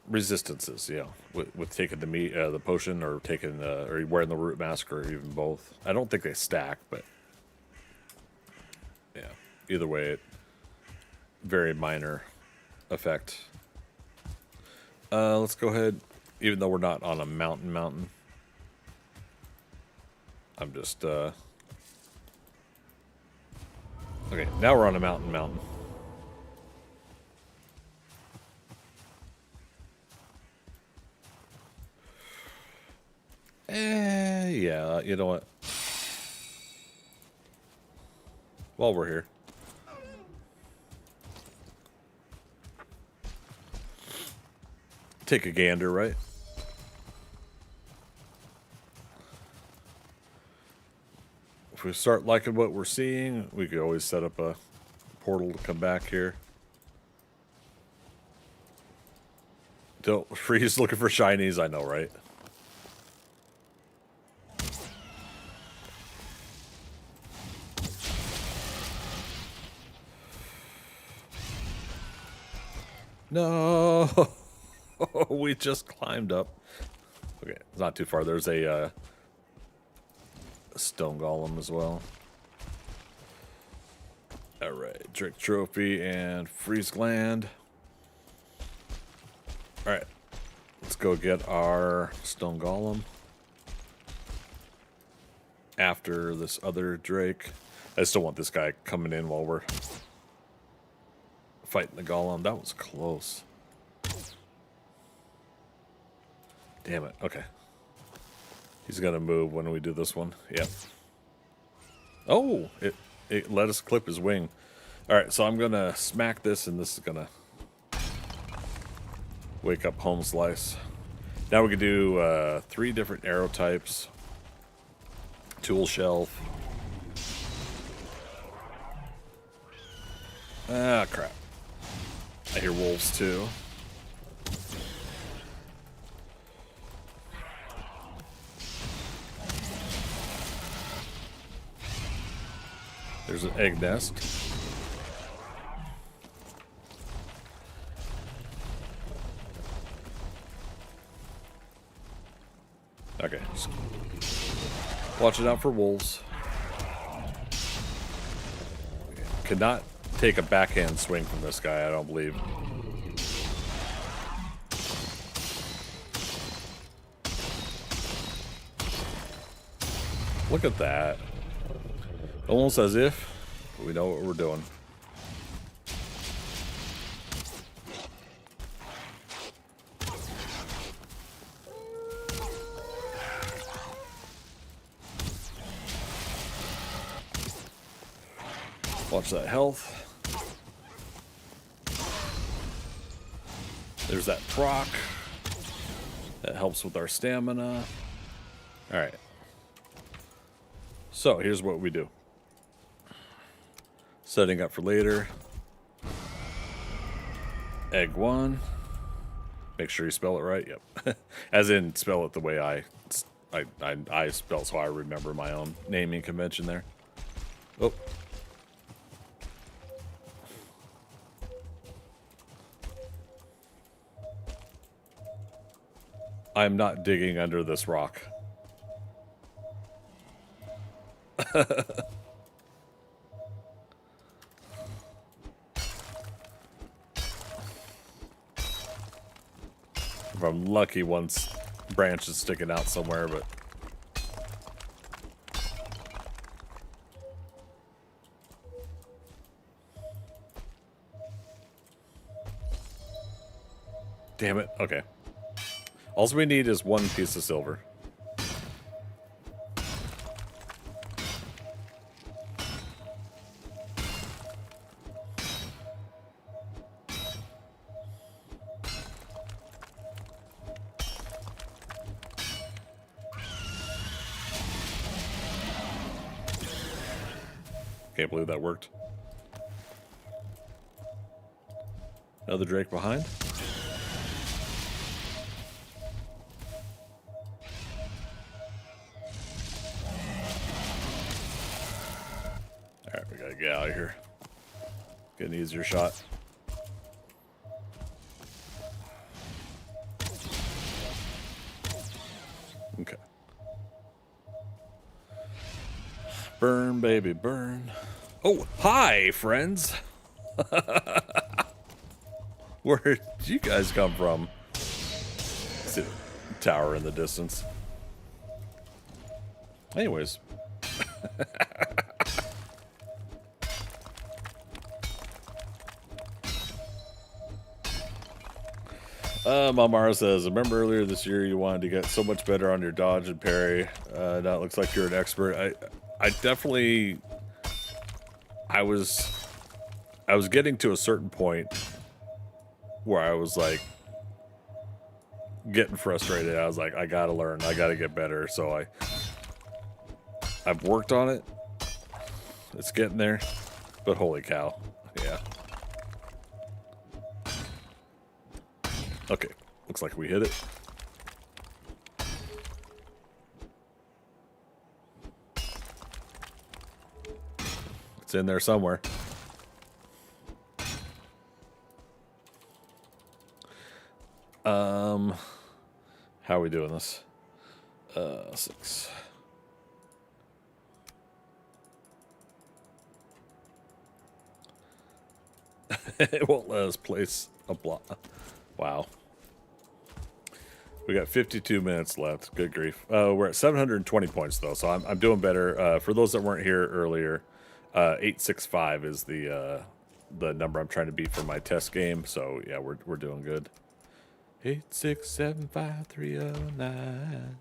resistances. Yeah, with taking the potion, or taking or wearing the root mask, or even both. I don't think they stack, but yeah, either way, very minor effect. Let's go ahead, even though we're not on a mountain. I'm just okay, now we're on a mountain. Yeah, you know what? While we're here. Take a gander, right? If we start liking what we're seeing, we could always set up a portal to come back here. Don't freeze looking for shinies, I know, right? No, we just climbed up. Okay, it's not too far. There's a stone golem as well. All right, drink trophy and freeze gland. All right, let's go get our stone golem after this other drake. I still want this guy coming in while we're fighting the golem. That was close. Damn it. Okay. He's gonna move when we do this one. Yep. Oh, it let us clip his wing. All right, so I'm gonna smack this, and this is gonna wake up Home Slice. Now we can do 3 different arrow types. Tool shelf. Ah, crap. I hear wolves too. There's an egg nest. Okay. Watch it out for wolves. Could not take a backhand swing from this guy, I don't believe. Look at that. Almost as if we know what we're doing. Watch that health. There's that proc. That helps with our stamina. Alright. So, here's what we do. Setting up for later. Egg 1. Make sure you spell it right. Yep. As in, spell it the way I spell, so I remember my own naming convention there. Oh. I'm not digging under this rock. If I'm lucky, one branch is sticking out somewhere, but... Damn it. Okay. All we need is 1 piece of silver. Can't believe that worked. Another Drake behind. Alright, we gotta get out of here. Get an easier shot. Okay. Burn, baby, burn. Oh, hi, friends. Where did you guys come from? See the tower in the distance. Anyways. Mamara says, remember earlier this year you wanted to get so much better on your dodge and parry. Now it looks like you're an expert. I definitely... I was getting to a certain point where I was like getting frustrated. I was like, I gotta learn, I gotta get better. So I've worked on it. It's getting there, but holy cow, yeah. Okay, looks like we hit it. It's in there somewhere. How are we doing this? 6. It won't let us place a block. Wow. We got 52 minutes left. Good grief. We're at 720 points though, so I'm doing better. For those that weren't here earlier, 865 is the number I'm trying to beat for my test game. So yeah, we're doing good. 8675309.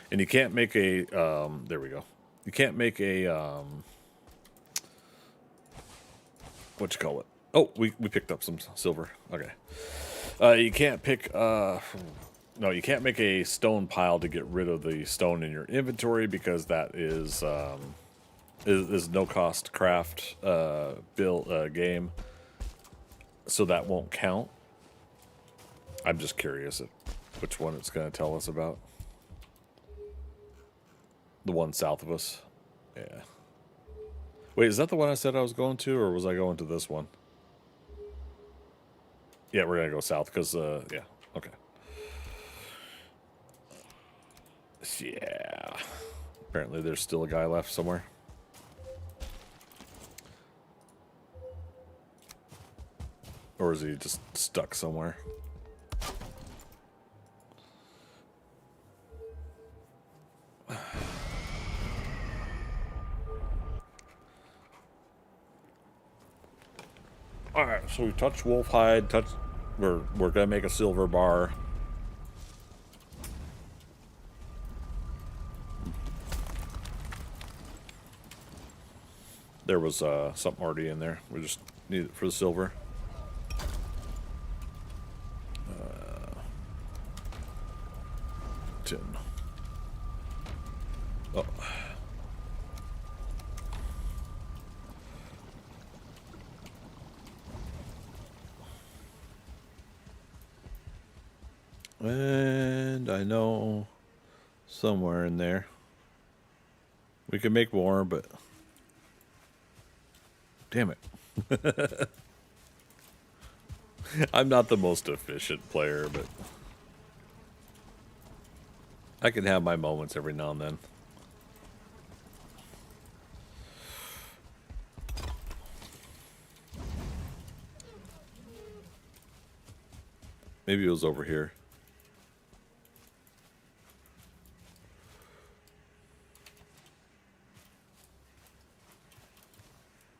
And you can't make a there we go. You can't make a what you call it? Oh, we picked up some silver. Okay. You can't pick no, you can't make a stone pile to get rid of the stone in your inventory because that is no cost craft build game, so that won't count. I'm just curious at which one it's going to tell us about. The one south of us. Yeah. Wait, is that the one I said I was going to, or was I going to this one? Yeah, we're going to go south because, yeah, okay. Yeah. Apparently there's still a guy left somewhere. Or is he just stuck somewhere? Alright, so we touched wolf hide, we're gonna make a silver bar. There was something already in there. We just need it for the silver. Tin. Oh. And I know somewhere in there we can make more, but damn it. I'm not the most efficient player, but I can have my moments every now and then. Maybe it was over here.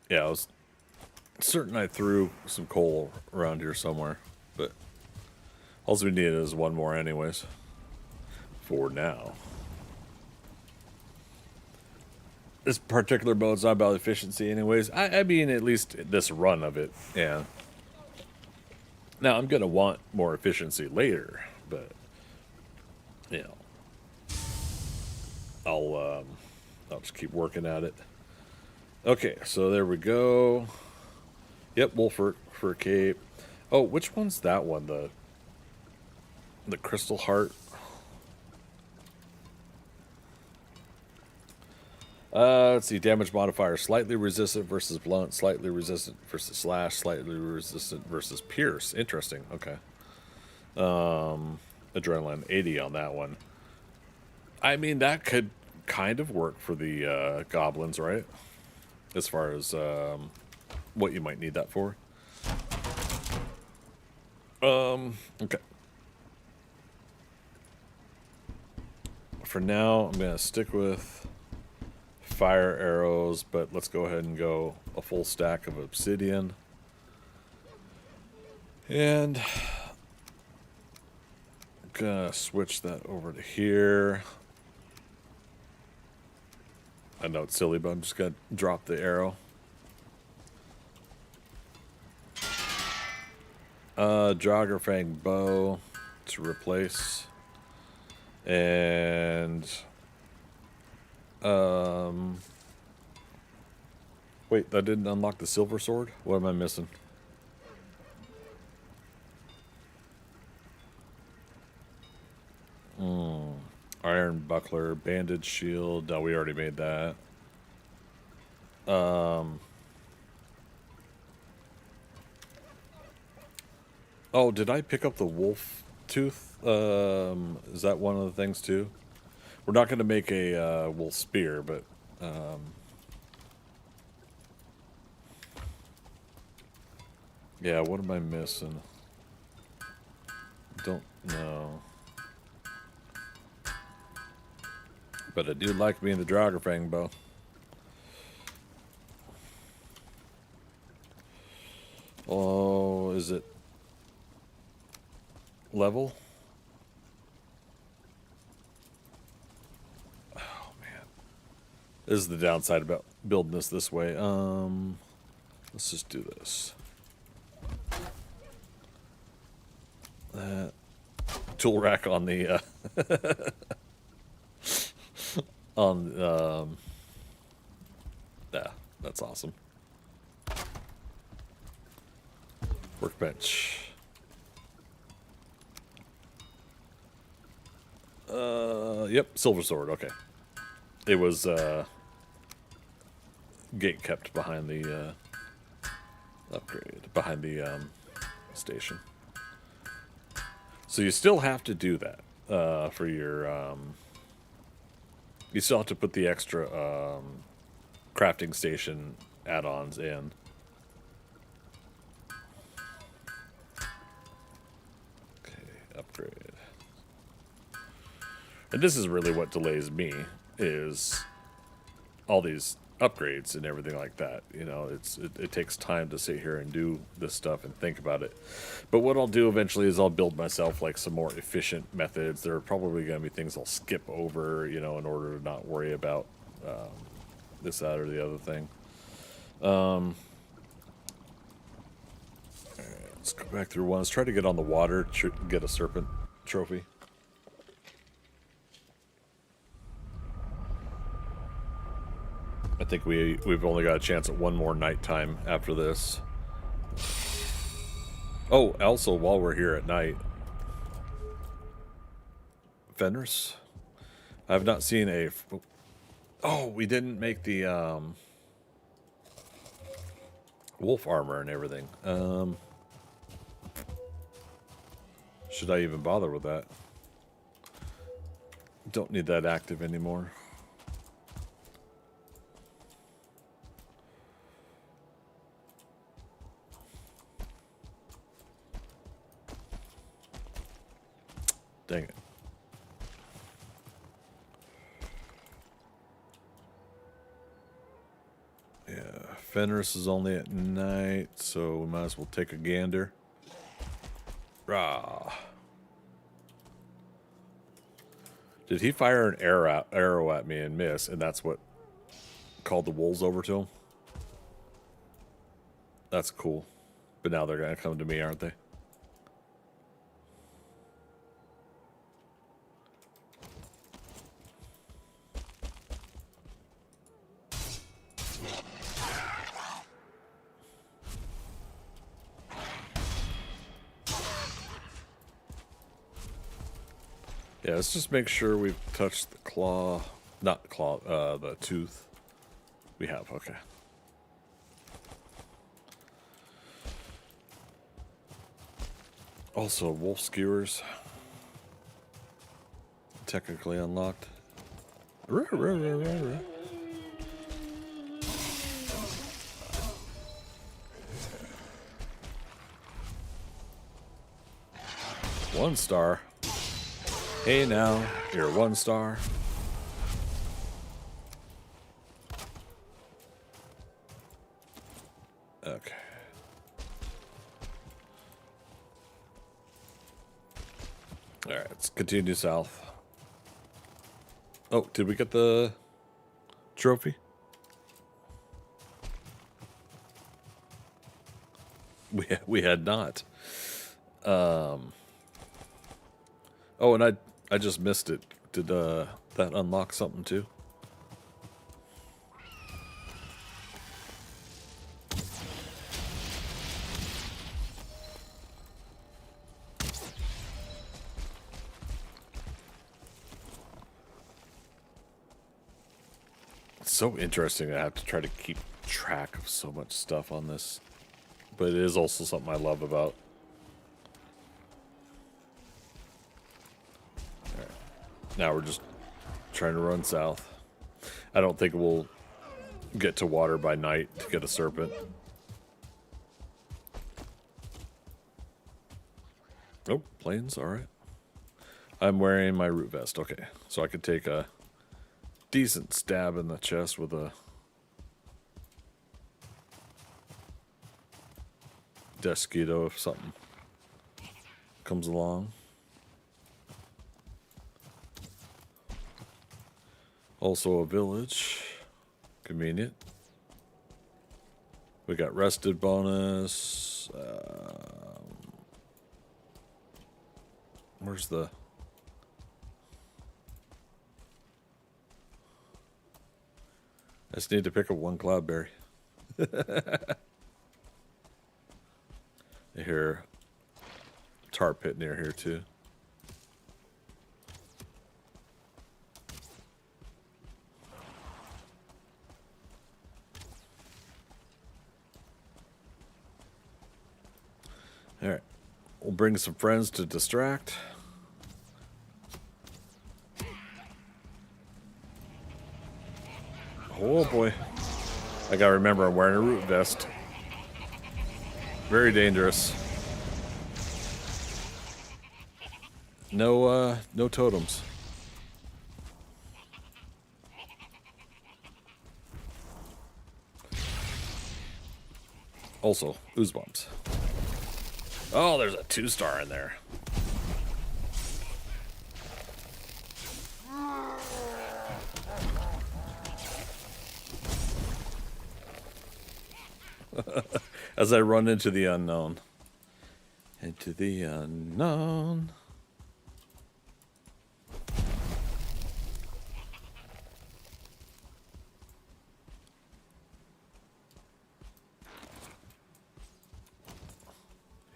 Yeah, I was certain I threw some coal around here somewhere, but all we need is one more anyways. For now. This particular mode's not about efficiency anyways. I mean, at least this run of it, yeah. Now, I'm going to want more efficiency later, but you know, I'll just keep working at it. Okay, so there we go. Yep, wolf for a cape. Oh, which one's that one? The crystal heart. Let's see. Damage modifier: slightly resistant versus blunt, slightly resistant versus slash, slightly resistant versus pierce. Interesting. Okay. Adrenaline 80 on that one. I mean, that could kind of work for the goblins, right? As far as what you might need that for. Okay. For now, I'm gonna stick with fire arrows, but let's go ahead and go a full stack of obsidian. And I'm gonna switch that over to here. I know it's silly, but I'm just gonna drop the arrow. Joggerfang bow to replace. And wait, that didn't unlock the silver sword? What am I missing? Iron buckler, bandage shield. No, we already made that. Oh, did I pick up the wolf tooth? Is that one of the things too? We're not going to make a wolf spear, but yeah, what am I missing? Don't know. But I do like being the Draugr bow. Oh, is it level? Oh man, this is the downside about building this way. Let's just do this. That tool rack on the on yeah, that's awesome. Workbench. Yep, silver sword. Okay, it was gate kept behind the upgrade, behind the station. So you still have to do that for your. You still have to put the extra crafting station add-ons in. Okay, upgrade. And this is really what delays me, is all these upgrades and everything like that. You know, it takes time to sit here and do this stuff and think about it. But what I'll do eventually is I'll build myself like some more efficient methods. There are probably going to be things I'll skip over, you know, in order to not worry about this, that, or the other thing. All right, let's go back through one. Let's try to get on the water to get a serpent trophy. I think we've only got a chance at one more nighttime after this. Oh, also while we're here at night, Fenris. I have not seen a. Oh, we didn't make the wolf armor and everything. Should I even bother with that? Don't need that active anymore. Dang it. Yeah, Fenris is only at night, so we might as well take a gander. Rah. Did he fire an arrow at me and miss, and that's what called the wolves over to him? That's cool. But now they're going to come to me, aren't they? Yeah, let's just make sure we've touched the claw, not the claw, the tooth. We have, okay. Also, wolf skewers. Technically unlocked. One star. Hey now, you're 1 star. Okay. Alright, let's continue south. Oh, did we get the trophy? We had not. Oh, and I just missed it. Did that unlock something too? It's so interesting. I have to try to keep track of so much stuff on this, but it is also something I love about. All right. Now we're just trying to run south. I don't think we'll get to water by night to get a serpent. Oh, planes, all right. I'm wearing my root vest, okay. So I could take a decent stab in the chest with a Desquito if something comes along. Also a village. Convenient. We got rested bonus. Where's the... I just need to pick up 1 cloudberry. I hear a tar pit near here too. All right, we'll bring some friends to distract. Oh boy. I gotta remember I'm wearing a root vest. Very dangerous. No totems. Also, ooze bombs. Oh, there's a 2-star in there. As I run into the unknown. Into the unknown.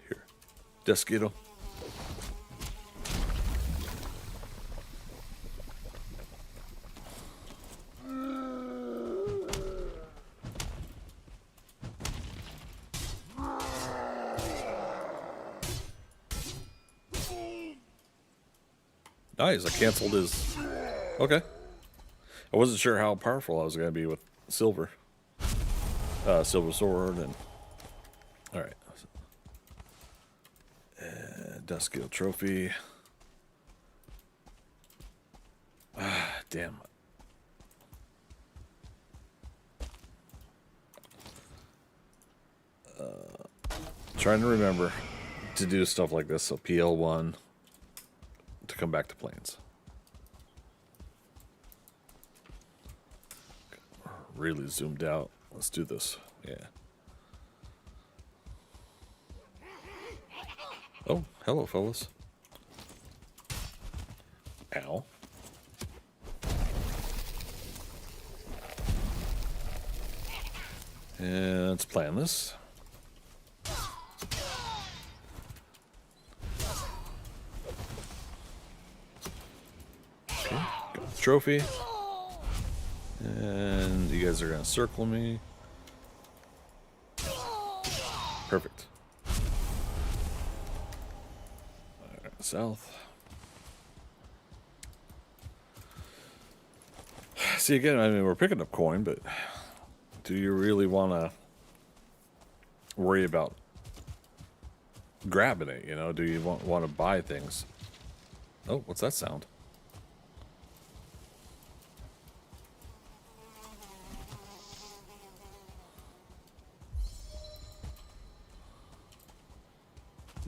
Here. Desquito. Nice, I canceled his... Okay. I wasn't sure how powerful I was going to be with silver. Silver sword and... Alright. Duskill trophy. Ah, damn. Trying to remember to do stuff like this. So PL1 to come back to planes. Really zoomed out. Let's do this. Yeah. Oh, hello, fellas. Ow. And let's plan this. trophy. And you guys are going to circle me. Perfect. Alright, south. See, again, I mean, we're picking up coin, but do you really want to worry about grabbing it, you know? Do you want to buy things? Oh, what's that sound?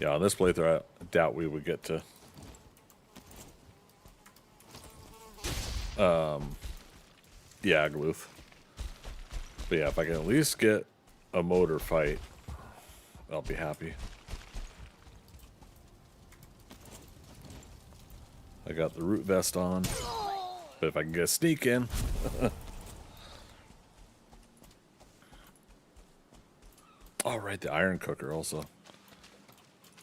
Yeah, on this playthrough, I doubt we would get to yeah, Glooth. But yeah, if I can at least get a motor fight, I'll be happy. I got the root vest on, but if I can get a sneak in. Oh, right, the iron cooker also.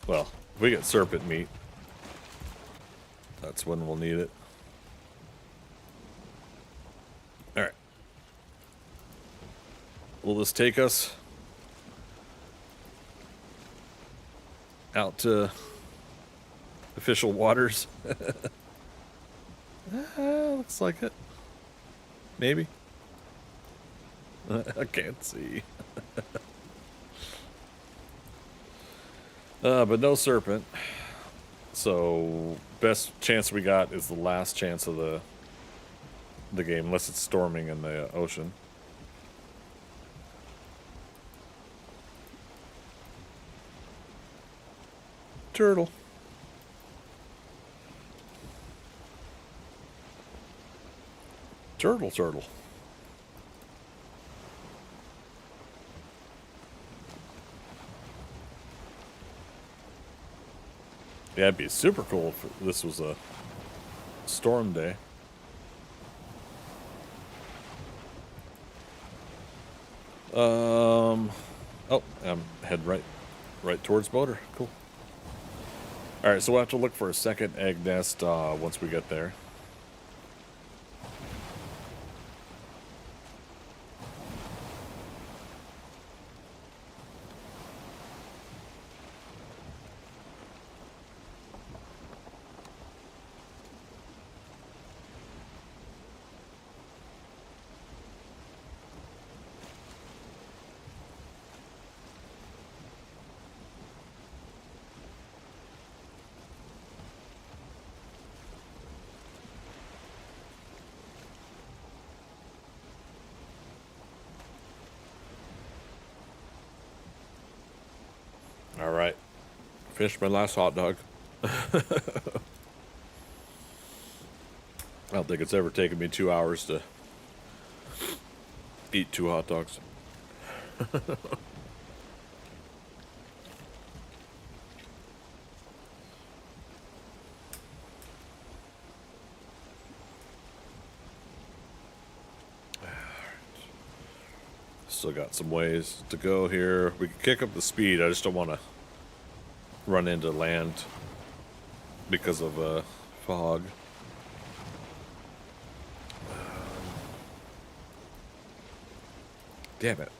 Well, if we get serpent meat, that's when we'll need it. Alright. Will this take us out to official waters? Looks like it. Maybe. I can't see. But no serpent. So best chance we got is the last chance of the game, unless it's storming in the ocean. Turtle. Turtle. Yeah, it'd be super cool if this was a storm day. Oh, I'm heading right towards boater. Cool. All right, so we'll have to look for a second egg nest once we get there. All right. Finished my last hot dog. I don't think it's ever taken me 2 hours to eat 2 hot dogs. Still got some ways to go here. We can kick up the speed. I just don't want to run into land because of fog. Damn it.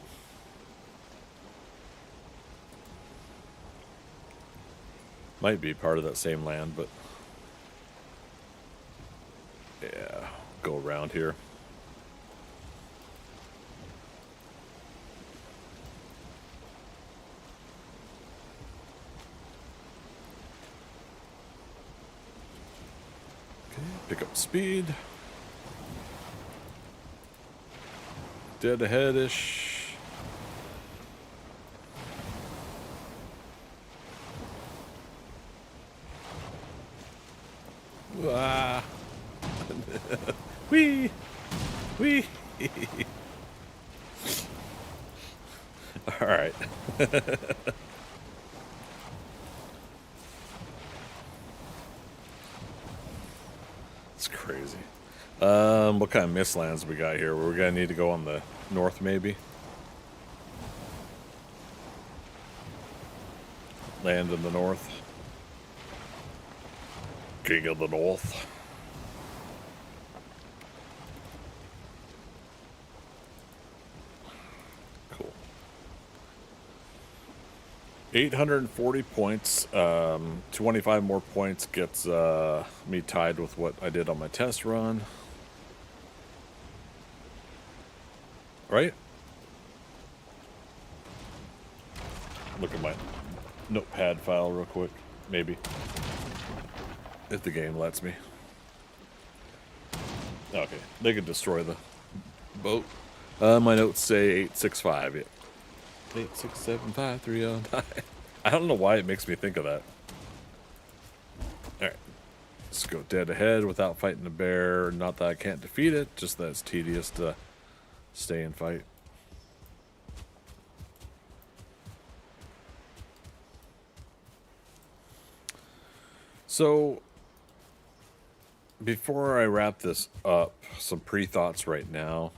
Might be part of that same land, but yeah, go around here. Pick up speed. Dead ahead-ish. Ah. Wee. Wee. All right. It's crazy. What kind of mistlands we got here? We're gonna need to go on the north, maybe. Land in the north. King of the North. 840 points. 25 more points gets me tied with what I did on my test run. Right? Look at my notepad file real quick. Maybe. If the game lets me. Okay. They could destroy the boat. My notes say 865. Yeah. 8675309. I don't know why it makes me think of that. Alright. Let's go dead ahead without fighting the bear. Not that I can't defeat it, just that it's tedious to stay and fight. So, before I wrap this up, some pre-thoughts right now.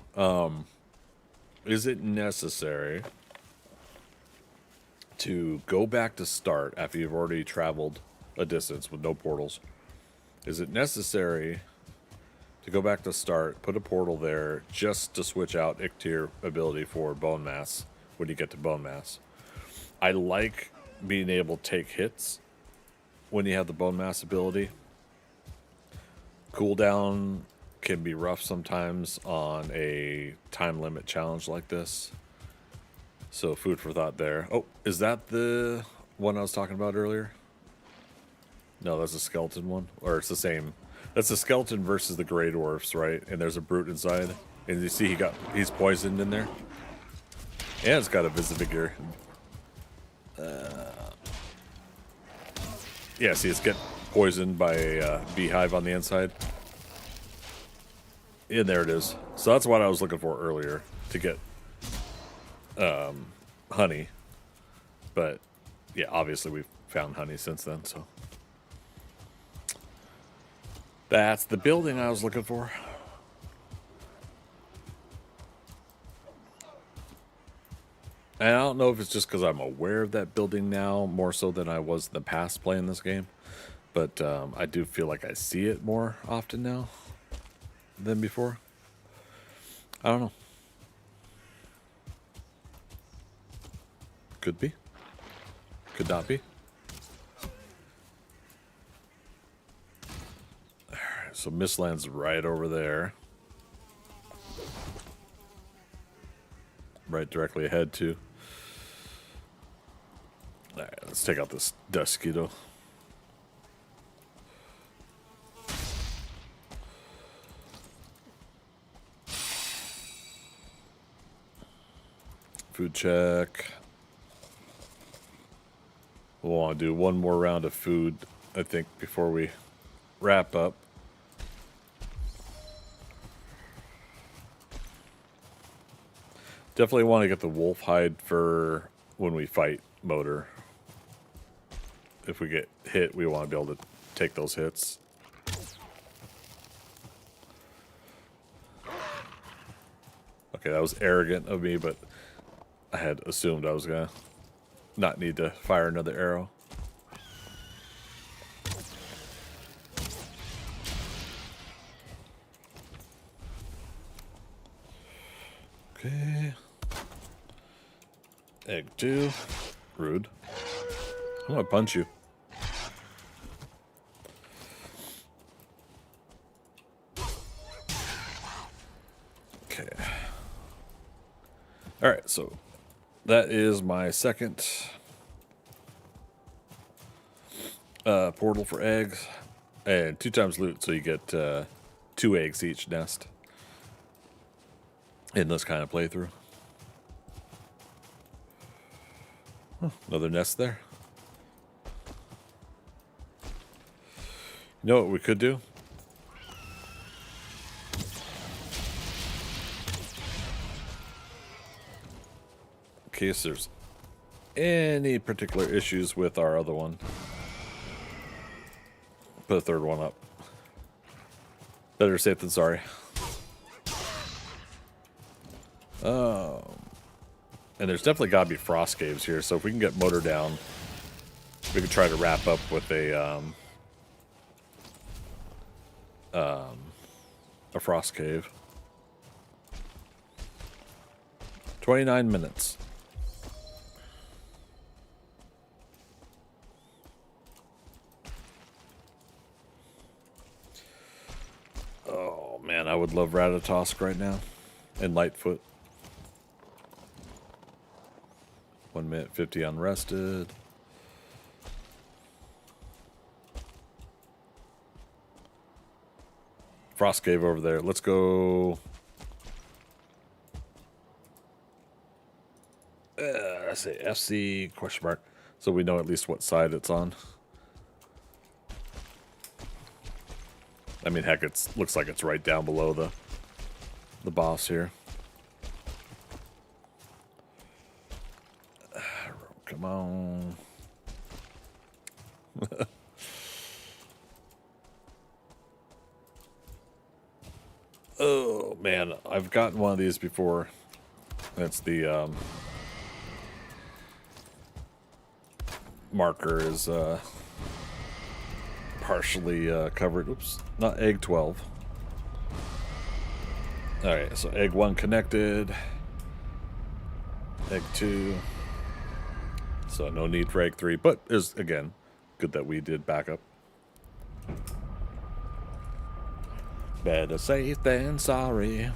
Is it necessary to go back to start after you've already traveled a distance with no portals? Is it necessary to go back to start, put a portal there, just to switch out Iktir ability for bone mass when you get to bone mass? I like being able to take hits when you have the bone mass ability. Cooldown can be rough sometimes on a time limit challenge like this. So food for thought there. Oh, is that the one I was talking about earlier? No, that's a skeleton one. Or it's the same. That's a skeleton versus the Grey Dwarfs, right? And there's a brute inside. And you see he's poisoned in there. And it's got a Visivigure. Yeah, see, it's getting poisoned by a beehive on the inside. And there it is. So that's what I was looking for earlier, to get honey. But, yeah, obviously we've found honey since then, so. That's the building I was looking for. And I don't know if it's just because I'm aware of that building now, more so than I was in the past playing this game. But I do feel like I see it more often now than before. I don't know. Could be. Could not be. Alright, so Mistland's right over there. Right directly ahead, too. Alright, let's take out this Dusketo. Food check. We'll want to do one more round of food, I think, before we wrap up. Definitely want to get the wolf hide for when we fight Motor. If we get hit, we want to be able to take those hits. Okay, that was arrogant of me, but I had assumed I was going to not need to fire another arrow. Okay. Egg 2. Rude. I'm going to punch you. Okay. Alright, so that is my second portal for eggs. And 2 times loot, so you get 2 eggs each nest in this kind of playthrough. Huh, another nest there. You know what we could do? In case there's any particular issues with our other one. Put a third one up. Better safe than sorry. And there's definitely got to be frost caves here, so if we can get Motor down, we can try to wrap up with a frost cave. 29 minutes. would love Ratatosk right now. And Lightfoot. 1 minute 50 unrested. Frost Cave over there. Let's go. I say FC question mark, so we know at least what side it's on. I mean, heck, it looks like it's right down below the boss here. Come on. Oh man, I've gotten one of these before. That's the marker is partially covered. Oops, not egg 12. All right, so egg 1 connected. Egg 2. So no need for egg 3, but is again good that we did backup. Better safe than sorry.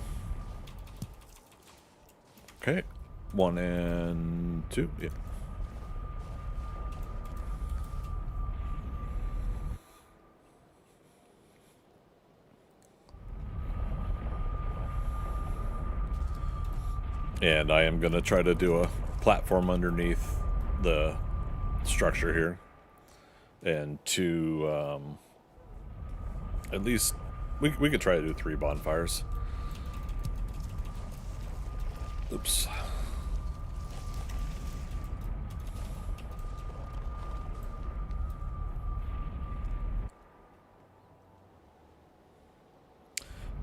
Okay, 1 and 2. Yeah. And I am going to try to do a platform underneath the structure here. And to, at least, we could try to do 3 bonfires. Oops.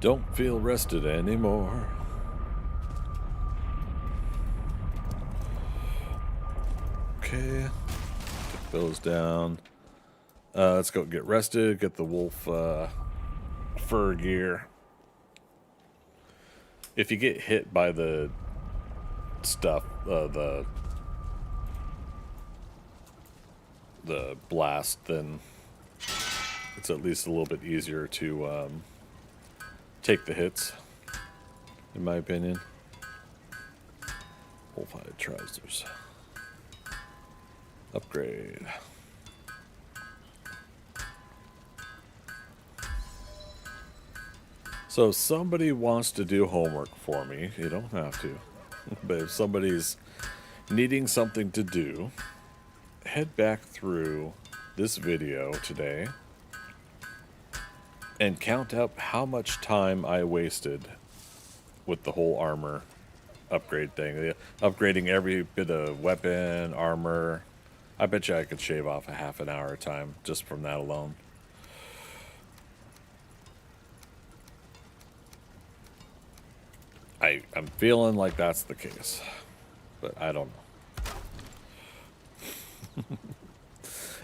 Don't feel rested anymore. Okay, get those down. Let's go get rested, get the wolf fur gear. If you get hit by the stuff, the blast, then it's at least a little bit easier to take the hits, in my opinion. Wolf-hide trousers. Upgrade. So if somebody wants to do homework for me, you don't have to. But if somebody's needing something to do, head back through this video today and count up how much time I wasted with the whole armor upgrade thing. Upgrading every bit of weapon, armor. I bet you I could shave off a half an hour of time just from that alone. I'm feeling like that's the case, but I don't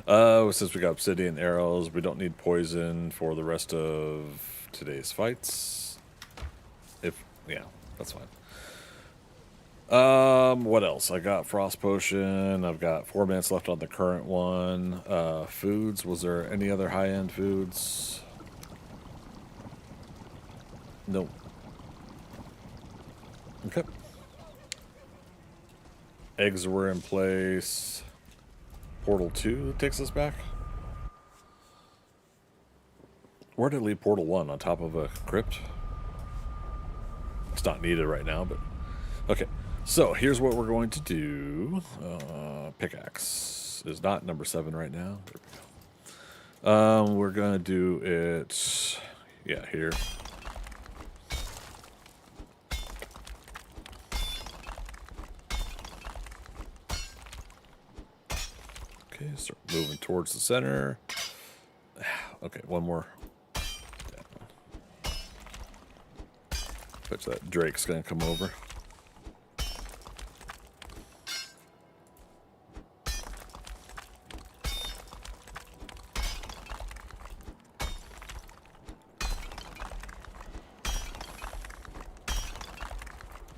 know. Since we got obsidian arrows, we don't need poison for the rest of today's fights. Yeah, that's fine. What else? I got frost potion. I've got 4 minutes left on the current one. Foods. Was there any other high-end foods? Nope. Okay. Eggs were in place. Portal 2 takes us back. Where did it leave Portal 1? On top of a crypt? It's not needed right now, but okay. So here's what we're going to do. Pickaxe is not number 7 right now. There we go. We're gonna do it, yeah, here. Okay, start moving towards the center. Okay, one more. Bet that Drake's gonna come over.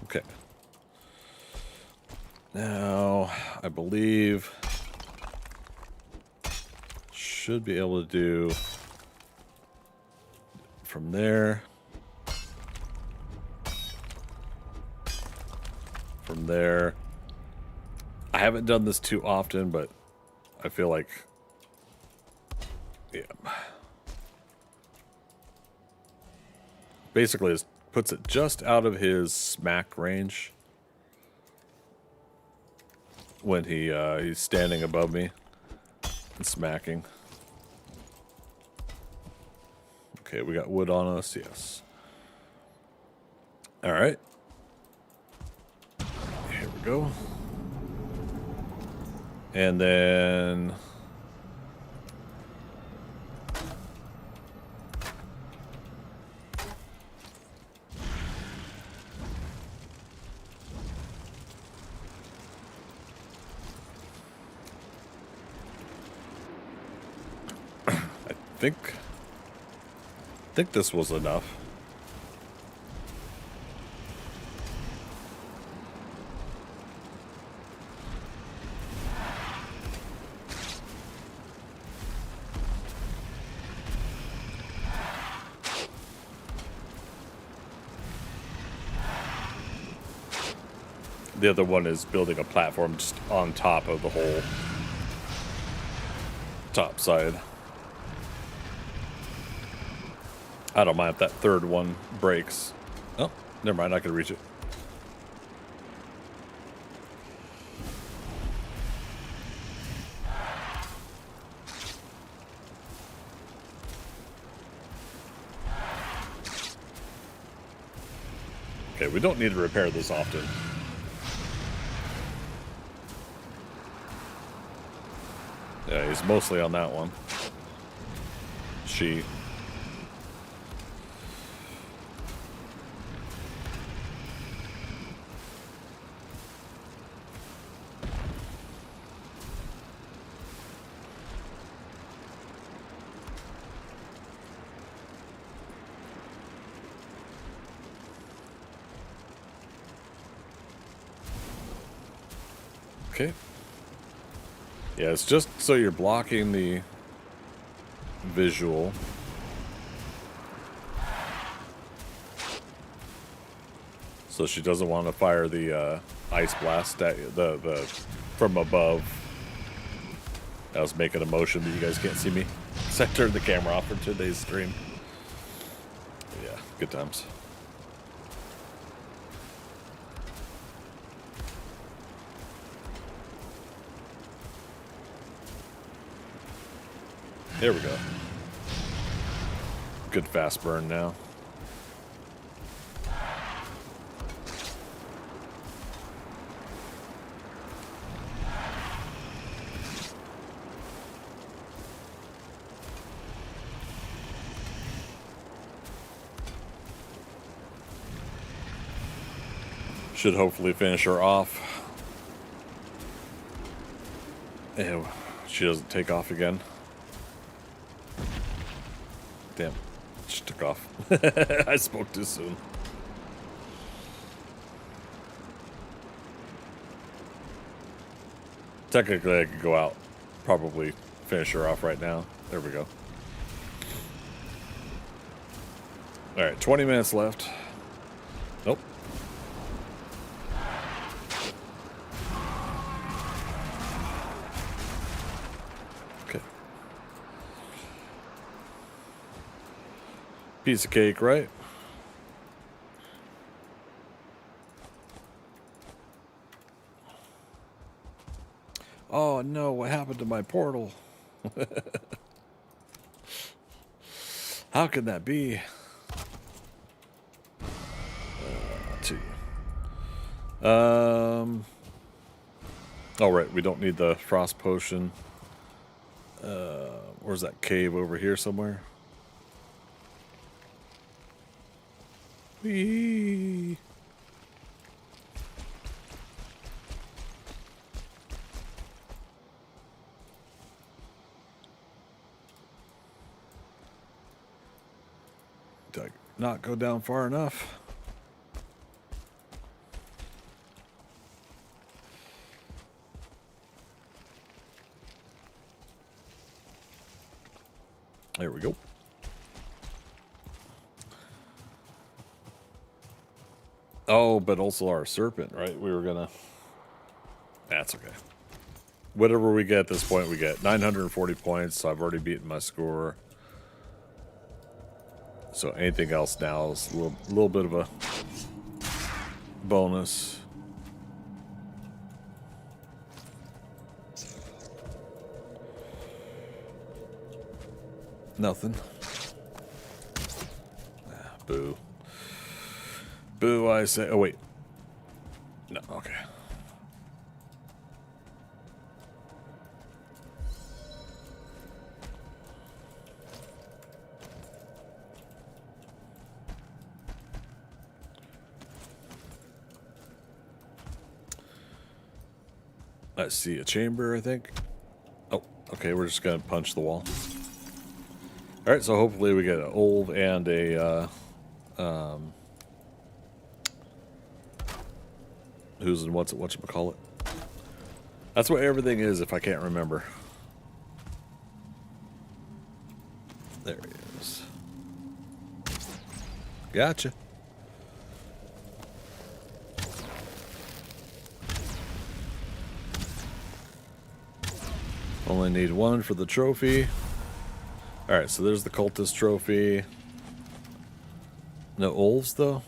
Okay. Now, I believe should be able to do from there from there. I haven't done this too often, but I feel like, yeah. Basically, it puts it just out of his smack range when he's standing above me and smacking. Okay, we got wood on us, yes. All right. Here we go. And then... I think this was enough. The other one is building a platform just on top of the whole top side. I don't mind if that third one breaks. Oh, never mind, I can reach it. Okay, we don't need to repair this often. Yeah, he's mostly on that one. She. Okay. Yeah, it's just so you're blocking the visual. So she doesn't want to fire the ice blast at the from above. I was making a motion, but you guys can't see me. So I turned the camera off for today's stream. Yeah, good times. There we go. Good fast burn now. Should hopefully finish her off. Ew, she doesn't take off again. Damn, she took off. I spoke too soon. Technically, I could go out, probably finish her off right now. There we go. All right, 20 minutes left. Nope. Okay. Piece of cake, right? Oh no, what happened to my portal? How could that be? Two. Oh right, we don't need the frost potion. Where's that cave over here somewhere? Whee! Did I not go down far enough? There we go. Oh, but also our serpent, right? We were gonna... That's okay. Whatever we get at this point, we get 940 points, so I've already beaten my score. So anything else now is a little bit of a bonus. Nothing. Ah, boo. Boo, I say. Oh, wait. No, okay. Let's see, a chamber, I think. Oh, okay, we're just gonna punch the wall. Alright, so hopefully we get an Olv and a, who's and whatchamacallit. That's what everything is if I can't remember. There he is. Gotcha. Only need one for the trophy. Alright, so there's the cultist trophy. No Olves, though?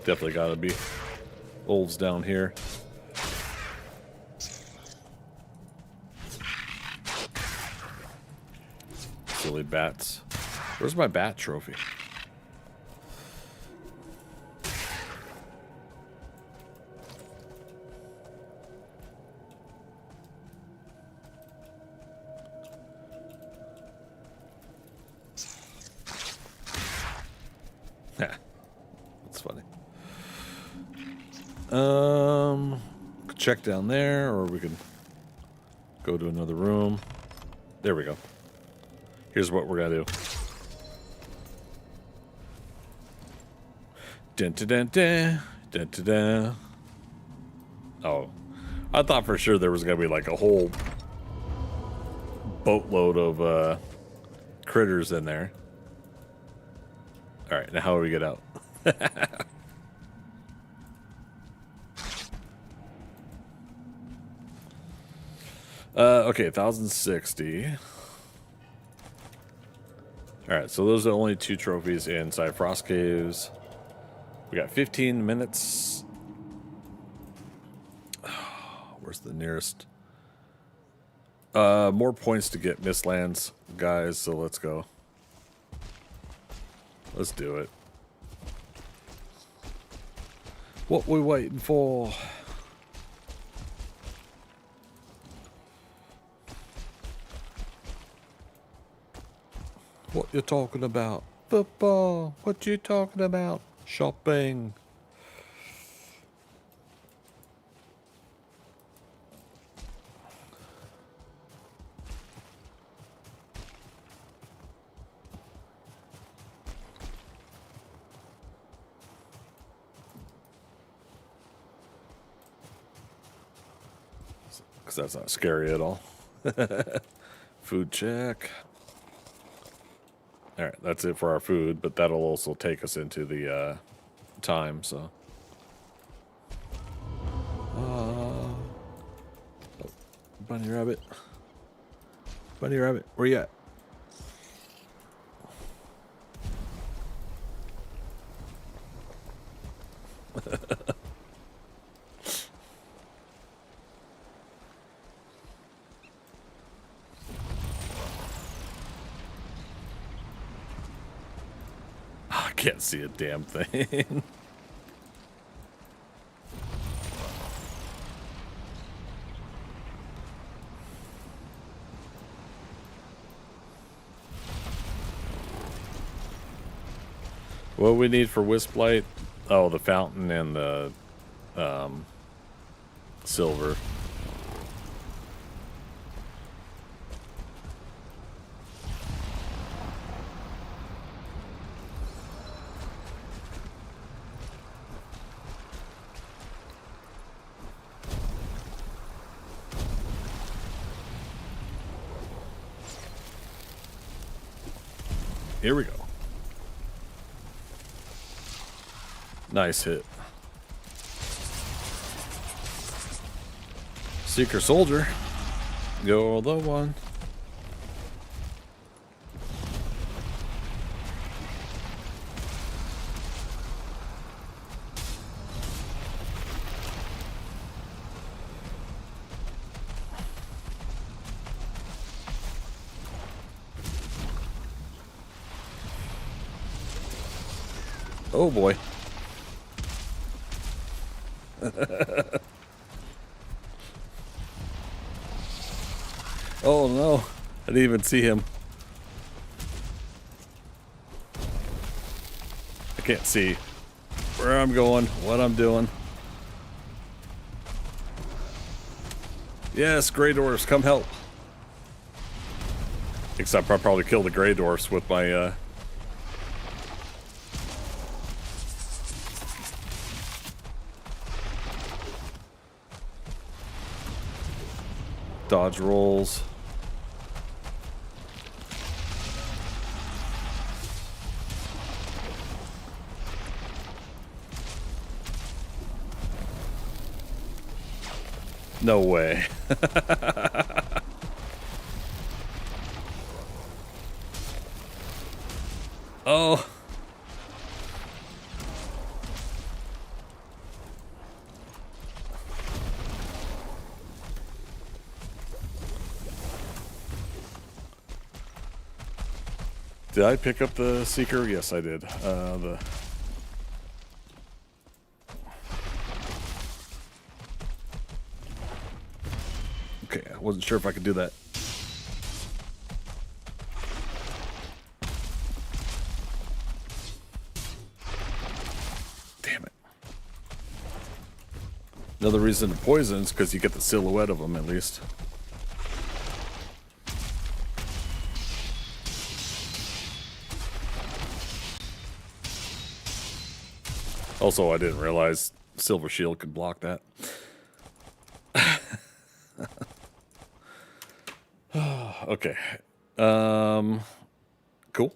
Definitely gotta be Olves down here. Silly bats. Where's my bat trophy? That's funny. Check down there, or we can go to another room. There we go. Here's what we're gonna do. Dun dun dun dun dun dun dun. Oh, I thought for sure there was gonna be like a whole boatload of critters in there. All right, now how do we get out? Okay, 1060. Alright, so those are the only 2 trophies inside Frost Caves. We got 15 minutes. Where's the nearest? More points to get Mistlands, guys, so let's go. Let's do it. What we waiting for? What you talking about? Football. What you talking about? Shopping. Because that's not scary at all. Food check. Alright, that's it for our food, but that'll also take us into the time, so. Oh, bunny rabbit. Bunny rabbit, where you at? Can't see a damn thing. What do we need for Wisp Light? Oh, the fountain and the silver. Here we go. Nice hit. Seeker Soldier. You're the one. Oh boy. Oh no, I didn't even see him. I can't see where I'm going, what I'm doing. Yes, Grey Dwarfs, come help. Except I probably killed the Grey Dwarfs with my dodge rolls. No way. Oh. Did I pick up the Seeker? Yes, I did. Okay, I wasn't sure if I could do that. Damn it. Another reason to poison is because you get the silhouette of them at least. Also, I didn't realize Silver Shield could block that. Okay. Cool.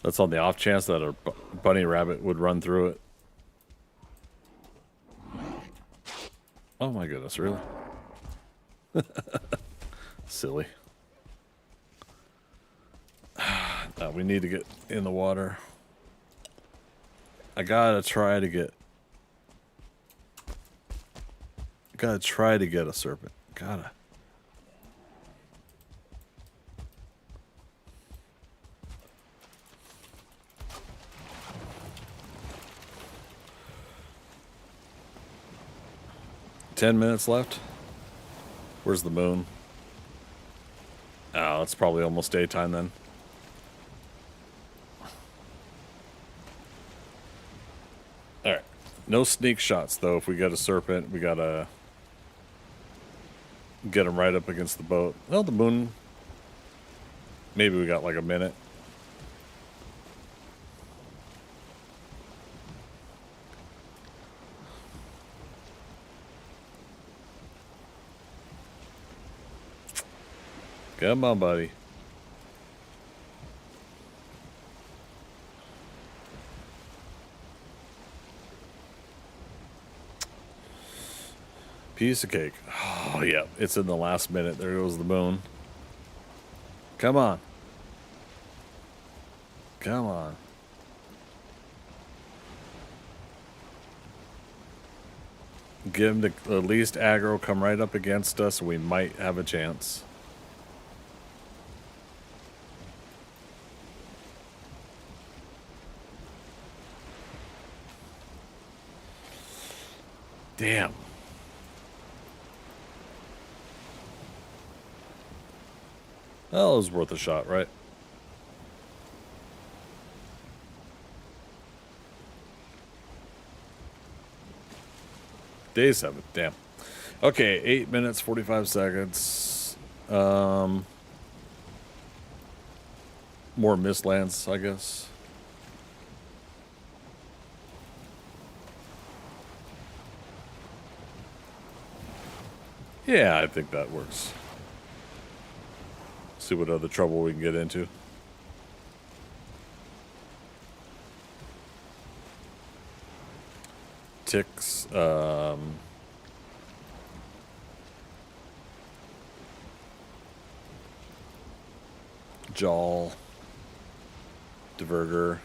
That's on the off chance that a bunny rabbit would run through it. Oh my goodness, really? Silly. No, we need to get in the water. I gotta try to get a serpent. Gotta. 10 minutes left. Where's the moon? Oh, it's probably almost daytime then. Alright. No sneak shots, though. If we get a serpent, we gotta get him right up against the boat. Well, the moon... Maybe we got like a minute. Come on, buddy. Piece of cake. Oh, yeah. It's in the last minute. There goes the moon. Come on. Come on. Give him the at least aggro. Come right up against us. We might have a chance. Damn. Well, it was worth a shot, right? Day 7. Damn. Okay, 8 minutes, 45 seconds. More Mistlands, I guess. Yeah, I think that works. See what other trouble we can get into. Ticks, Jaw, Diverger.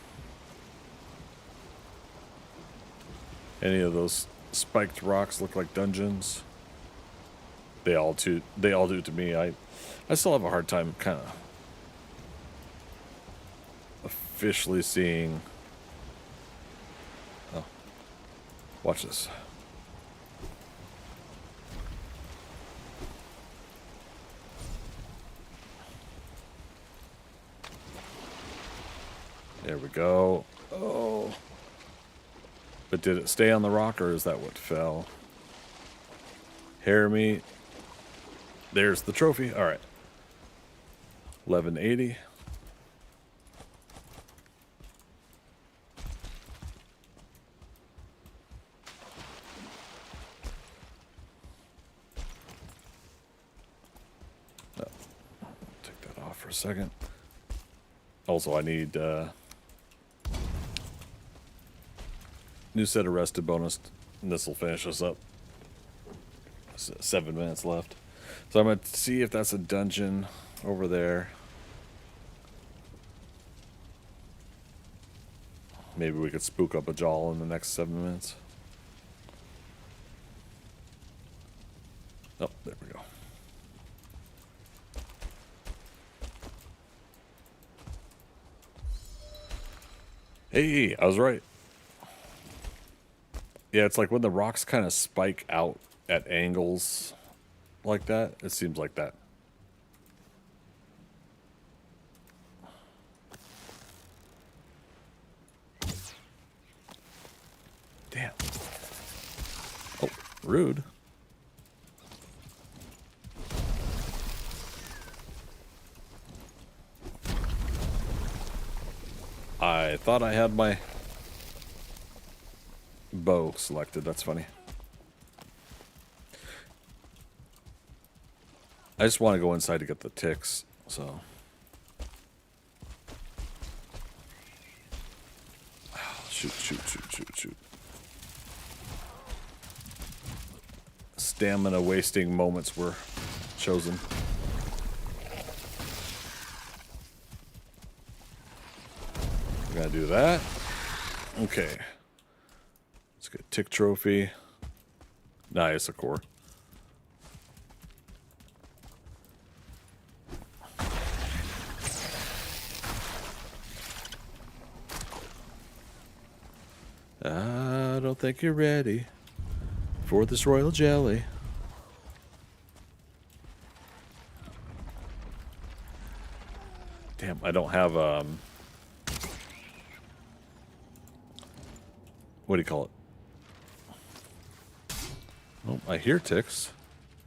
Any of those spiked rocks look like dungeons. They all do to me. I still have a hard time kind of officially seeing. Oh, watch this. There we go. Oh. But did it stay on the rock, or is that what fell? Hair meat. There's the trophy. All right. 1180. Oh, take that off for a second. Also, I need new set of rested bonus, and this will finish us up. 7 minutes left. So I'm going to see if that's a dungeon over there. Maybe we could spook up a jaw in the next 7 minutes. Oh, there we go. Hey, I was right. Yeah, it's like when the rocks kind of spike out at angles like that. It seems like that. Damn. Oh, rude. I thought I had my bow selected. That's funny. I just want to go inside to get the ticks, so. Oh, shoot. Stamina wasting moments were chosen. We're gonna do that. Okay. Let's get tick trophy. Nice, a core. I don't think you're ready for this royal jelly. Damn, I don't have what do you call it? Oh, I hear ticks.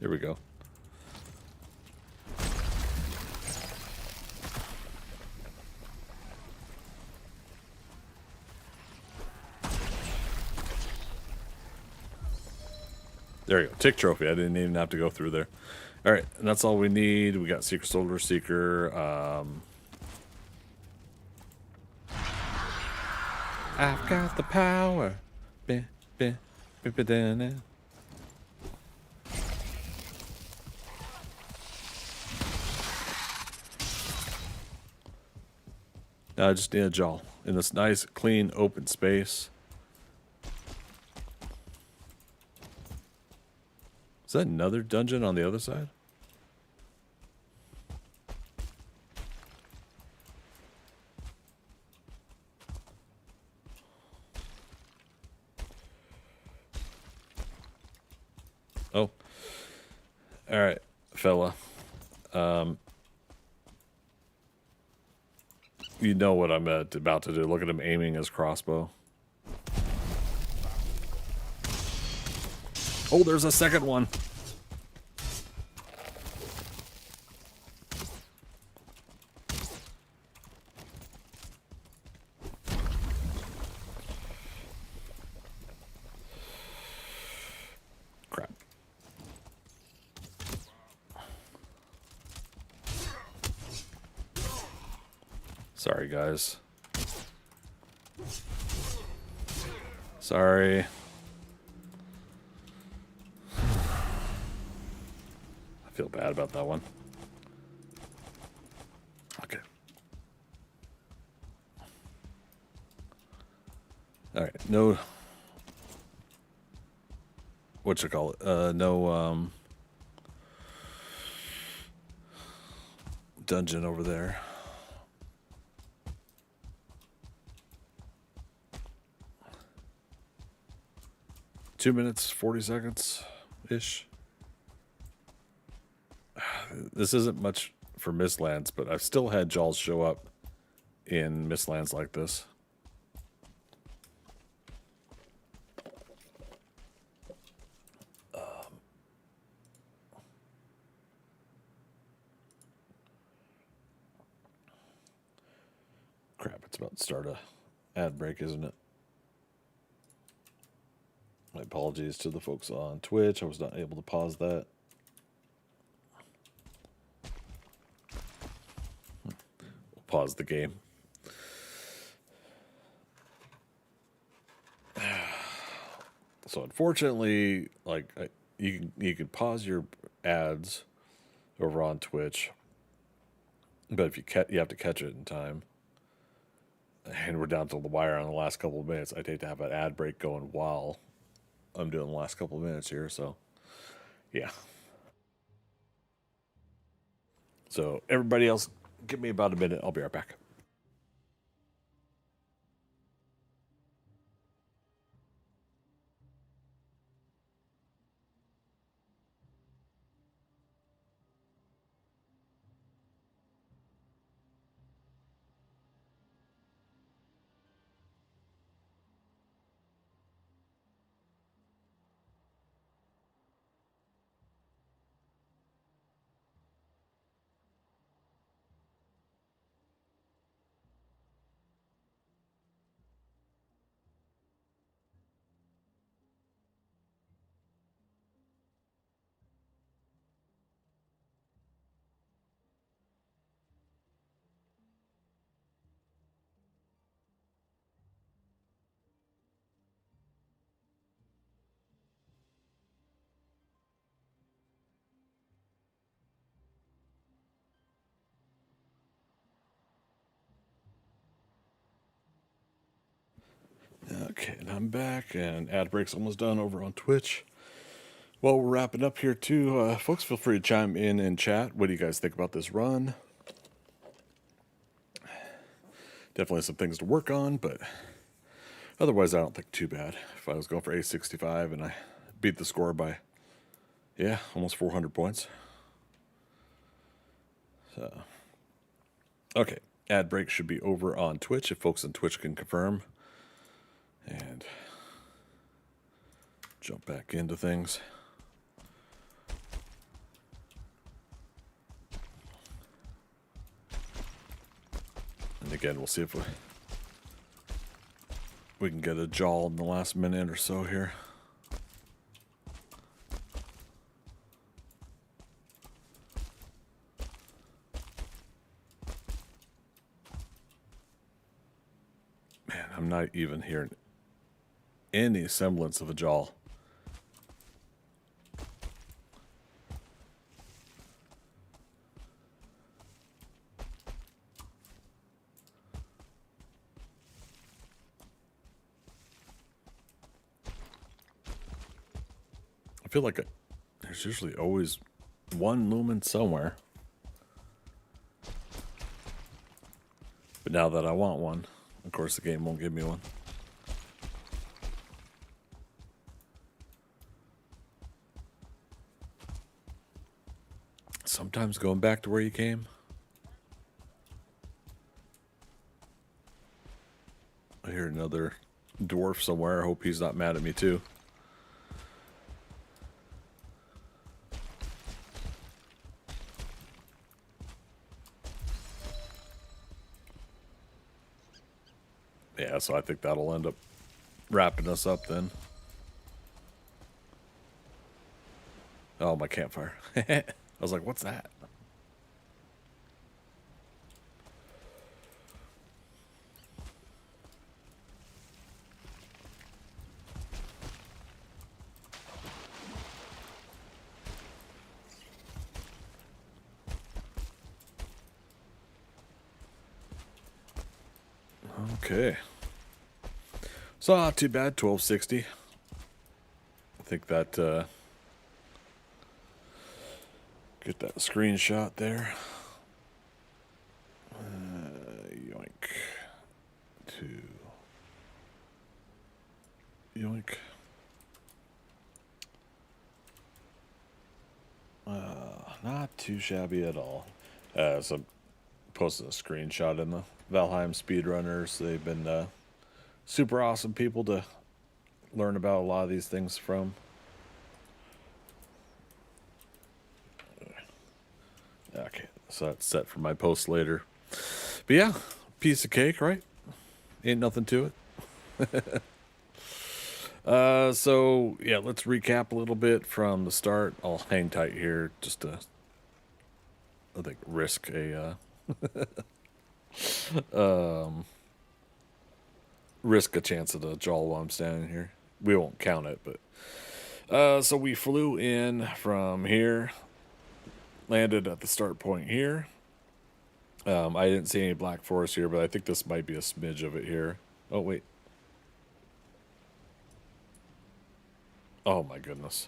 Here we go. There you go. Tick trophy. I didn't even have to go through there. All right, and that's all we need. We got Secret Soldier Seeker. I've got the power. Now I just need a jaw in this nice, clean, open space. Is that another dungeon on the other side? Oh. All right, fella. You know what I'm about to do. Look at him aiming his crossbow. Oh, there's a second one. Crap. Sorry, guys. Sorry. I feel bad about that one. Okay. All right. No. What you call it? No dungeon over there. Two minutes, 40 seconds ish. This isn't much for Mistlands, but I've still had Jaws show up in Mistlands like this. Crap, it's about to start a ad break, isn't it? My apologies to the folks on Twitch. I was not able to pause that. We'll pause the game. So unfortunately, like you could pause your ads over on Twitch, but if you have to catch it in time. And we're down to the wire on the last couple of minutes. I'd hate to have an ad break going while I'm doing the last couple of minutes here, so yeah. So everybody else, give me about a minute. I'll be right back. Okay, and I'm back, and ad break's almost done over on Twitch. Well, we're wrapping up here too. Folks, feel free to chime in and chat. What do you guys think about this run? Definitely some things to work on, but otherwise I don't think too bad. If I was going for A65 and I beat the score by, yeah, almost 400 points. So, okay, ad break should be over on Twitch if folks on Twitch can confirm. And jump back into things. And again, we'll see if we can get a jaw in the last minute or so here. Man, I'm not even hearing any semblance of a jaw. I feel like there's usually always one lumen somewhere. But now that I want one, of course the game won't give me one. Sometimes going back to where you came. I hear another dwarf somewhere. I hope he's not mad at me too. Yeah, so I think that'll end up wrapping us up then. Oh, my campfire. I was like, what's that? Okay. So not too bad, 1260. I think that get that screenshot there. Yoink. Two. Yoink. Not too shabby at all. So posted a screenshot in the Valheim speedrunners. They've been super awesome people to learn about a lot of these things from. Okay, so that's set for my post later. But yeah, piece of cake, right? Ain't nothing to it. So yeah, let's recap a little bit from the start. I'll hang tight here just to, I think, risk a risk a chance at a jaw while I'm standing here. We won't count it, but so we flew in from here, landed at the start point here. I didn't see any black forest here, but I think this might be a smidge of it here. Oh wait. Oh my goodness.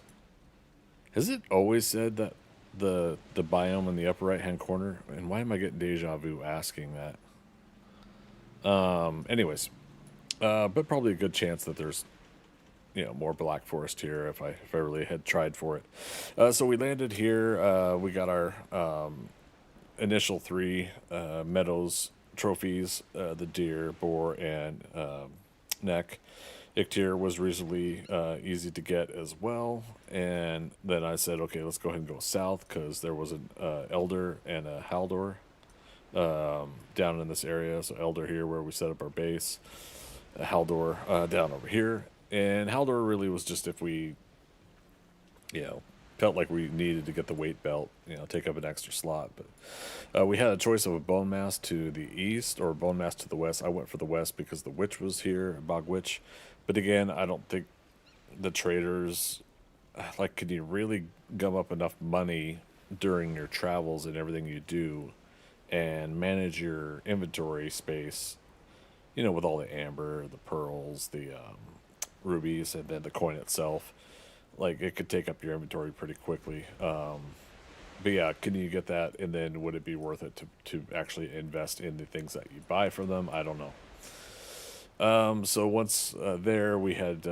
Has it always said that the biome in the upper right hand corner? And why am I getting deja vu asking that? Anyways, but probably a good chance that there's, you know, more black forest here if I really had tried for it. So we landed here. We got our initial three meadows trophies: the deer, boar, and neck. Ictier was reasonably easy to get as well, and then I said, okay, let's go ahead and go south because there was an elder and a haldor down in this area. So elder here where we set up our base, a haldor down over here, and haldor really was just if we, you know, felt like we needed to get the weight belt, you know, take up an extra slot. But we had a choice of a bone mass to the east or a bone mass to the west. I went for the west because the witch was here, bog witch. But again, I don't think the traders, like, can you really gum up enough money during your travels and everything you do and manage your inventory space, you know, with all the amber, the pearls, the rubies, and then the coin itself. Like, it could take up your inventory pretty quickly. But yeah, can you get that? And then would it be worth it to actually invest in the things that you buy from them? I don't know. So once there, we had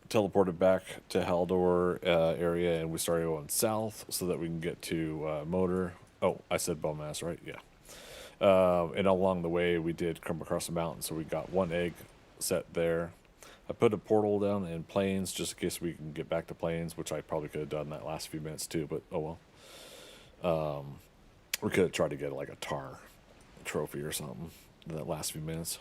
teleported back to Haldor area, and we started going south so that we can get to Motor. Oh, I said Bowmass, right? Yeah. And along the way, we did come across a mountain, so we got one egg set there. I put a portal down in Plains just in case we can get back to Plains, which I probably could have done that last few minutes too, but oh well. We could have tried to get like a tar trophy or something in that last few minutes.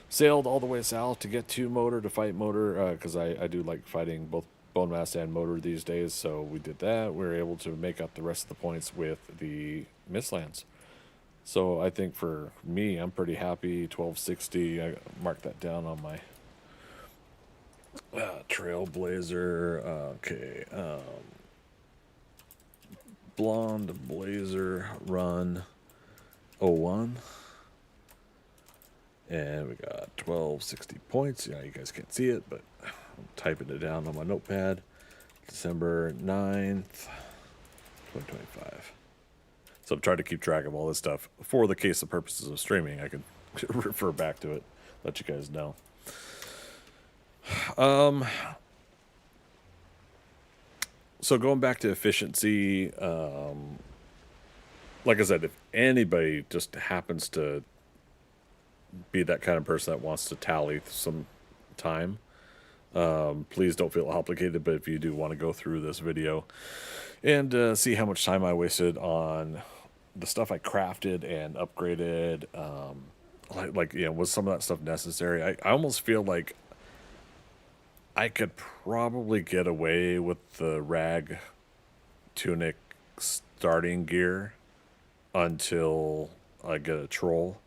Sailed all the way south to get to Motor to fight Motor because I do like fighting both Bone Mass and Motor these days. So we did that. We were able to make up the rest of the points with the Mistlands. So I think for me, I'm pretty happy. 1260. I marked that down on my Trailblazer. Okay. Blonde Blazer Run 01. And we got 1260 points. Yeah, you guys can't see it, but I'm typing it down on my notepad. December 9th, 2025. So I'm trying to keep track of all this stuff. For the case of purposes of streaming, I can refer back to it, let you guys know. So going back to efficiency, like I said, if anybody just happens to be that kind of person that wants to tally some time, please don't feel obligated, but if you do want to go through this video and see how much time I wasted on the stuff I crafted and upgraded, like was some of that stuff necessary? I almost feel like I could probably get away with the rag tunic starting gear until I get a troll.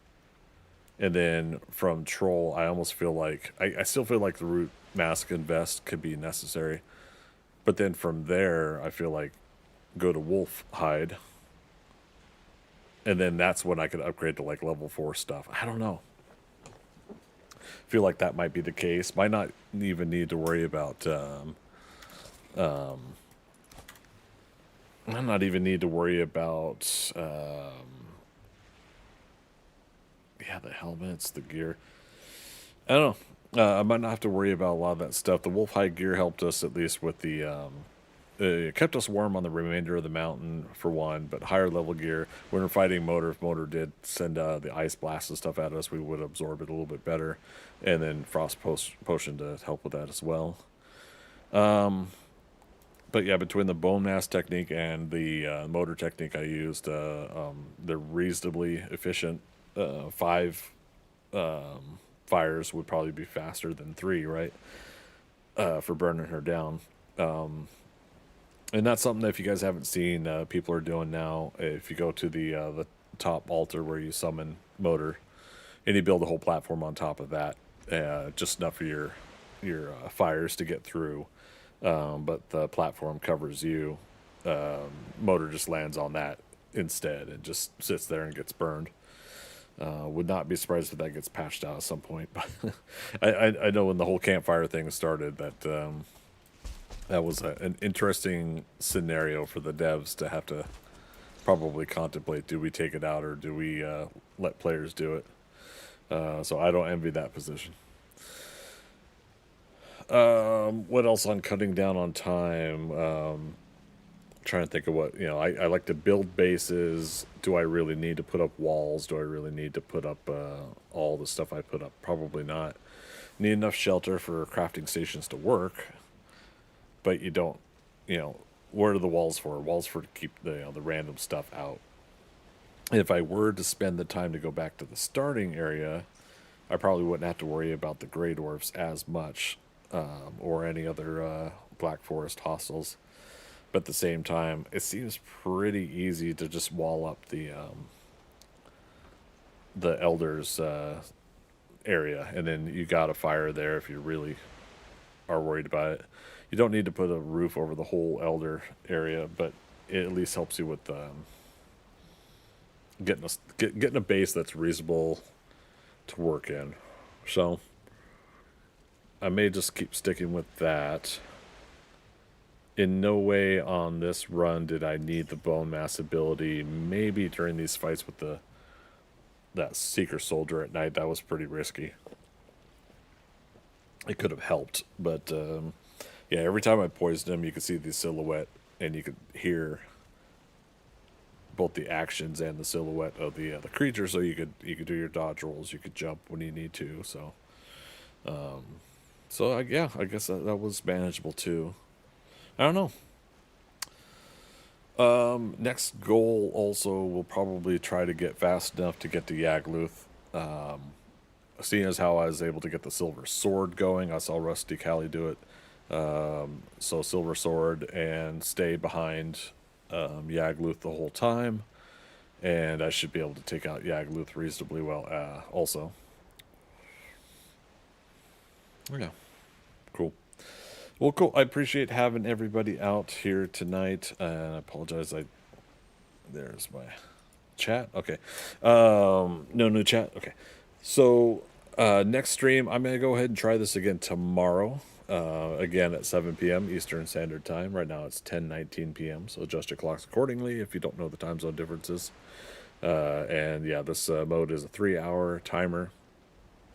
And then from troll, I almost feel like I still feel like the root mask and vest could be necessary. But then from there, I feel like go to wolf hide. And then that's when I could upgrade to like level 4 stuff. I don't know. Feel like that might be the case. Might not even need to worry about I not even need to worry about yeah, the helmets, the gear. I don't know. I might not have to worry about a lot of that stuff. The wolf hide gear helped us at least with the it kept us warm on the remainder of the mountain for one, but higher level gear when we're fighting Motor, if Motor did send the ice blast and stuff at us, we would absorb it a little bit better, and then frost potion to help with that as well. But yeah, between the bone mass technique and the motor technique I used, they're reasonably efficient. 5 fires would probably be faster than 3, right? For burning her down. And that's something that if you guys haven't seen, people are doing now. If you go to the top altar where you summon Motor, and you build a whole platform on top of that, just enough for your fires to get through. But the platform covers you. Motor just lands on that instead and just sits there and gets burned. Would not be surprised if that gets patched out at some point. But I know when the whole campfire thing started that that was an interesting scenario for the devs to have to probably contemplate. Do we take it out or do we let players do it? So I don't envy that position. What else on cutting down on time? Trying to think of what, I like to build bases. Do I really need to put up walls? Do I really need to put up all the stuff I put up? Probably not. Need enough shelter for crafting stations to work, but you don't, what are the walls for? Walls for to keep the random stuff out. If I were to spend the time to go back to the starting area, I probably wouldn't have to worry about the Grey Dwarfs as much, or any other Black Forest hostiles. But at the same time, it seems pretty easy to just wall up the elders area, and then you got a fire there if you really are worried about it. You don't need to put a roof over the whole elder area, but it at least helps you with getting a base that's reasonable to work in. So I may just keep sticking with that. In no way on this run did I need the bone mass ability. Maybe during these fights with that Seeker Soldier at night, that was pretty risky. It could have helped, but yeah, every time I poisoned him, you could see the silhouette, and you could hear both the actions and the silhouette of the creature. So you could do your dodge rolls, you could jump when you need to. So, yeah, I guess that was manageable too. I don't know. Next goal also will probably try to get fast enough to get to Yagluth. Seeing as how I was able to get the silver sword going, I saw Rusty Callie do it. So silver sword and stay behind Yagluth the whole time, and I should be able to take out Yagluth reasonably well. Also, yeah, cool. Well, cool. I appreciate having everybody out here tonight. I apologize. There's my chat. Okay. No new chat. Okay. So next stream, I'm gonna go ahead and try this again tomorrow. Again at 7 p.m. Eastern Standard Time. Right now it's 10:19 p.m. So adjust your clocks accordingly if you don't know the time zone differences. And yeah, this mode is a 3-hour timer.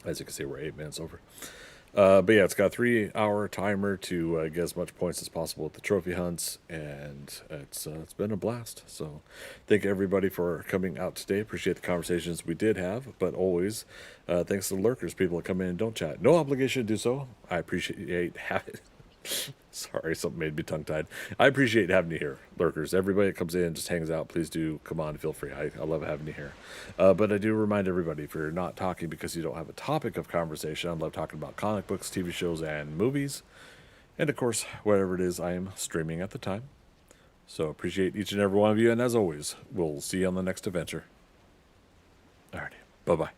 As you can see, we're 8 minutes over. But yeah, it's got a 3-hour timer to get as much points as possible with the trophy hunts, and it's been a blast. So thank everybody for coming out today. Appreciate the conversations we did have, but always thanks to the lurkers, people that come in and don't chat. No obligation to do so. I appreciate having Sorry, something made me tongue-tied. I appreciate having you here, lurkers. Everybody that comes in and just hangs out, please do come on, feel free. I love having you here. But I do remind everybody, if you're not talking because you don't have a topic of conversation, I love talking about comic books, TV shows, and movies. And, of course, whatever it is I am streaming at the time. So appreciate each and every one of you, and as always, we'll see you on the next adventure. Alrighty, bye-bye.